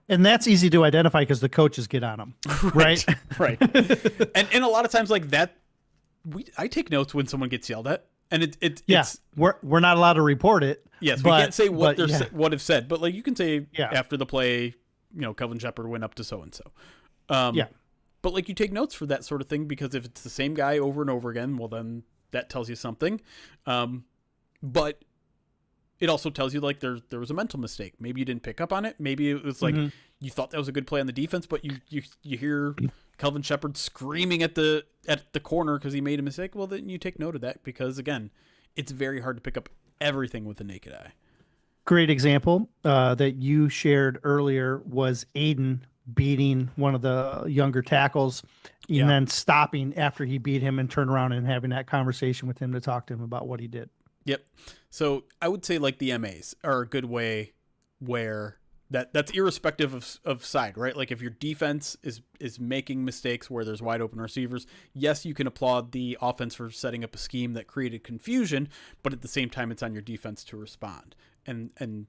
And that's easy to identify because the coaches get on them, right? Right. and a lot of times like that, I take notes when someone gets yelled at, and it's we're not allowed to report it. Yes, we can't say what if said, but like you can say after the play, Kelvin Shepard went up to so and so. But like you take notes for that sort of thing, because if it's the same guy over and over again, well then that tells you something. But it also tells you like there was a mental mistake. Maybe you didn't pick up on it. Maybe it was like you thought that was a good play on the defense, but you hear Kelvin Shepherd screaming at the corner because he made a mistake. Well, then you take note of that, because again, it's very hard to pick up everything with the naked eye. Great example that you shared earlier was Aiden beating one of the younger tackles and then stopping after he beat him and turn around and having that conversation with him to talk to him about what he did. Yep. So I would say like the MAs are a good way where that's irrespective of side, right? Like if your defense is making mistakes where there's wide open receivers, yes, you can applaud the offense for setting up a scheme that created confusion, but at the same time, it's on your defense to respond. And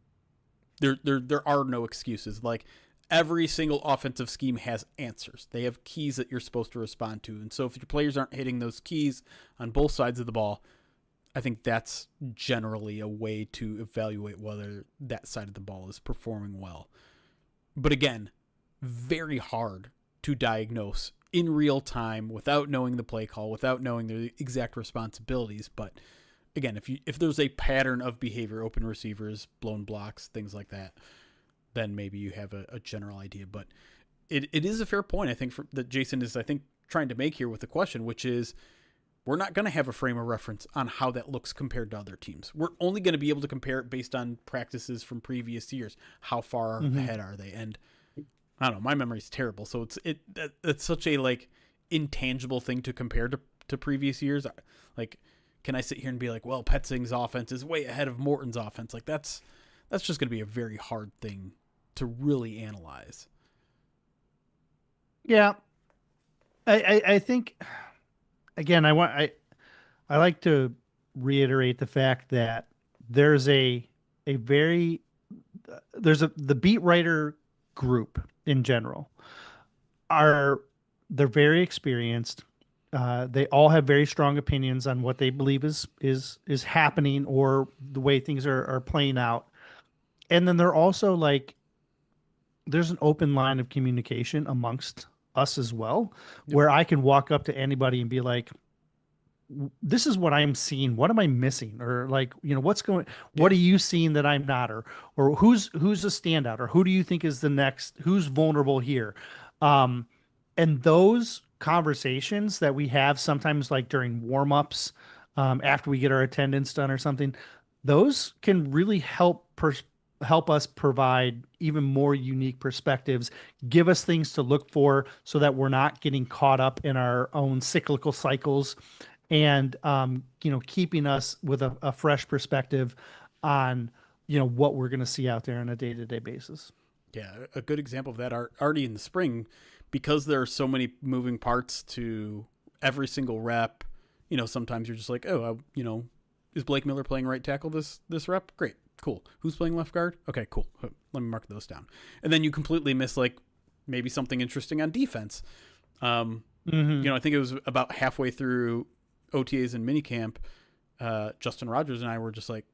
there are no excuses. Like every single offensive scheme has answers. They have keys that you're supposed to respond to. And so if your players aren't hitting those keys on both sides of the ball, I think that's generally a way to evaluate whether that side of the ball is performing well. But again, very hard to diagnose in real time without knowing the play call, without knowing the exact responsibilities. But again, if there's a pattern of behavior, open receivers, blown blocks, things like that, then maybe you have a general idea. But it is a fair point, I think, that Jason is, I think, trying to make here with the question, which is, we're not going to have a frame of reference on how that looks compared to other teams. We're only going to be able to compare it based on practices from previous years. How far ahead are they? And I don't know, my memory's terrible. So it's such a like intangible thing to compare to previous years. Like, can I sit here and be like, well, Petzing's offense is way ahead of Morton's offense? Like that's just going to be a very hard thing to really analyze. Yeah. I think, again, I like to reiterate the fact that there's the beat writer group in general they're very experienced. They all have very strong opinions on what they believe is happening or the way things are playing out. And then they're also like, there's an open line of communication amongst us as well, where I can walk up to anybody and be like, this is what I'm seeing. What am I missing? Or like, what are you seeing that I'm not? Or who's a standout? Or who do you think is the next, who's vulnerable here? And those conversations that we have sometimes like during warm-ups, after we get our attendance done or something, those can really help us provide even more unique perspectives, give us things to look for so that we're not getting caught up in our own cyclical cycles, and keeping us with a fresh perspective on what we're going to see out there on a day-to-day basis. Yeah, a good example of that are already in the spring, because there are so many moving parts to every single rep. Sometimes you're just like, oh, is Blake Miller playing right tackle this rep? Great. Cool. Who's playing left guard? Okay, cool. Let me mark those down. And then you completely miss like maybe something interesting on defense. I think it was about halfway through OTAs and minicamp. Justin Rogers and I were just like,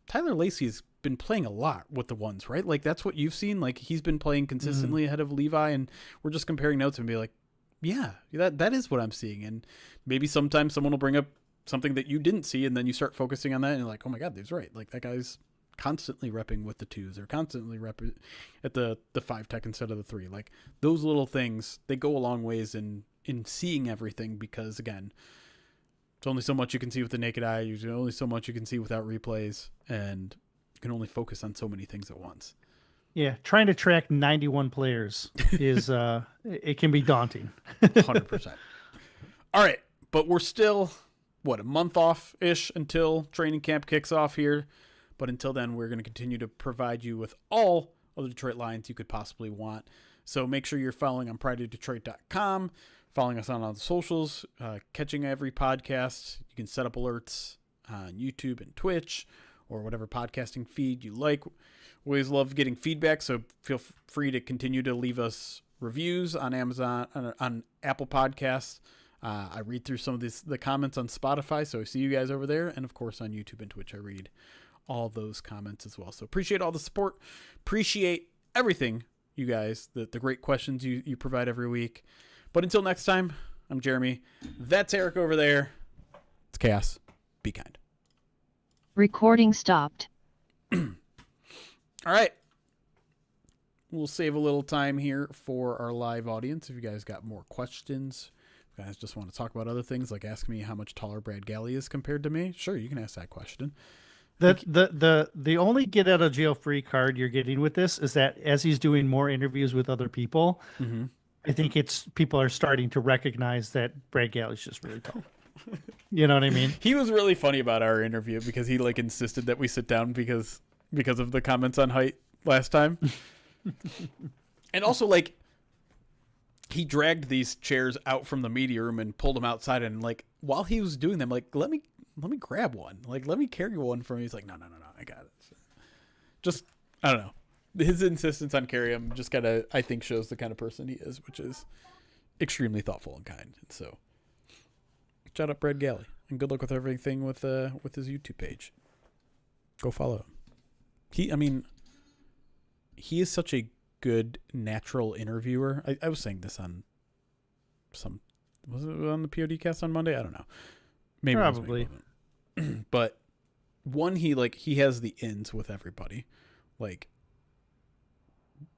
Tyler Lacey's been playing a lot with the ones, right? Like that's what you've seen. Like he's been playing consistently ahead of Levi, and we're just comparing notes and be like, yeah, that is what I'm seeing. And maybe sometimes someone will bring up something that you didn't see, and then you start focusing on that and you're like, oh my God, he's right. Like that guy's constantly repping with the twos, or constantly repping at the 5 tech instead of the 3. Like those little things, they go a long ways in seeing everything, because again, it's only so much you can see with the naked eye. There's only so much you can see without replays, and you can only focus on so many things at once. Yeah. Trying to track 91 players is, it can be daunting. 100%. All right. But we're still, a month off-ish until training camp kicks off here. But until then, we're going to continue to provide you with all of the Detroit Lions you could possibly want. So make sure you're following on prideofdetroit.com, following us on all the socials, catching every podcast. You can set up alerts on YouTube and Twitch or whatever podcasting feed you like. We always love getting feedback, so feel free to continue to leave us reviews on Amazon, on Apple Podcasts. I read through some of the comments on Spotify, so I see you guys over there. And, of course, on YouTube and Twitch, I read all those comments as well. So appreciate all the support. Appreciate everything, you guys, the great questions you provide every week. But until next time, I'm Jeremy. That's Erik over there. It's Chaos. Be kind. Recording stopped. All right. We'll save a little time here for our live audience. If you guys got more questions, if you guys just want to talk about other things, like ask me how much taller Brad Galley is compared to me, sure, you can ask that question. The only get out of jail free card you're getting with this is that as he's doing more interviews with other people, I think people are starting to recognize that Brad Galley's just really tall. You know what I mean? He was really funny about our interview because he like insisted that we sit down because of the comments on height last time. And also, like, he dragged these chairs out from the media room and pulled them outside, and like while he was doing them, like, let me grab one, like, let me carry one from him. He's like, no, I got it. So, just, I don't know, his insistence on carrying him just gotta, I think, shows the kind of person he is, which is extremely thoughtful and kind. And so shout out Brad Galley, and good luck with everything with his YouTube page. Go follow him. He is such a good natural interviewer. I was saying this on was it on the PODcast on Monday? I don't know. Maybe probably. But one, he has the ins with everybody, like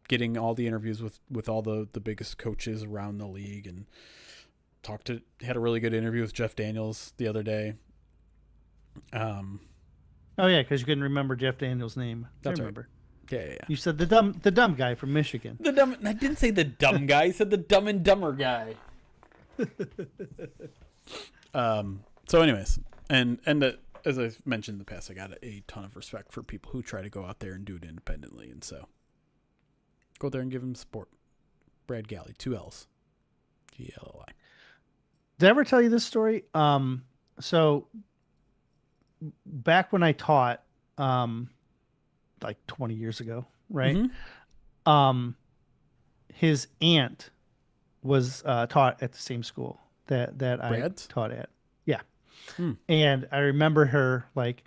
getting all the interviews with all the biggest coaches around the league, and had a really good interview with Jeff Daniels the other day. Oh yeah, because you couldn't remember Jeff Daniels' name. That's I remember. Right. Yeah. You said the dumb guy from Michigan. I didn't say the dumb guy. I said the Dumb and Dumber guy. So anyways, and as I've mentioned in the past, I got a ton of respect for people who try to go out there and do it independently, and so go there and give them support. Brad Galley, 2 L's, Glli. Did I ever tell you this story? So back when I taught, like 20 years ago, right? Mm-hmm. His aunt was taught at the same school that Brad's? I taught at. Yeah. And I remember her like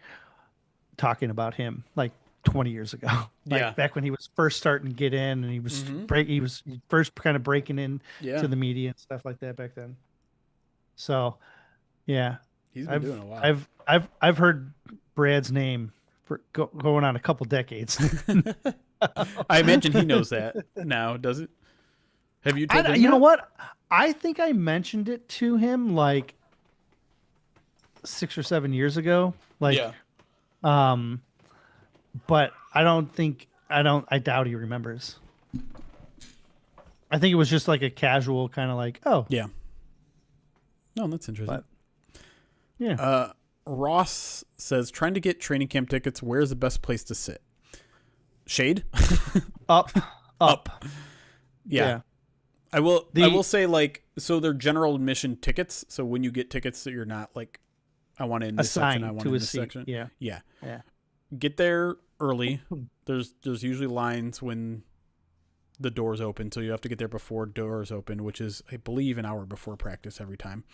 talking about him like 20 years ago. Like back when he was first starting to get in, and he was he was first kind of breaking in to the media and stuff like that back then. So, yeah. He's been doing a while. I've heard Brad's name for going on a couple decades. I imagine he knows that now, does it? Have you told him? You know what? I think I mentioned it to him like 6 or 7 years ago. Like, but I doubt he remembers. I think it was just like a casual kind of like, oh. Yeah. No, that's interesting. But, yeah. Ross says, trying to get training camp tickets, where's the best place to sit? Shade? Up. Yeah. I will say, like, so they're general admission tickets. So when you get tickets, you're not like, I want in this section, I want in this section. Yeah. Get there early. There's usually lines when the doors open, so you have to get there before doors open, which is, I believe, an hour before practice every time.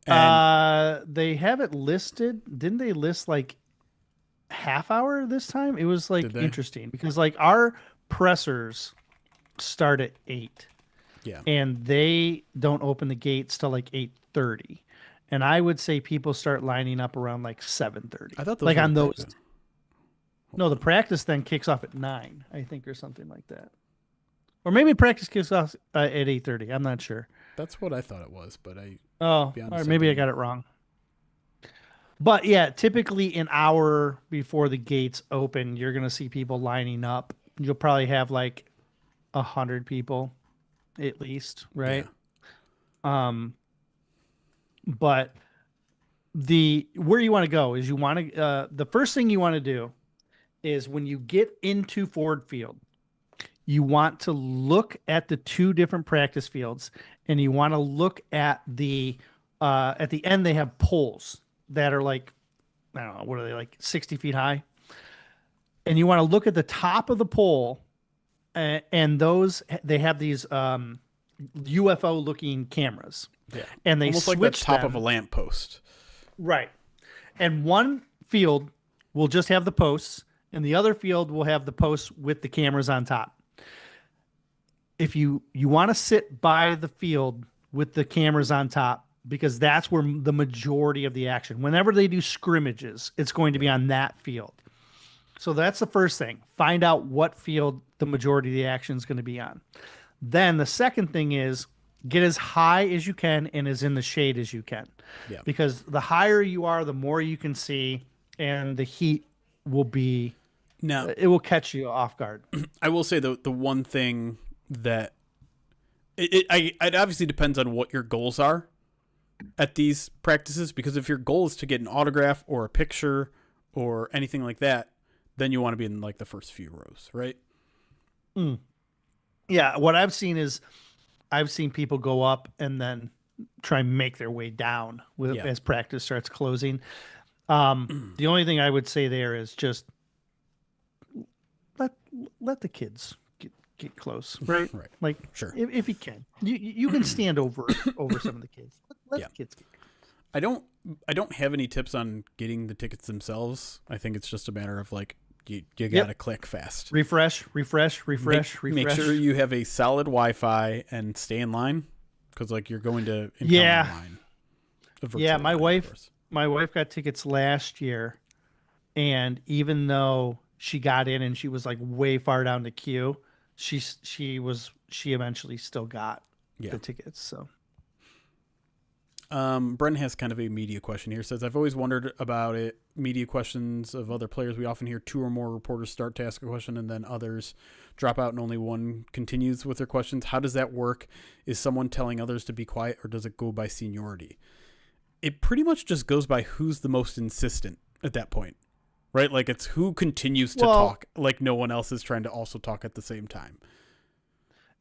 And they have it listed. Didn't they list like half hour this time? It was like interesting because like our pressers start at 8. Yeah. And they don't open the gates till like 8:30. And I would say people start lining up around like 7:30. I thought like on those. No, the practice then kicks off at 9, I think, or something like that. Or maybe practice kicks off at 8:30. I'm not sure. That's what I thought it was, but or maybe I got it wrong. But yeah, typically an hour before the gates open, you're going to see people lining up. You'll probably have like 100 people at least, right? Yeah. But where you want to go is you want to, the first thing you want to do is when you get into Ford Field, you want to look at the 2 different practice fields, and you want to look at the end, they have poles that are like, I don't know, what are they, like 60 feet high? And you want to look at the top of the pole, and those, they have these UFO looking cameras. Yeah. And they almost switch like the top them. of a lamppost. Right. And one field will just have the posts, and the other field will have the posts with the cameras on top. If you want to sit by the field with the cameras on top, because that's where the majority of the action. Whenever they do scrimmages, it's going to be on that field. So that's the first thing. Find out what field the majority of the action is going to be on. Then the second thing is get as high as you can and as in the shade as you can. Yeah. Because the higher you are, the more you can see, and the heat will be Now, it will catch you off guard. I will say the one thing that it obviously depends on what your goals are at these practices, because if your goal is to get an autograph or a picture or anything like that, then you want to be in like the first few rows, right? Yeah, what I've seen is I've seen people go up and then try and make their way down Yeah. as practice starts closing. The only thing I would say there is just let the kids get close, right? Right. Like, Sure. if you can, you can stand over some of the kids. Let Yeah. the kids get. I don't have any tips on getting the tickets themselves. I think it's just a matter of like you gotta click fast. Refresh. Make sure you have a solid Wi-Fi and stay in line, because like you're going to encounter a line. A virtual My line, of wife course. my wife got tickets last year, and even though she got in and she was like way far down the queue, she eventually still got Yeah. the tickets. So Brendan has kind of a media question here. Says, I've always wondered about it. Media questions of other players. We often hear two or more reporters start to ask a question and then others drop out and only one continues with their questions. How does that work? Is someone telling others to be quiet, or does it go by seniority? It pretty much just goes by who's the most insistent at that point, right? Like it's who continues to talk like no one else is trying to also talk at the same time.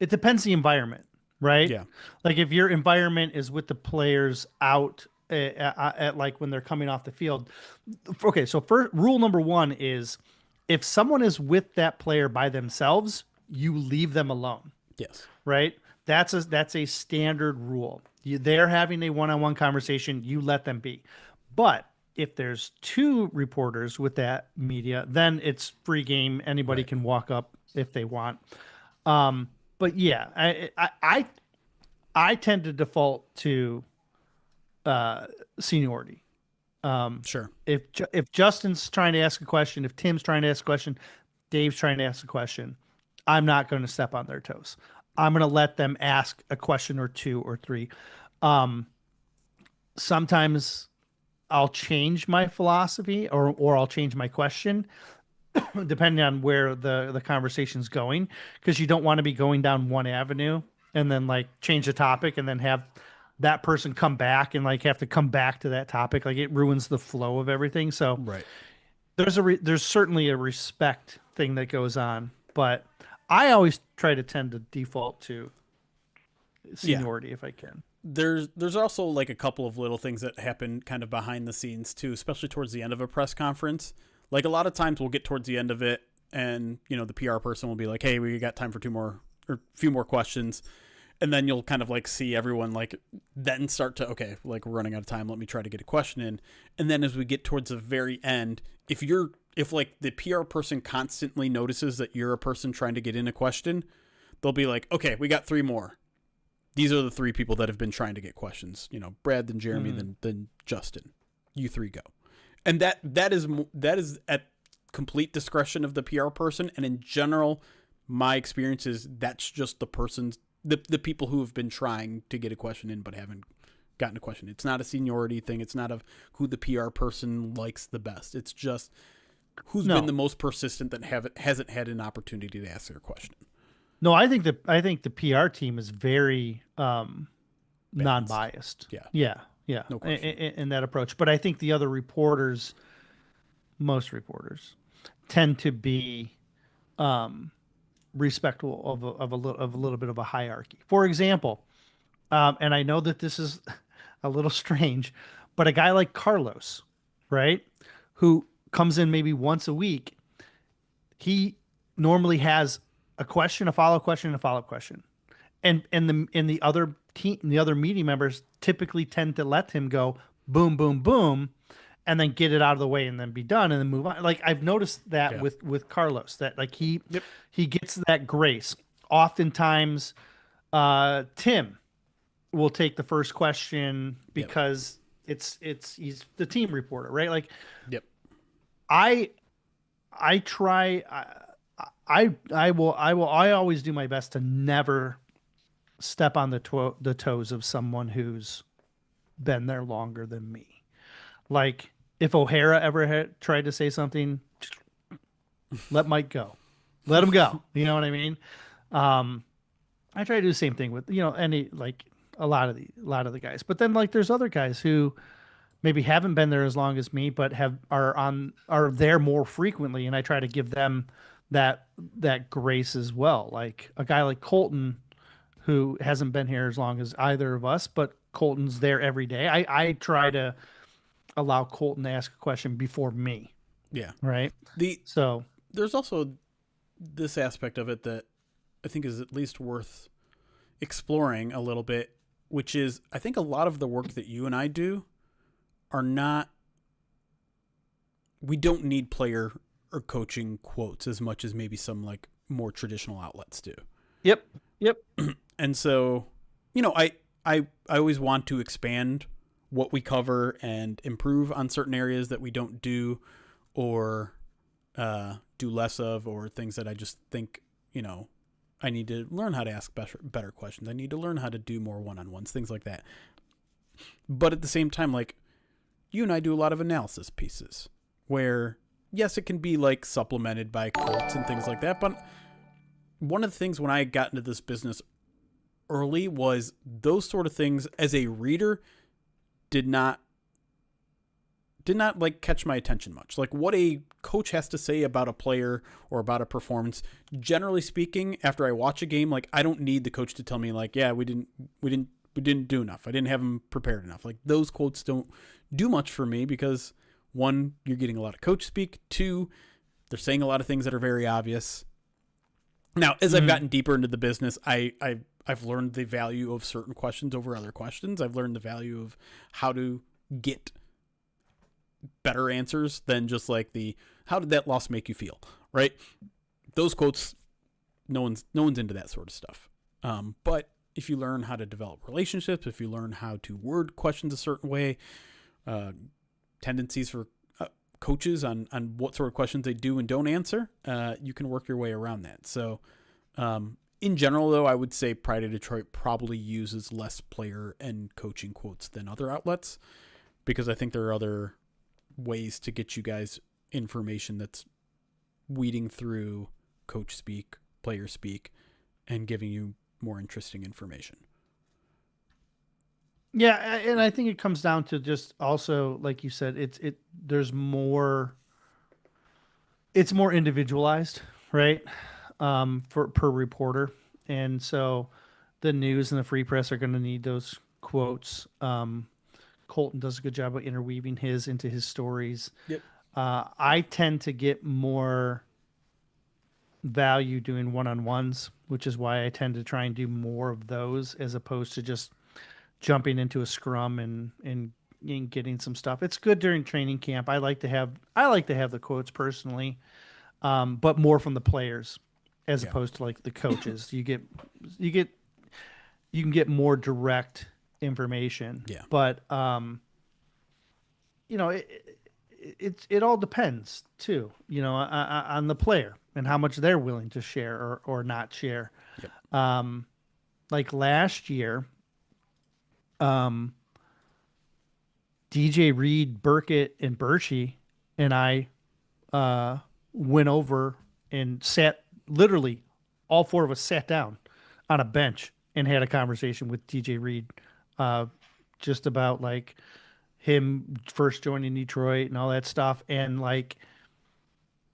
it depends the environment, right? Yeah. Like if your environment is with the players out at like when they're coming off the field. Okay, so first rule number one is if someone is with that player by themselves, you leave them alone. Yes. Right? That's a standard rule. They're having a one-on-one conversation, you let them be. But if there's two reporters with that media, then it's free game. Anybody can walk up if they want. But yeah, I tend to default to seniority. Sure. If Justin's trying to ask a question, if Tim's trying to ask a question, Dave's trying to ask a question, I'm not going to step on their toes. I'm going to let them ask a question or two or three. Sometimes I'll change my philosophy or I'll change my question depending on where the conversation's going, because you don't want to be going down one avenue and then like change the topic and then have that person come back and like have to come back to that topic. Like it ruins the flow of everything. So Right. there's certainly a respect thing that goes on, but I always try to tend to default to seniority if I can. There's also like a couple of little things that happen kind of behind the scenes too, especially towards the end of a press conference. Like a lot of times we'll get towards the end of it and, you know, the PR person will be like, hey, we got time for a few more questions. And then you'll kind of like see everyone like then start to, okay, like we're running out of time. Let me try to get a question in. And then as we get towards the very end, if like the PR person constantly notices that you're a person trying to get in a question, they'll be like, okay, we got three more. These are the three people that have been trying to get questions. You know, Brad, then Jeremy, then Justin. You three go. And that is at complete discretion of the PR person. And in general, my experience is that's just the people who have been trying to get a question in but haven't gotten a question. It's not a seniority thing. It's not of who the PR person likes the best. It's just who's been the most persistent that hasn't had an opportunity to ask their question. No, I think the PR team is very non-biased. Yeah. No question. In that approach. But I think the other most reporters, tend to be respectful of a little bit of a hierarchy. For example, and I know that this is a little strange, but a guy like Carlos, right, who comes in maybe once a week, he normally has a question, a follow-up question, and a follow-up question. And the other team, the other media members typically tend to let him go boom, boom, boom, and then get it out of the way and then be done and then move on. Like I've noticed that with Carlos, that like he gets that grace. Oftentimes, Tim, will take the first question Yep. because he's the team reporter, right? Like Yep. I I try I always do my best to never step on the toes of someone who's been there longer than me. Like if O'Hara ever had tried to say something, let Mike go. Let him go. You know what I mean? Um, I try to do the same thing with, any like a lot of the guys. But then like there's other guys who maybe haven't been there as long as me, but are there more frequently, and I try to give them that grace as well. Like a guy like Colton, who hasn't been here as long as either of us, but Colton's there every day. I try to allow Colton to ask a question before me, Yeah. right? The So There's also this aspect of it that I think is at least worth exploring a little bit, which is I think a lot of the work that you and I do are not, we don't need player or coaching quotes as much as maybe some like more traditional outlets do. yep, yep. And so, I always want to expand what we cover and improve on certain areas that we don't do or do less of, or things that I just think, I need to learn how to ask better questions. I need to learn how to do more one-on-ones, things like that. But at the same time, like you and I do a lot of analysis pieces where, yes, it can be like supplemented by quotes and things like that. But one of the things when I got into this business early was those sort of things as a reader did not like catch my attention much. Like what a coach has to say about a player or about a performance. Generally speaking, after I watch a game, like I don't need the coach to tell me like, yeah, we didn't do enough. I didn't have them prepared enough. Like those quotes don't do much for me because one, you're getting a lot of coach speak. Two, they're saying a lot of things that are very obvious. Now, as I've gotten deeper into the business, I've learned the value of certain questions over other questions. I've learned the value of how to get better answers than just like the how did that loss make you feel, right? Those quotes, no one's into that sort of stuff. But if you learn how to develop relationships, if you learn how to word questions a certain way, tendencies for coaches on what sort of questions they do and don't answer, you can work your way around that. So in general, though, I would say Pride of Detroit probably uses less player and coaching quotes than other outlets, because I think there are other ways to get you guys information that's weeding through coach speak, player speak, and giving you more interesting information. Yeah, and I think it comes down to just also, like you said, there's more, it's more individualized, right? For per reporter, and so the news and the free press are going to need those quotes. Colton does a good job of interweaving his into his stories. Yep. I tend to get more value doing one-on-ones, which is why I tend to try and do more of those as opposed to just jumping into a scrum and getting some stuff. It's good during training camp. I like to have the quotes personally, but more from the players as Yeah. opposed to like the coaches. You get you can get more direct information. Yeah. But it all depends too, on the player and how much they're willing to share or not share. Yep. Like last year, DJ Reed, Burkett, and Birchie and I went over and sat, literally all four of us sat down on a bench and had a conversation with DJ Reed, uh, just about like him first joining Detroit and all that stuff. And like,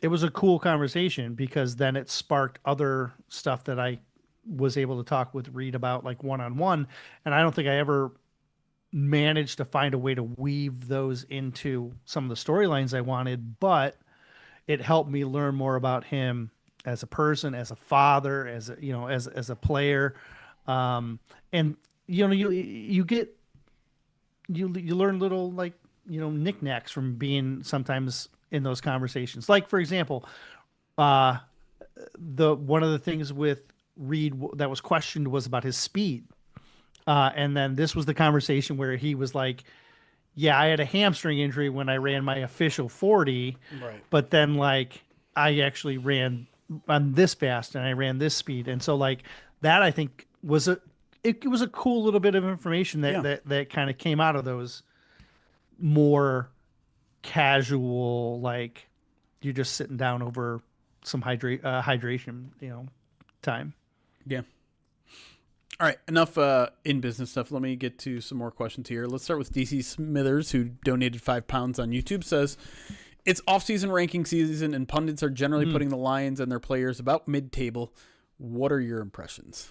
it was a cool conversation because then it sparked other stuff that I was able to talk with Reed about, like one on one. And I don't think I ever managed to find a way to weave those into some of the storylines I wanted, but it helped me learn more about him as a person, as a father, as a player. And you get you learn little, like, knickknacks from being sometimes in those conversations. Like for example, uh, the one of the things with Reed that was questioned was about his speed. And then this was the conversation where he was like, yeah, I had a hamstring injury when I ran my official 40, Right. but then like I actually ran on this fast and I ran this speed. And so like that I think was it was a cool little bit of information Yeah. that kind of came out of those more casual, like you're just sitting down over some hydration, time. Yeah. All right, enough in business stuff. Let me get to some more questions here. Let's start with DC Smithers, who donated £5 on YouTube. Says it's off-season ranking season, and pundits are generally putting the Lions and their players about mid-table. What are your impressions?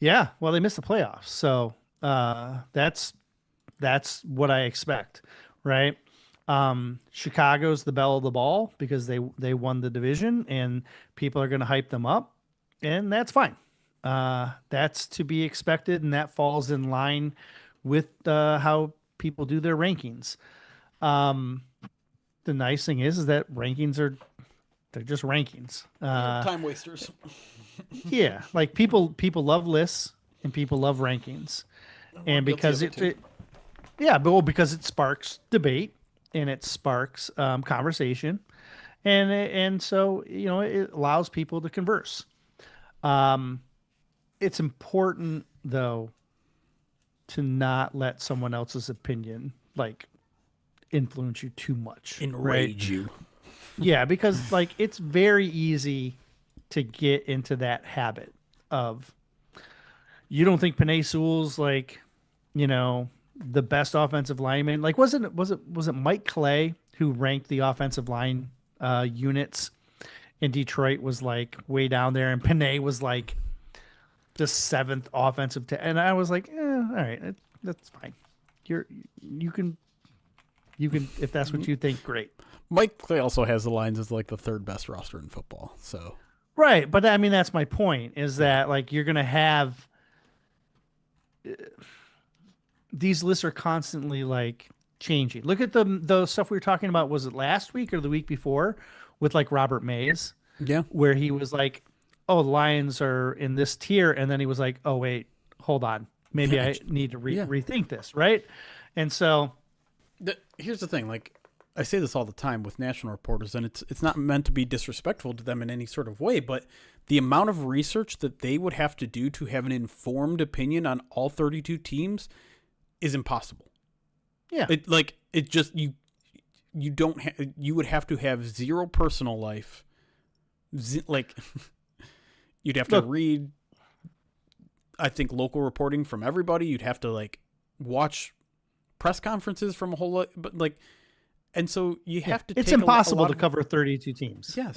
Yeah, well, they missed the playoffs, so that's what I expect, right? Chicago's the belle of the ball because they won the division, and people are going to hype them up, and that's fine. That's to be expected, and that falls in line with how people do their rankings. The nice thing is that rankings they're just rankings. Time wasters. Yeah, like people love lists and people love rankings, and because because it sparks debate and it sparks conversation, and so it allows people to converse. It's important though to not let someone else's opinion like influence you too much, Enrage you. Yeah, because like it's very easy to get into that habit of you don't think Penei Sewell's like, the best offensive lineman. Like was it Mike Clay who ranked the offensive line units in Detroit was like way down there, and Penei was like the seventh offensive and I was like, all right, that's fine. You can if that's what you think, great. Mike Clay also has the Lions as like the third best roster in football. So right, but I mean that's my point is that like you're gonna have these lists are constantly like changing. Look at the stuff we were talking about. Was it last week or the week before with like Robert Mays? Yeah, where he was like, oh, the Lions are in this tier. And then he was like, oh, wait, hold on. Maybe I need to rethink this. Right. And so here's the thing. Like I say this all the time with national reporters, and it's not meant to be disrespectful to them in any sort of way, but the amount of research that they would have to do to have an informed opinion on all 32 teams is impossible. Yeah. You would have to have zero personal life. Like you'd have to read, I think, local reporting from everybody. You'd have to like watch press conferences from a whole lot, but like, and so you have to. It's impossible to cover 32 teams. Yes,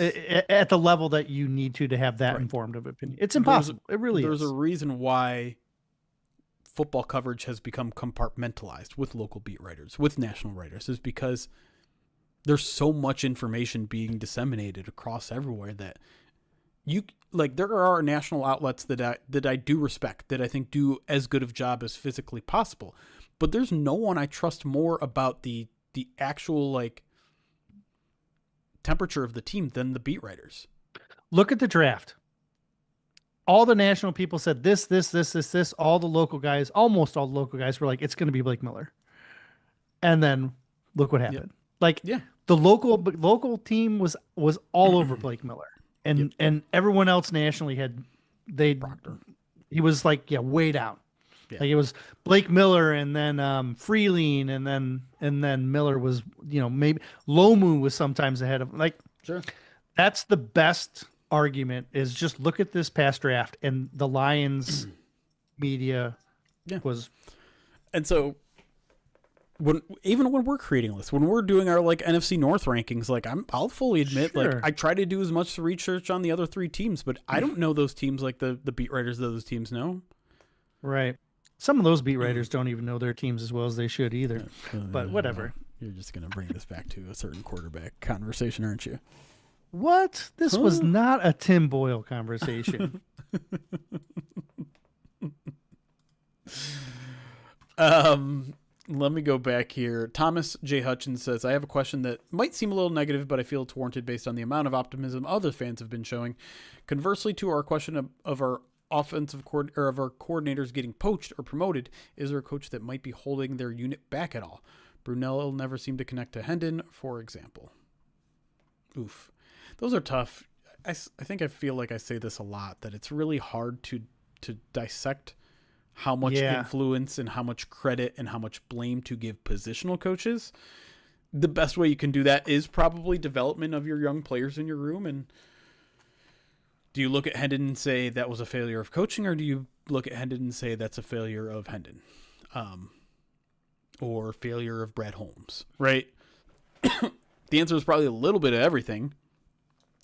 at the level that you need to have that informed of opinion. It's impossible. It really is. There's a reason why football coverage has become compartmentalized with local beat writers, with national writers, is because there's so much information being disseminated across everywhere that you like. There are national outlets that I do respect, that I think do as good of job as physically possible, but there's no one I trust more about the actual like temperature of the team than the beat writers. Look at the draft. All the national people said this. All the local guys, almost all the local guys were like, it's going to be Blake Miller. And then look what happened. The local team was all over Blake Miller, and everyone else nationally Proctor. He was like way down. Yeah. Like it was Blake Miller and then Freeling and then Miller was maybe Lomu was sometimes ahead of like. Sure. That's the best argument is just look at this past draft and the Lions media was. And so even when we're creating lists, when we're doing our like NFC North rankings, like I'll fully admit, like I try to do as much research on the other three teams, but I don't know those teams like the beat writers of those teams know. Right. Some of those beat writers don't even know their teams as well as they should either. But whatever. You're just going to bring this back to a certain quarterback conversation, aren't you? What? This was not a Tim Boyle conversation. Let me go back here. Thomas J. Hutchins says, I have a question that might seem a little negative, but I feel it's warranted based on the amount of optimism other fans have been showing. Conversely to our question of our of our coordinators getting poached or promoted? Is there a coach that might be holding their unit back at all? Brunel never seemed to connect to Hendon, for example. Oof. Those are tough. I think I feel like I say this a lot, that it's really hard to dissect how much influence and how much credit and how much blame to give positional coaches. The best way you can do that is probably development of your young players in your room. And do you look at Hendon and say that was a failure of coaching, or do you look at Hendon and say that's a failure of Hendon? Or failure of Brad Holmes, right? The answer is probably a little bit of everything,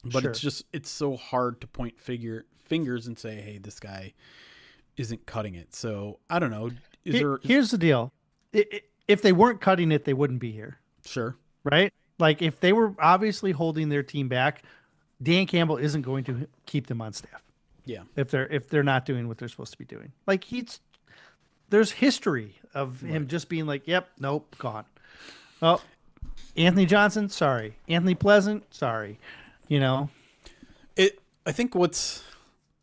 but it's so hard to point fingers and say, hey, this guy isn't cutting it. So I don't know. Here's the deal. If they weren't cutting it, they wouldn't be here. Sure. Right? Like if they were obviously holding their team back, Dan Campbell isn't going to keep them on staff. Yeah. If they're not doing what they're supposed to be doing. Like there's history of him just being like, yep, nope, gone. Oh, Anthony Johnson, sorry. Anthony Pleasant, sorry. You know? I think what's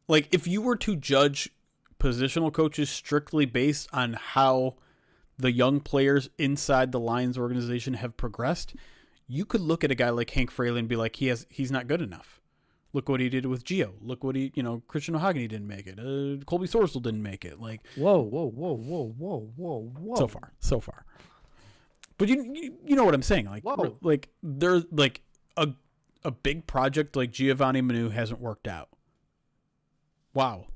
like, if you were to judge positional coaches strictly based on how the young players inside the Lions organization have progressed, you could look at a guy like Hank Fraley and be like, he's not good enough. Look what he did with Gio. Look what Christian O'Haganey didn't make it. Colby Sorsel didn't make it. Like, whoa. So far. But you know what I'm saying? Like, like there's like a big project like Giovanni Manu hasn't worked out. Wow.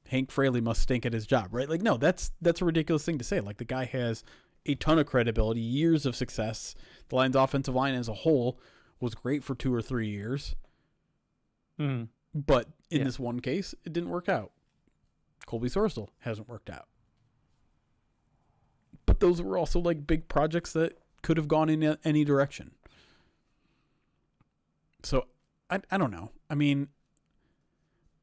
Hank Fraley must stink at his job, right? Like, no, that's a ridiculous thing to say. Like, the guy has a ton of credibility, years of success. The Lions' offensive line as a whole was great for 2 or 3 years. But in this one case, it didn't work out. Colby Sorsel hasn't worked out. But those were also like big projects that could have gone in any direction. So I don't know. I mean,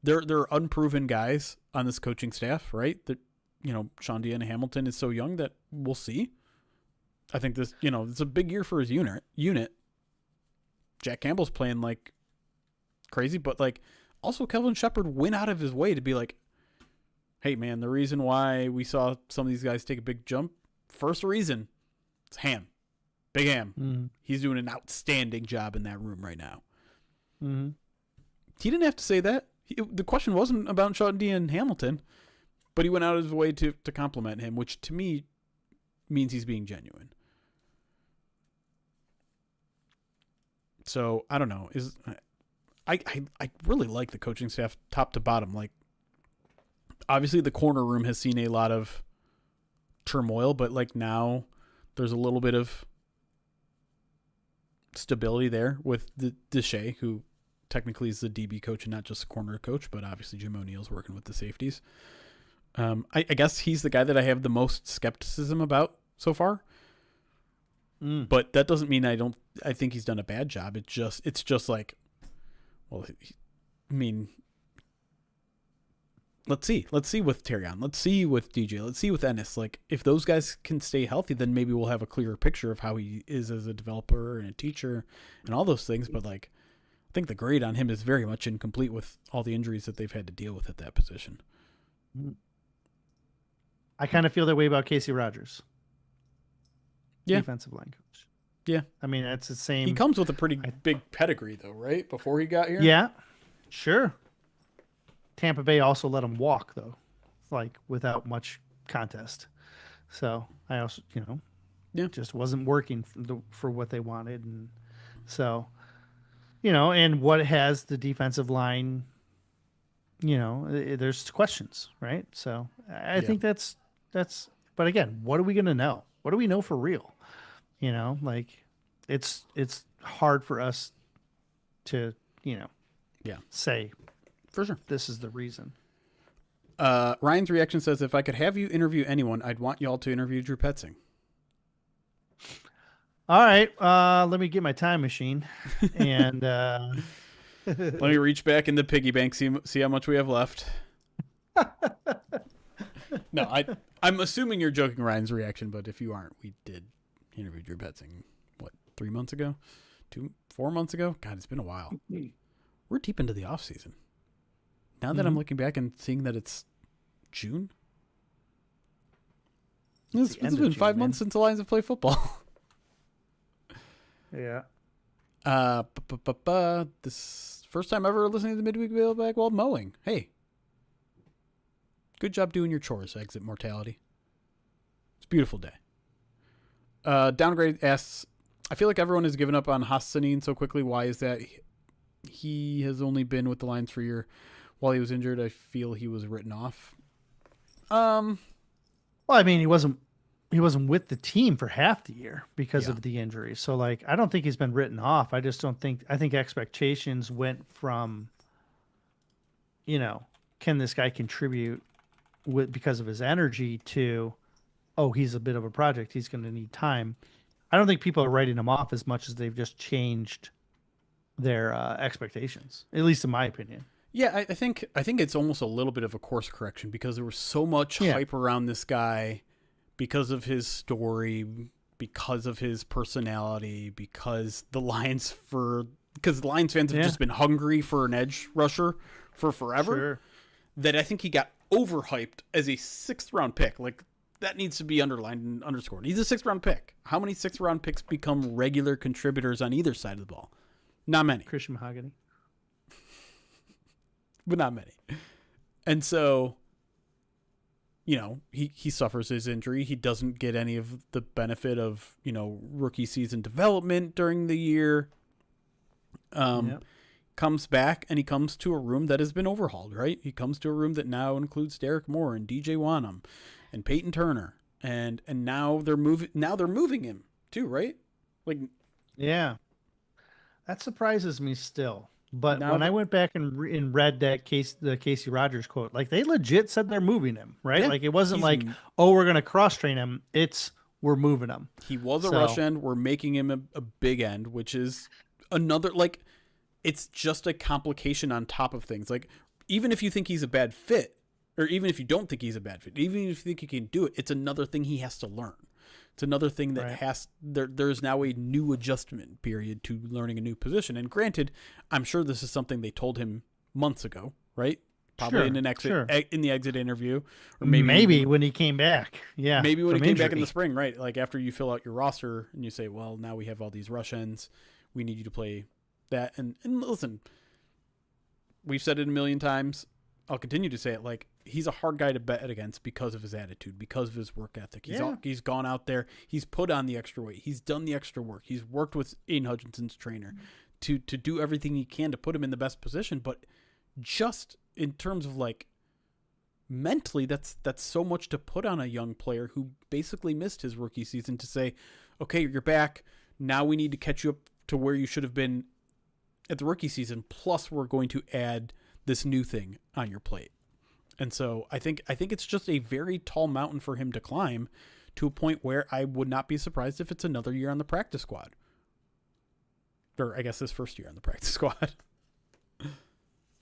there are unproven guys on this coaching staff, right? That, Sean Deanna Hamilton is so young that we'll see. I think this, it's a big year for his unit. Jack Campbell's playing like crazy, but like also Kelvin Shepard went out of his way to be like, hey man, the reason why we saw some of these guys take a big jump, first reason, it's Ham. Big Ham. He's doing an outstanding job in that room right now. He didn't have to say that. The question wasn't about Sean Dean Hamilton, but he went out of his way to compliment him, which to me means he's being genuine. So I don't know. I really like the coaching staff top to bottom. Like, obviously the corner room has seen a lot of turmoil, but like now there's a little bit of stability there with Deshae, who technically is the DB coach and not just the corner coach, but obviously Jim O'Neill's working with the safeties. I guess he's the guy that I have the most skepticism about so far. But that doesn't mean I think he's done a bad job. It's just like, well, I mean, let's see with Terrion. Let's see with DJ. Let's see with Ennis. Like, if those guys can stay healthy, then maybe we'll have a clearer picture of how he is as a developer and a teacher and all those things. But like, I think the grade on him is very much incomplete with all the injuries that they've had to deal with at that position. I kind of feel that way about Casey Rogers. Defensive line coach. Yeah. I mean, that's the same. He comes with a pretty big pedigree though, right? Before he got here? Yeah, sure. Tampa Bay also let him walk though, like without much contest. So I also, just wasn't working for what they wanted. And so, and what has the defensive line, there's questions, right? So I think that's, but again, what are we going to know? What do we know for real? Like it's hard for us to, say for sure this is the reason. Ryan's reaction says, if I could have you interview anyone, I'd want y'all to interview Drew Petzing. All right. Let me get my time machine and let me reach back in the piggy bank, see how much we have left. No, I'm assuming you're joking Ryan's reaction, but if you aren't, we did interview Drew Petzing, 3 months ago? 4 months ago? God, it's been a while. We're deep into the off season. Now that I'm looking back and seeing that it's June, it's been 5 months since the Lions have played football. Yeah. This first time ever listening to the Midweek Mailbag while mowing. Hey, good job doing your chores, Exit Mortality. It's a beautiful day. Downgrade asks, I feel like everyone has given up on Hassanin so quickly. Why is that? He has only been with the Lions for a year. While he was injured, I feel he was written off. Well, I mean, he wasn't with the team for half the year because of the injury. So, like, I don't think he's been written off. I just don't think. I think expectations went from, can this guy contribute because of his energy to, oh, he's a bit of a project. He's going to need time. I don't think people are writing him off as much as they've just changed their expectations, at least in my opinion. Yeah, I think it's almost a little bit of a course correction because there was so much hype around this guy because of his story, because of his personality, because the Lions fans have just been hungry for an edge rusher for forever. Sure. That I think he got overhyped as a 6th round pick. Like, that needs to be underlined and underscored. He's a 6th round pick. How many 6th round picks become regular contributors on either side of the ball? Not many. Christian Mahogany. But not many. And so, he suffers his injury. He doesn't get any of the benefit of, rookie season development during the year. Comes back and he comes to a room that has been overhauled, right? He comes to a room that now includes Derek Moore and DJ Wanham and Peyton Turner. And now they're moving him too, right? Like, yeah. That surprises me still. But when I went back and read the Casey Rogers quote, like, they legit said they're moving him, right? Yeah, like, it wasn't like, oh, we're going to cross train him. It's, we're moving him. He was a rush end. We're making him a big end, which is another, like, it's just a complication on top of things. Like, even if you think he's a bad fit, or even if you don't think he's a bad fit, even if you think he can do it, it's another thing he has to learn. It's another thing that there's now a new adjustment period to learning a new position. And granted, I'm sure this is something they told him months ago, right? Probably in the exit interview, or maybe when he came back. Yeah. Maybe when he came back in the spring, right? Like, after you fill out your roster and you say, well, now we have all these rush ends. We need you to play that. And listen, we've said it a million times. I'll continue to say it. Like, he's a hard guy to bet against because of his attitude, because of his work ethic. He's gone out there. He's put on the extra weight. He's done the extra work. He's worked with Aiden Hutchinson's trainer to do everything he can to put him in the best position. But just in terms of, like, mentally, that's so much to put on a young player who basically missed his rookie season, to say, okay, you're back. Now we need to catch you up to where you should have been at the rookie season. Plus, we're going to add this new thing on your plate. And so I think it's just a very tall mountain for him to climb, to a point where I would not be surprised if it's another year on the practice squad. Or I guess his first year on the practice squad.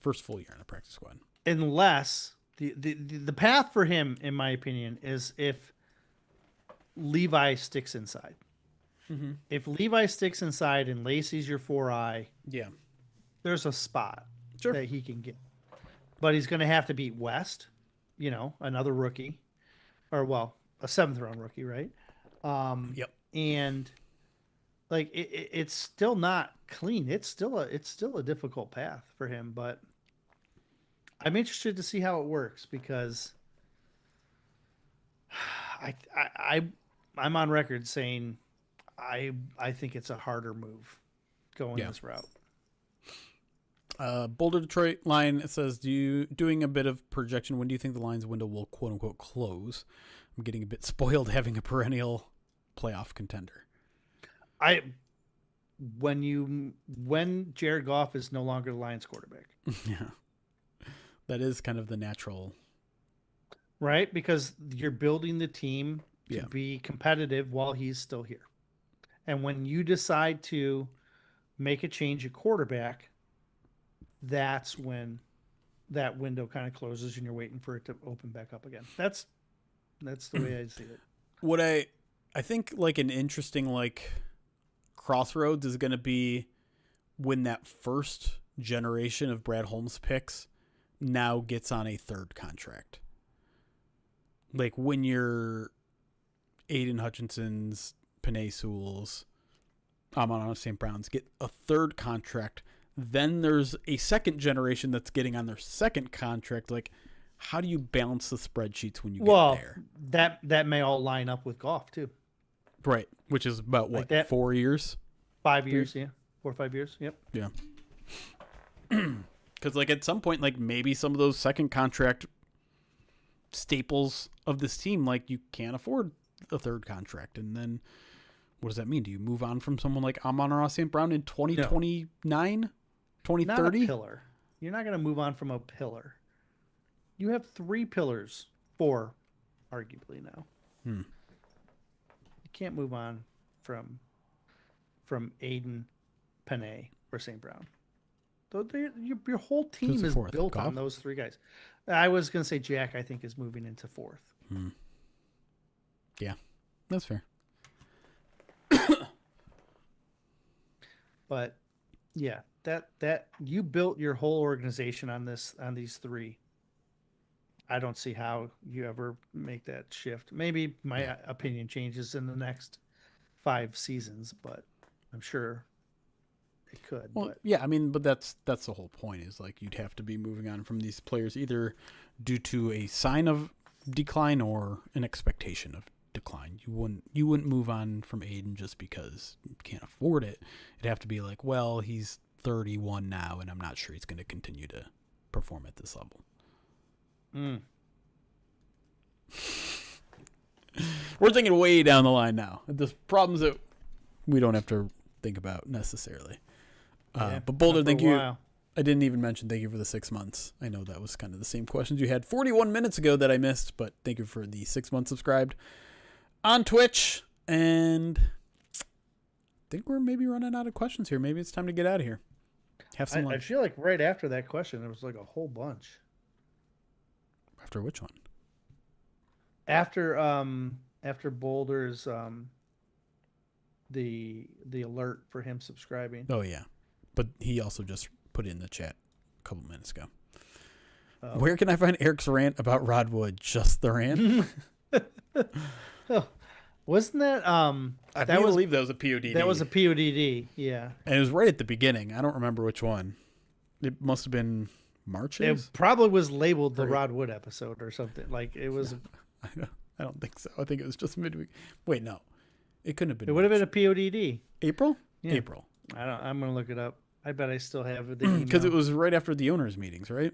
First full year on the practice squad. Unless the path for him, in my opinion, is if Levi sticks inside. Mm-hmm. If Levi sticks inside and Lacey's your 4-eye, there's a spot that he can get. But he's going to have to beat West, another rookie, or, well, a 7th round rookie, right? And, like, it's still not clean. It's still a difficult path for him. But I'm interested to see how it works, because I'm on record saying I think it's a harder move going this route. Boulder Detroit line, it says, doing a bit of projection, when do you think the Lions window will quote unquote close? I'm getting a bit spoiled having a perennial playoff contender. When Jared Goff is no longer the Lions quarterback. Yeah. That is kind of the natural. Right? Because you're building the team to be competitive while he's still here. And when you decide to make a change at quarterback, that's when that window kind of closes and you're waiting for it to open back up again. That's the way I see it. What I think, like, an interesting, like, crossroads is going to be when that first generation of Brad Holmes picks now gets on a third contract. Like when you're Aiden Hutchinson's, Penei Sewell's, Amon St. Brown's get a third contract, then there's a second generation that's getting on their second contract. Like, how do you balance the spreadsheets when you get there? That may all line up with golf too. Right. Which is about what, like 4 years? 5 years, yeah. 4 or 5 years. Yep. Yeah. Because like at some point, like maybe some of those second contract staples of this team, like you can't afford a third contract. And then what does that mean? Do you move on from someone like Amon-Ra St. Brown in 2029, 2030? Not a pillar. You're not going to move on from a pillar. You have 3 pillars, 4 arguably now. You can't move on from Aiden, Penei, or St. Brown. Your whole team is built on those 3 guys. I was going to say Jack, I think, is moving into 4th. Yeah, that's fair. But yeah, that you built your whole organization on these 3. I don't see how you ever make that shift. Maybe my opinion changes in the next 5 seasons, but I'm sure it could. Well, yeah, I mean, but that's the whole point, is like you'd have to be moving on from these players either due to a sign of decline or an expectation of decline. You wouldn't move on from Aiden just because you can't afford it. It'd have to be like, well, he's 31 now, and I'm not sure he's going to continue to perform at this level. We're thinking way down the line now. There's problems that we don't have to think about necessarily. But Boulder, thank you. I didn't even mention thank you for the 6 months. I know that was kind of the same questions you had 41 minutes ago that I missed, but thank you for the 6 months subscribed on Twitch. And I think we're maybe running out of questions here. Maybe it's time to get out of here. Have some lunch. I feel like right after that question, there was like a whole bunch. After which one? After Boulder's the alert for him subscribing. Oh yeah, but he also just put it in the chat a couple minutes ago. Where can I find Erik's rant about Rod Wood? Just the rant? Wasn't that I believe that was a PODD. That was a PODD, yeah. And it was right at the beginning. I don't remember which one. It must have been March. It probably was labeled the Rod Wood episode or something. Like it was. I don't think so. I think it was just midweek. Wait, no, it couldn't have been. It would have been a PODD. April. Yeah. April. I'm gonna look it up. I bet I still have the email. Because it was right after the owners' meetings, right?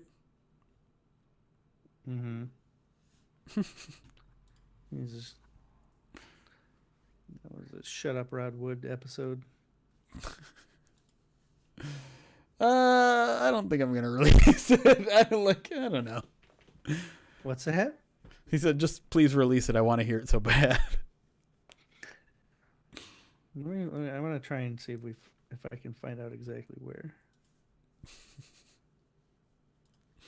Mm-hmm. That was a Shut Up Rod Wood episode. I don't think I'm gonna release it. I don't know. What's that? He said, "Just please release it. I want to hear it so bad." I want to try and see if I can find out exactly where.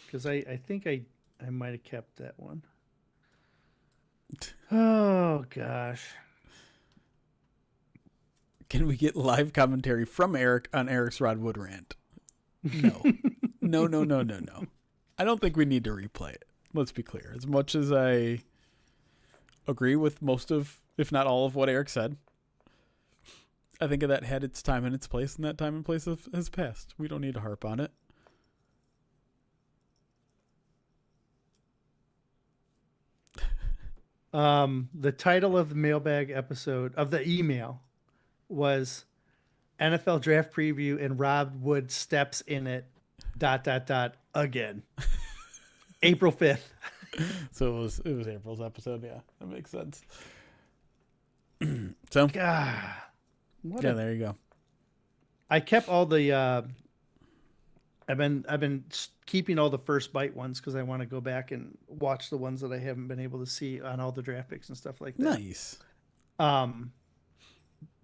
Because I think I might have kept that one. Oh gosh. Can we get live commentary from Erik on Erik's Rod Wood rant? No. No. I don't think we need to replay it. Let's be clear. As much as I agree with most of, if not all of what Erik said, I think that had its time and its place, and that time and place has passed. We don't need to harp on it. The title of the mailbag episode of the email was NFL draft preview and Rod Wood steps in it ... again. April 5th. So it was April's episode. Yeah, that makes sense. So God, there you go. I kept all the I've been keeping all the first bite ones because I want to go back and watch the ones that I haven't been able to see on all the draft picks and stuff like that. Nice.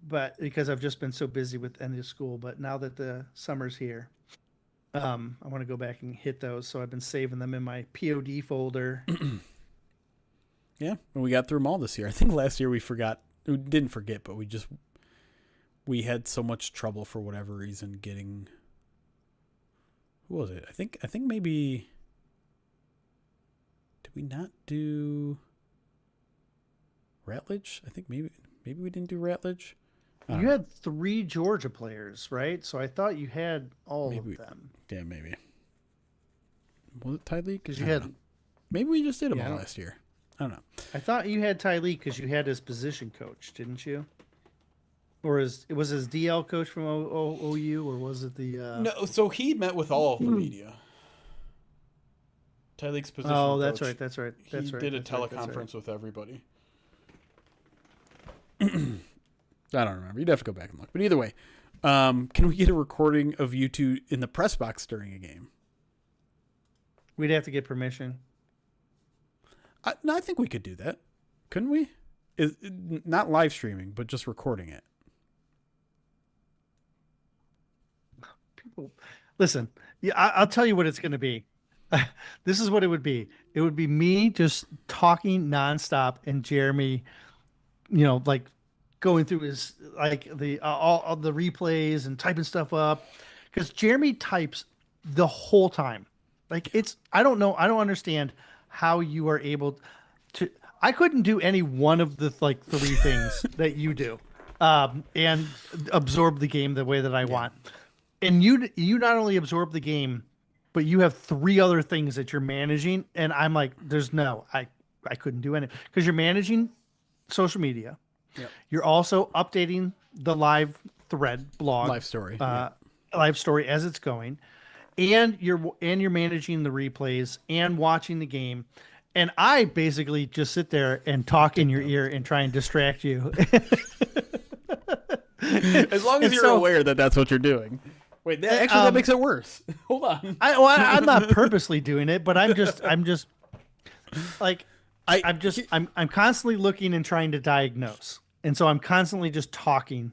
But because I've just been so busy with end of school, but now that the summer's here, I want to go back and hit those. So I've been saving them in my POD folder. Yeah, and we got through them all this year. I think last year we didn't forget, but we had so much trouble for whatever reason getting. Who was it? I think maybe we not do Ratledge? I think maybe we didn't do Ratledge. I don't You know. had 3 Georgia players, right? So I thought you had all Maybe of them yeah, maybe. Was it Ty League? because I you don't know. had. Maybe we just did them Yeah, I all don't. last year. I don't know. I thought you had Ty Lee because you had his position coach, didn't you? Or it was his DL coach from OU, or was it the? No, so he met with all of the media. Ty League's position Oh, that's coach. right. That's right. He That's right. did a That's right. That's right. teleconference with everybody. I don't remember. You'd have to go back and look. But either way, can we get a recording of you two in the press box during a game? We'd have to get permission. No, I think we could do that. Couldn't we? Not live streaming, but just recording it. People, listen. Yeah, I'll tell you what it's going to be. This is what it would be. It would be me just talking nonstop, and Jeremy, like going through his like the all the replays and typing stuff up, because Jeremy types the whole time. Like I don't know, I don't understand how you are able to. I couldn't do any one of the like 3 things that you do, and absorb the game the way that I want. And you not only absorb the game, but you have 3 other things that you're managing, and I'm like, I couldn't do any because you're managing social media. Yep. You're also updating the live thread blog, Live story. live story as it's going, and you're managing the replays and watching the game. And I basically just sit there and talk in your ear and try and distract you. As long as you're aware that that's what you're doing. Wait, that makes it worse. Hold on. I'm not purposely doing it, but I'm just like, I'm constantly looking and trying to diagnose. And so I'm constantly just talking.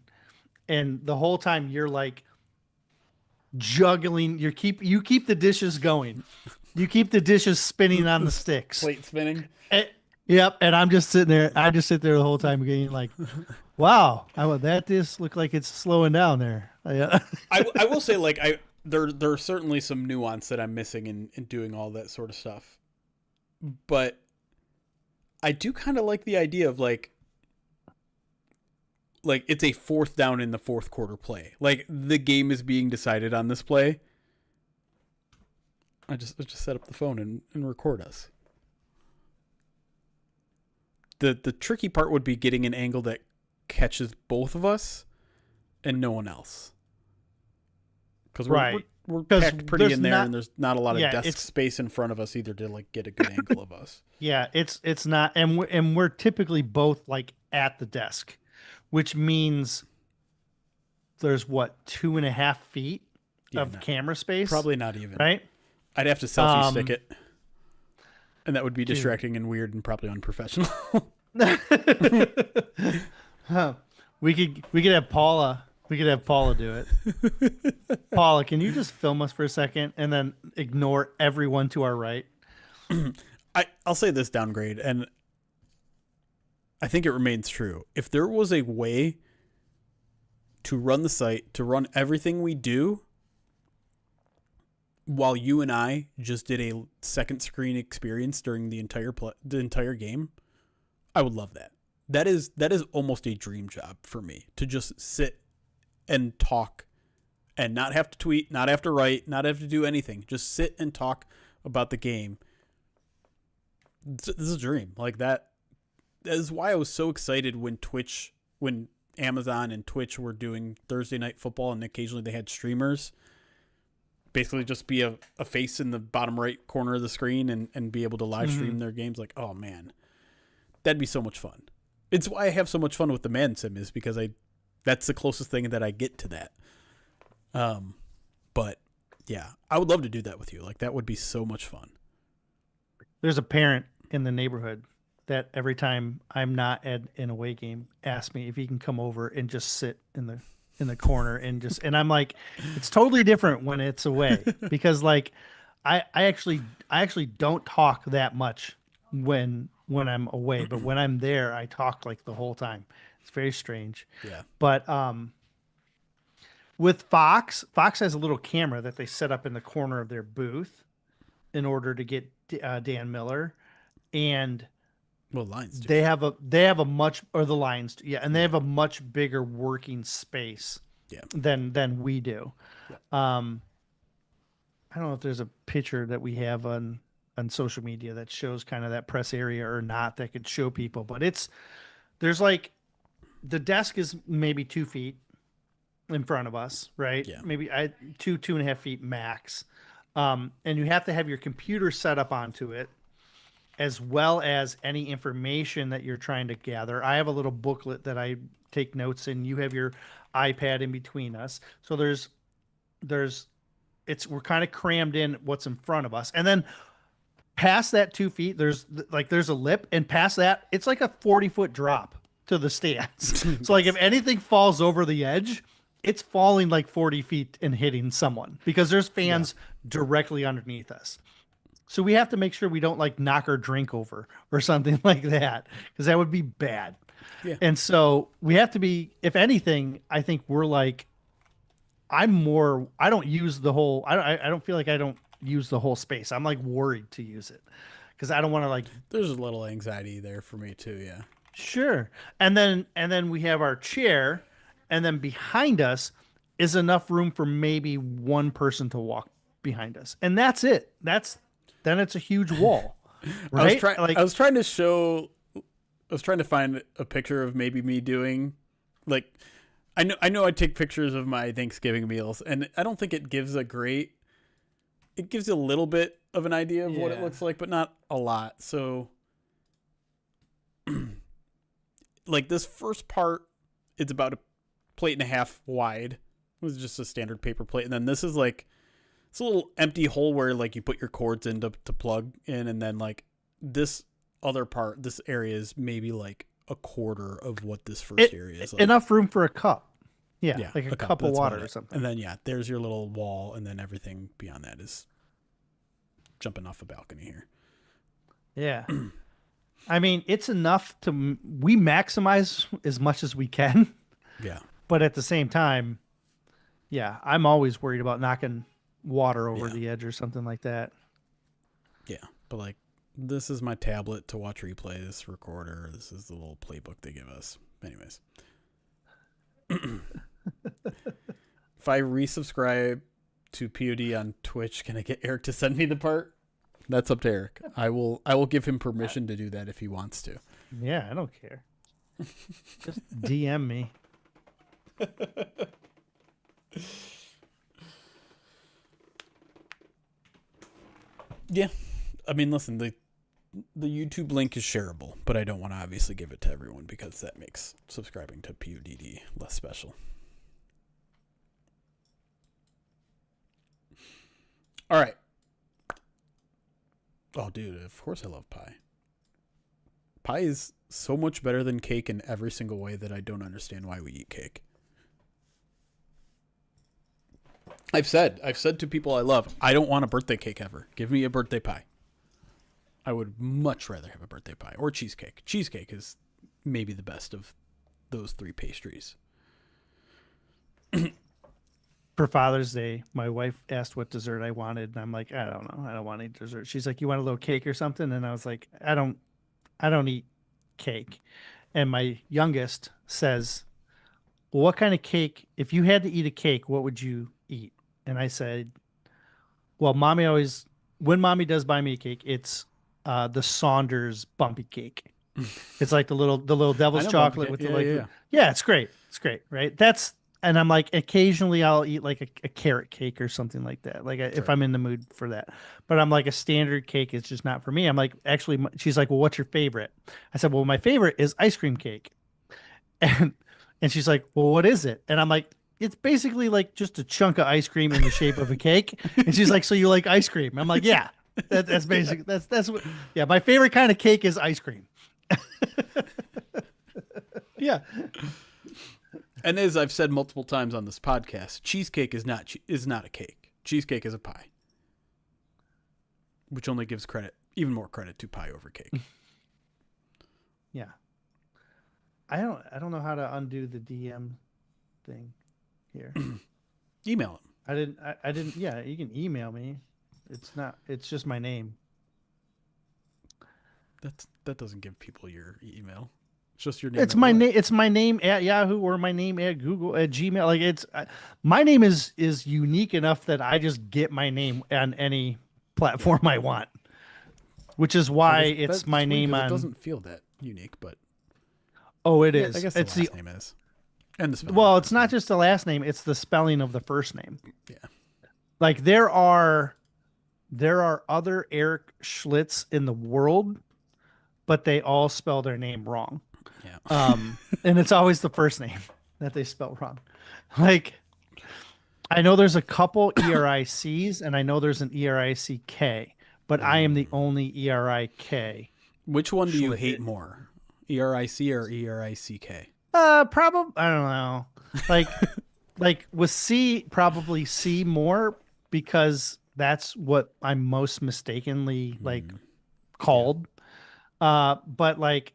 And the whole time you're like juggling, you keep the dishes going. You keep the dishes spinning on the sticks. Plate spinning. Yep. And I'm just sitting there. I just sit there the whole time getting like, wow, that dish look like it's slowing down there. I will say, like, there's certainly some nuance that I'm missing in doing all that sort of stuff. But I do kind of like the idea of like it's a 4th down in the 4th quarter play. Like the game is being decided on this play. I just set up the phone and record us. The tricky part would be getting an angle that catches both of us and no one else. Because we're packed pretty in there, and there's not a lot of desk space in front of us either to like get a good angle of us. Yeah, it's not, and we're typically both like at the desk, which means there's 2.5 feet of camera space. Probably not even. Right? I'd have to selfie stick it, and that would be distracting and weird and probably unprofessional. We could have Paula. We could have Paula do it. Paula, can you just film us for a second and then ignore everyone to our right? I'll say this, downgrade, and I think it remains true. If there was a way to run the site, to run everything we do, while you and I just did a second screen experience during the entire game, I would love that. That is almost a dream job for me, to just sit and talk and not have to tweet, not have to write, not have to do anything. Just sit and talk about the game. This is a dream. Like that is why I was so excited when Amazon and Twitch were doing Thursday Night Football, and occasionally they had streamers basically just be a face in the bottom right corner of the screen and be able to live stream their games. Like, oh man, that'd be so much fun. It's why I have so much fun with the Man Sim, is because that's the closest thing that I get to that. But yeah, I would love to do that with you. Like that would be so much fun. There's a parent in the neighborhood that every time I'm not at an away game asks me if he can come over and just sit in the corner and I'm like, it's totally different when it's away, because like I actually don't talk that much when I'm away, but when I'm there I talk like the whole time. It's very strange. Yeah. But with Fox has a little camera that they set up in the corner of their booth in order to get Dan Miller. and Well, Lions do. they have a much, or the Lions, yeah, and they Yeah. have a much bigger working space Yeah. than we do. Yeah. Um, I don't know if there's a picture that we have on social media that shows kind of that press area or not that could show people, but there's like the desk is maybe 2 feet in front of us, right? Yeah. Maybe 2.5 feet max. And you have to have your computer set up onto it, as well as any information that you're trying to gather. I have a little booklet that I take notes in. You have your iPad in between us. So there's we're kind of crammed in what's in front of us. And then past that 2 feet, there's a lip, and past that, it's like a 40-foot drop to the stands. So like if anything falls over the edge, it's falling like 40 feet and hitting someone because there's fans directly underneath us. So we have to make sure we don't like knock our drink over or something like that, because that would be bad. Yeah. And so we have to be, if anything, I think we're like, I don't use the whole, I don't feel like I don't use the whole space. I'm like worried to use it because I don't want to like. There's a little anxiety there for me too. Yeah. Sure. And then we have our chair, and then behind us is enough room for maybe one person to walk behind us. And that's it. Then it's a huge wall. Right? I was trying to find a picture of maybe me doing like I know I take pictures of my Thanksgiving meals, and I don't think it gives a little bit of an idea of what it looks like, but not a lot. So like this first part, it's about a plate and a half wide. It was just a standard paper plate. And then this is like, it's a little empty hole where like you put your cords in to plug in. And then like this other part, this area is maybe like a quarter of what this first area is. Like. Enough room for a cup. Yeah, like a cup of That's water or something. And then, there's your little wall. And then everything beyond that is jumping off a balcony here. Yeah. I mean, it's enough we maximize as much as we can. Yeah. But at the same time, yeah, I'm always worried about knocking water over the edge or something like that. Yeah. But like, this is my tablet to watch replay, this recorder. This is the little playbook they give us. Anyways. If I resubscribe to POD on Twitch, can I get Erik to send me the part? That's up to Erik. I will give him permission to do that if he wants to. Yeah, I don't care. Just DM me. Yeah. I mean, listen, the YouTube link is shareable, but I don't want to obviously give it to everyone because that makes subscribing to PODD less special. All right. Oh, dude, of course I love pie. Pie is so much better than cake in every single way that I don't understand why we eat cake. I've said to people I love, I don't want a birthday cake ever. Give me a birthday pie. I would much rather have a birthday pie or cheesecake. Cheesecake is maybe the best of those three pastries. For Father's Day, my wife asked what dessert I wanted, and I'm like, I don't know. I don't want any dessert. She's like, you want a little cake or something? And I was like, I don't eat cake. And my youngest says, well, what kind of cake, if you had to eat a cake, what would you eat? And I said, well, when mommy does buy me a cake, it's the Saunders bumpy cake. It's like the little devil's chocolate with the yeah, it's great. It's great, right? And I'm like, occasionally I'll eat like a carrot cake or something like that, like if I'm in the mood for that. But I'm like, a standard cake is just not for me. I'm like, actually, she's like, well, what's your favorite? I said, well, my favorite is ice cream cake. And she's like, well, what is it? And I'm like, it's basically like just a chunk of ice cream in the shape of a cake. And she's like, so you like ice cream? I'm like, yeah, that's basic. That's what, yeah. My favorite kind of cake is ice cream. Yeah. And as I've said multiple times on this podcast, cheesecake is not a cake. Cheesecake is a pie, which only gives even more credit to pie over cake. Yeah. I don't know how to undo the DM thing here. Email him. I didn't. Yeah, you can email me. It's just my name. That doesn't give people your email. It's just your name. It's my name. It's my name at Yahoo or my name at Google at Gmail. Like it's my name is unique enough that I just get my name on any platform I want, which is why it's my name on. It doesn't feel that unique, but oh, it is. I guess it's the last name is. And the spelling. Well, it's not just the last name; it's the spelling of the first name. Yeah. Like there are other Erik Schlitz in the world, but they all spell their name wrong. Yeah. And it's always the first name that they spell wrong. Like I know there's a couple ERICs and I know there's an ERICK, but I am the only ERIK. Which one do you hate more? ERIC or ERICK? Probably I don't know. Like with C, probably C more because that's what I'm most mistakenly called. But like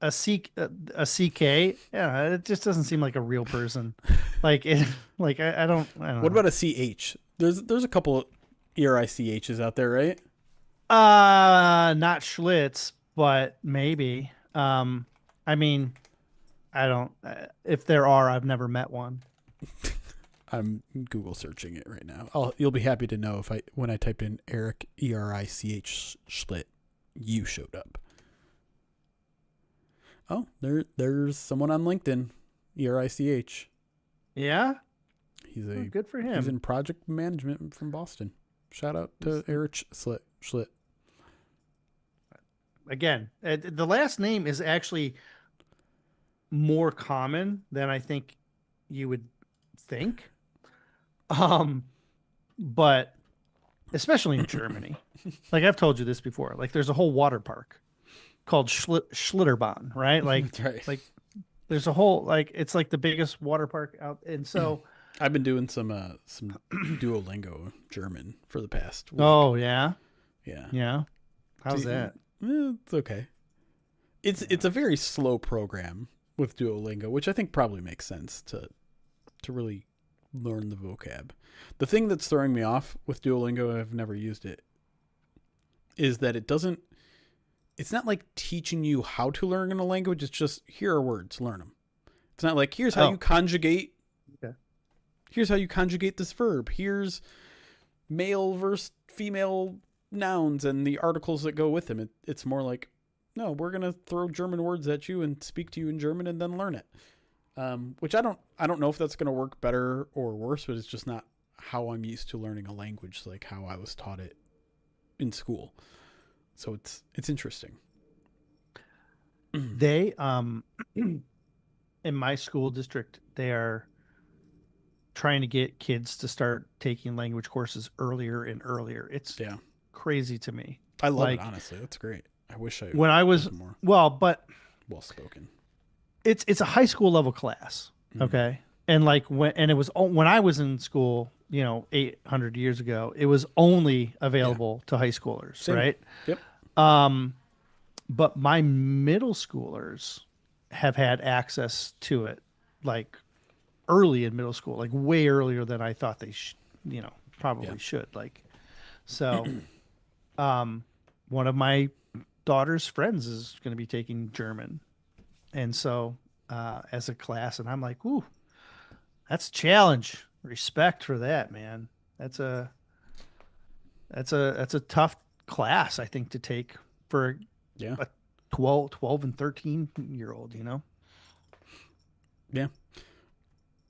a CK, yeah, it just doesn't seem like a real person. Like it, like I don't know. What about a CH? There's a couple of ERICHs out there, right? Not Schlitz, but maybe. I mean, I don't. If there are, I've never met one. I'm Google searching it right now. You'll be happy to know when I typed in Erik ERICH Schlitt, you showed up. Oh, there's someone on LinkedIn, ERICH. Yeah, He's good for him. He's in project management from Boston. Shout out to Erik Schlitt. Again, the last name is actually more common than I think you would think. But especially in Germany, like I've told you this before, like there's a whole water park called Schlitterbahn, right? Like, right. Like there's a whole, like, it's like the biggest water park out. And so I've been doing some Duolingo German for the past week. Oh yeah. Yeah. Yeah. How's that? It's okay. It's a very slow program with Duolingo, which I think probably makes sense to really learn the vocab. The thing that's throwing me off with Duolingo, I've never used it, is that it's not like teaching you how to learn in a language. It's just, here are words, learn them. It's not like, here's how you conjugate. Okay. Here's how you conjugate this verb. Here's male versus female nouns and the articles that go with them. It's more like, no, we're going to throw German words at you and speak to you in German and then learn it. Which I don't know if that's going to work better or worse, but it's just not how I'm used to learning a language, like how I was taught it in school. So it's interesting. They in my school district, they are trying to get kids to start taking language courses earlier and earlier. It's crazy to me. I love it, honestly. That's great. I wish when I was more well spoken. It's a high school level class, okay? And like when I was in school, 800 years ago, it was only available to high schoolers, Same. right? Yep. But my middle schoolers have had access to it like early in middle school, like way earlier than I thought they probably should. Like, so, one of my daughter's friends is going to be taking German. And so, as a class, and I'm like, ooh, that's a challenge. Respect for that, man. That's a tough class, I think, to take for a 12 and 13-year-old, Yeah.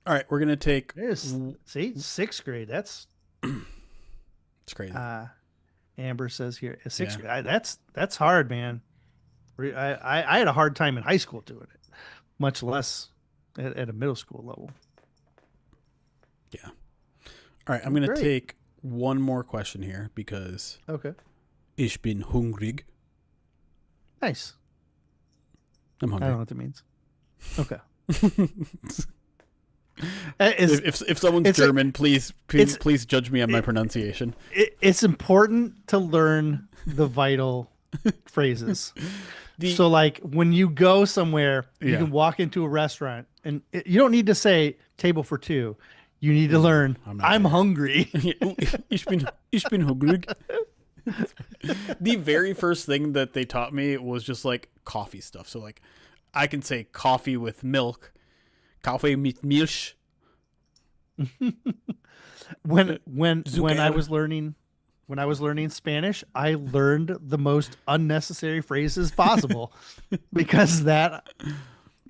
All right, we're going to take... See, 6th grade. That's... It's crazy. Amber says here, 6th grade. That's hard, man. I had a hard time in high school doing it, much less at a middle school level. Yeah. All right, I'm going to take one more question here because ich bin hungrig. Nice. I'm hungry. I don't know what that means. Okay. If someone's German, please judge me on my pronunciation. It's important to learn the vital phrases. So like when you go somewhere, you can walk into a restaurant and you don't need to say table for two. You need to learn, I'm hungry. Ich bin hungrig. The very first thing that they taught me was just like coffee stuff. So like I can say coffee with milk, Kaffee mit Milch. When I Zucker. was learning Spanish, I learned the most unnecessary phrases possible because that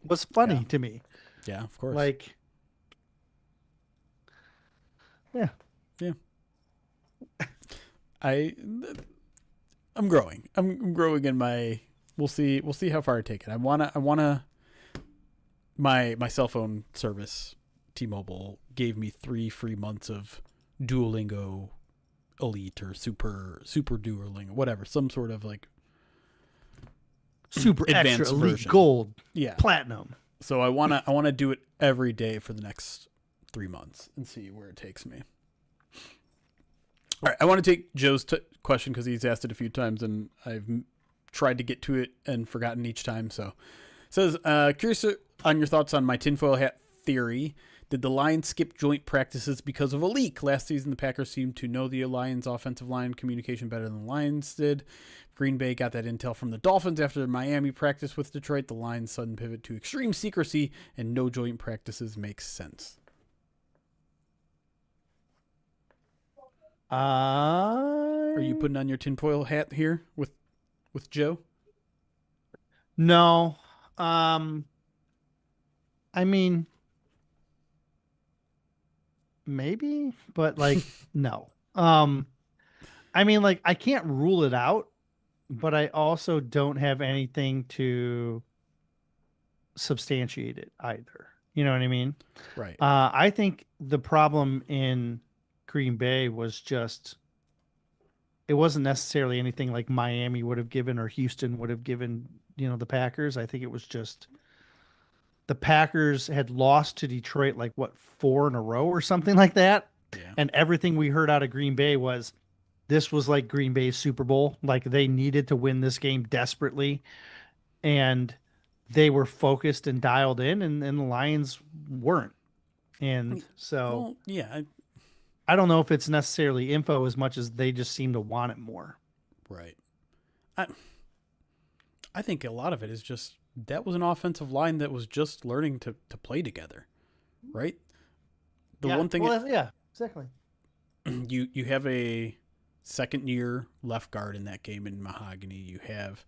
was funny Yeah. to me. Yeah, of course. Like, yeah. Yeah. I I'm growing. I'm growing in my. We'll see. We'll see how far I take it. I wanna. My cell phone service, T-Mobile, gave me 3 free months of Duolingo Elite or Super Duolingo, whatever, some sort of like Super advanced extra elite version. gold Yeah. platinum. So I wanna do it every day for the next 3 months and see where it takes me. All right, I want to take Joe's question because he's asked it a few times and I've tried to get to it and forgotten each time. So, it says, curious on your thoughts on my tinfoil hat theory. Did the Lions skip joint practices because of a leak? Last season, the Packers seemed to know the Lions' offensive line communication better than the Lions did. Green Bay got that intel from the Dolphins after Miami practice with Detroit. The Lions' sudden pivot to extreme secrecy and no joint practices makes sense. Are you putting on your tinfoil hat here with Joe? No. I mean, maybe, but like, no. I mean, like, I can't rule it out, but I also don't have anything to substantiate it either. You know what I mean? Right. I think the problem in Green Bay was just it wasn't necessarily anything like Miami would have given or Houston would have given, the Packers. I think it was just the Packers had lost to Detroit like what 4 in a row or something like that. Yeah. And everything we heard out of Green Bay was this was like Green Bay's Super Bowl. Like they needed to win this game desperately. And they were focused and dialed in, and the Lions weren't. And so Well, yeah, I don't know if it's necessarily info as much as they just seem to want it more. right. I think a lot of it is just that was an offensive line that was just learning to play together, right? The one thing yeah, exactly. you have a second year left guard in that game in Mahogany. You have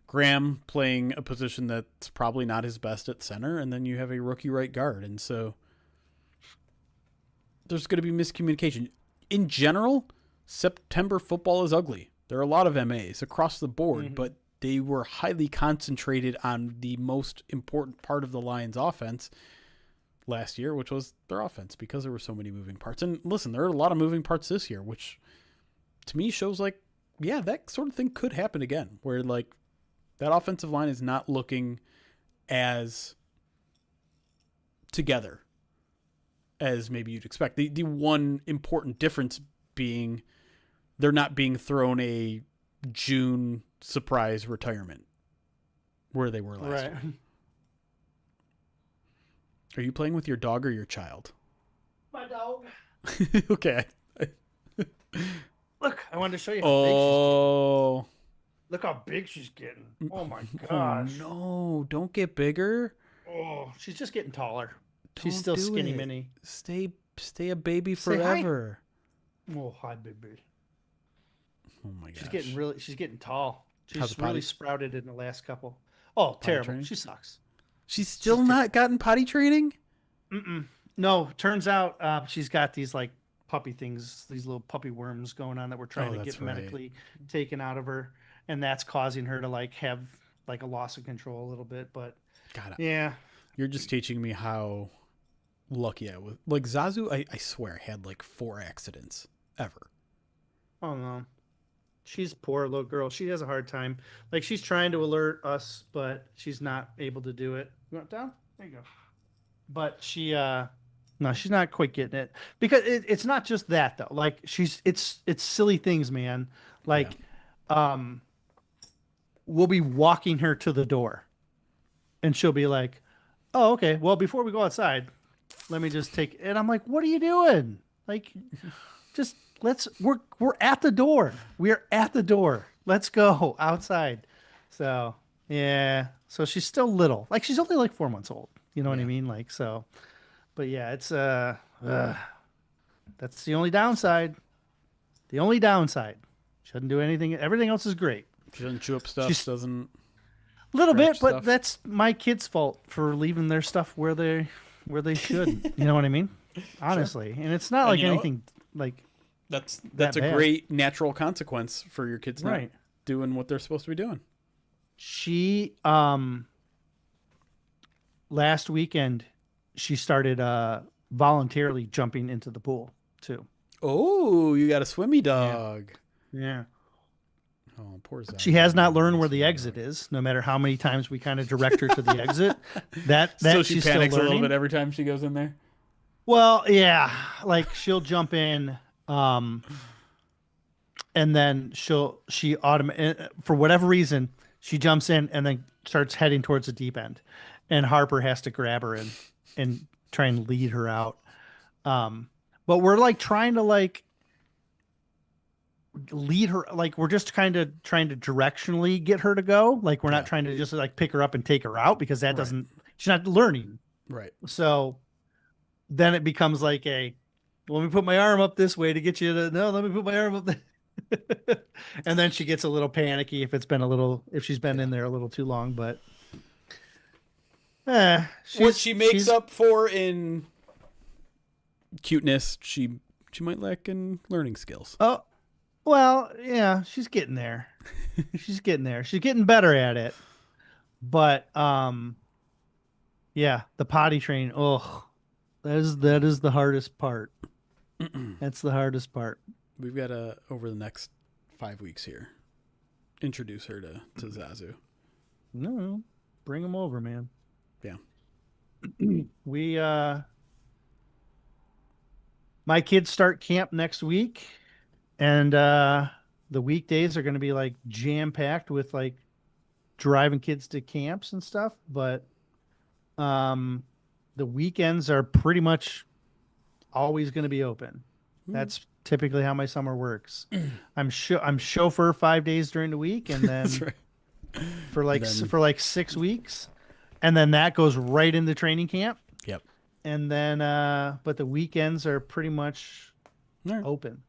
Graham playing a position that's probably not his best at center, and then you have a rookie right guard, and so there's going to be miscommunication. In general, September football is ugly. There are a lot of MAs across the board, but they were highly concentrated on the most important part of the Lions offense last year, which was their offense, because there were so many moving parts. And listen, there are a lot of moving parts this year, which to me shows like, yeah, that sort of thing could happen again, where like that offensive line is not looking as together as maybe you'd expect. The one important difference being they're not being thrown a June surprise retirement where they were last year. Are you playing with your dog or your child? My dog. Okay. Look, I wanted to show you how big she's getting. Look how big she's getting. Oh my Oh, gosh. no, don't get bigger. Oh, she's just getting taller. She's Don't still do skinny it. mini. Stay a baby Say hi. forever. Oh, hi, baby. Oh my gosh. She's getting tall. How's She's the really potty? sprouted in the last couple. Oh, terrible. training? She sucks. She's still not gotten potty training? No, turns out she's got these like puppy things, these little puppy worms going on that we're trying to that's get right. medically taken out of her, and that's causing her to like have like a loss of control a little bit. But God, yeah, you're just teaching me how lucky I was. Like Zazu, I swear, had like 4 accidents ever. oh no, she's poor little girl. She has a hard time. Like she's trying to alert us, but she's not able to do it. You want down? There you go. But she no, she's not quite getting it because it's not just that though. Like it's silly things, man. Like we'll be walking her to the door and she'll be like, oh, okay, well, before we go outside, let me just take, and I'm like, what are you doing? Like, just we're at the door. We're at the door. Let's go outside. So yeah. So she's still little. Like she's only like 4 months old. You know what I Yeah. mean? Like so. But yeah, it's that's the only downside. The only downside. She doesn't do anything. Everything else is great. She doesn't chew up stuff. She's Doesn't a little scratch bit, but stuff. that's my kids' fault for leaving their stuff where they should. You know what I mean? Honestly, and it's not And like you know anything like That's that a bad. great natural consequence for your kids not Right. doing what they're supposed to be doing. She last weekend she started voluntarily jumping into the pool too. Oh, you got a swimmy dog. Yeah. Oh, poor Zazu. She has not learned where the exit is, no matter how many times we kind of direct her to the exit. That So she she's panics a still little learning. bit every time she goes in there. Well, yeah, like she'll jump in, and then she automatically for whatever reason she jumps in and then starts heading towards the deep end, and Harper has to grab her and try and lead her out. But we're like trying to like lead her, like we're just kind of trying to directionally get her to go. Like we're not Yeah. trying to just like pick her up and take her out because that Right. doesn't. She's not learning. Right. So then it becomes like let me put my arm up this way to get you to, no, let me put my arm up there. And then she gets a little panicky if she's been in there a little too long, but What she makes up for in cuteness, she might lack in learning skills. Oh, well, yeah, she's getting there. She's getting there. She's getting better at it. But yeah, the potty train. Oh, that is the hardest part. That's the hardest part. We've got to, over the next 5 weeks here, introduce her to Zazu. No, bring them over, man. Yeah. We my kids start camp next week, and the weekdays are going to be like jam packed with like driving kids to camps and stuff, but the weekends are pretty much always going to be open. That's typically how my summer works. I'm chauffeur 5 days during the week, and then That's right. for like 6 weeks, and then that goes right into training camp. Yep. And then but the weekends are pretty much All right. open.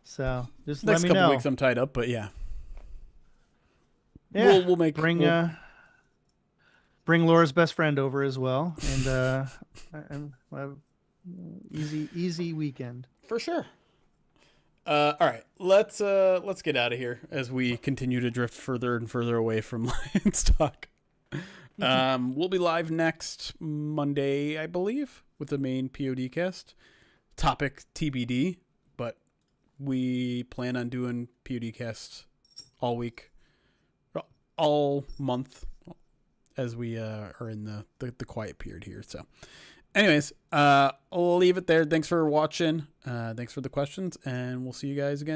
So just Next let me couple know. weeks I'm tied up, but yeah. Yeah, We'll make bring Laura's best friend over as well, and we'll have easy weekend. for sure. All right, let's get out of here as we continue to drift further and further away from Lions talk. We'll be live next Monday, I believe, with the main POD cast. Topic TBD, but we plan on doing POD casts all week, all month, as we are in the quiet period here. So anyways, I'll leave it there. Thanks for watching. Thanks for the questions, and we'll see you guys again.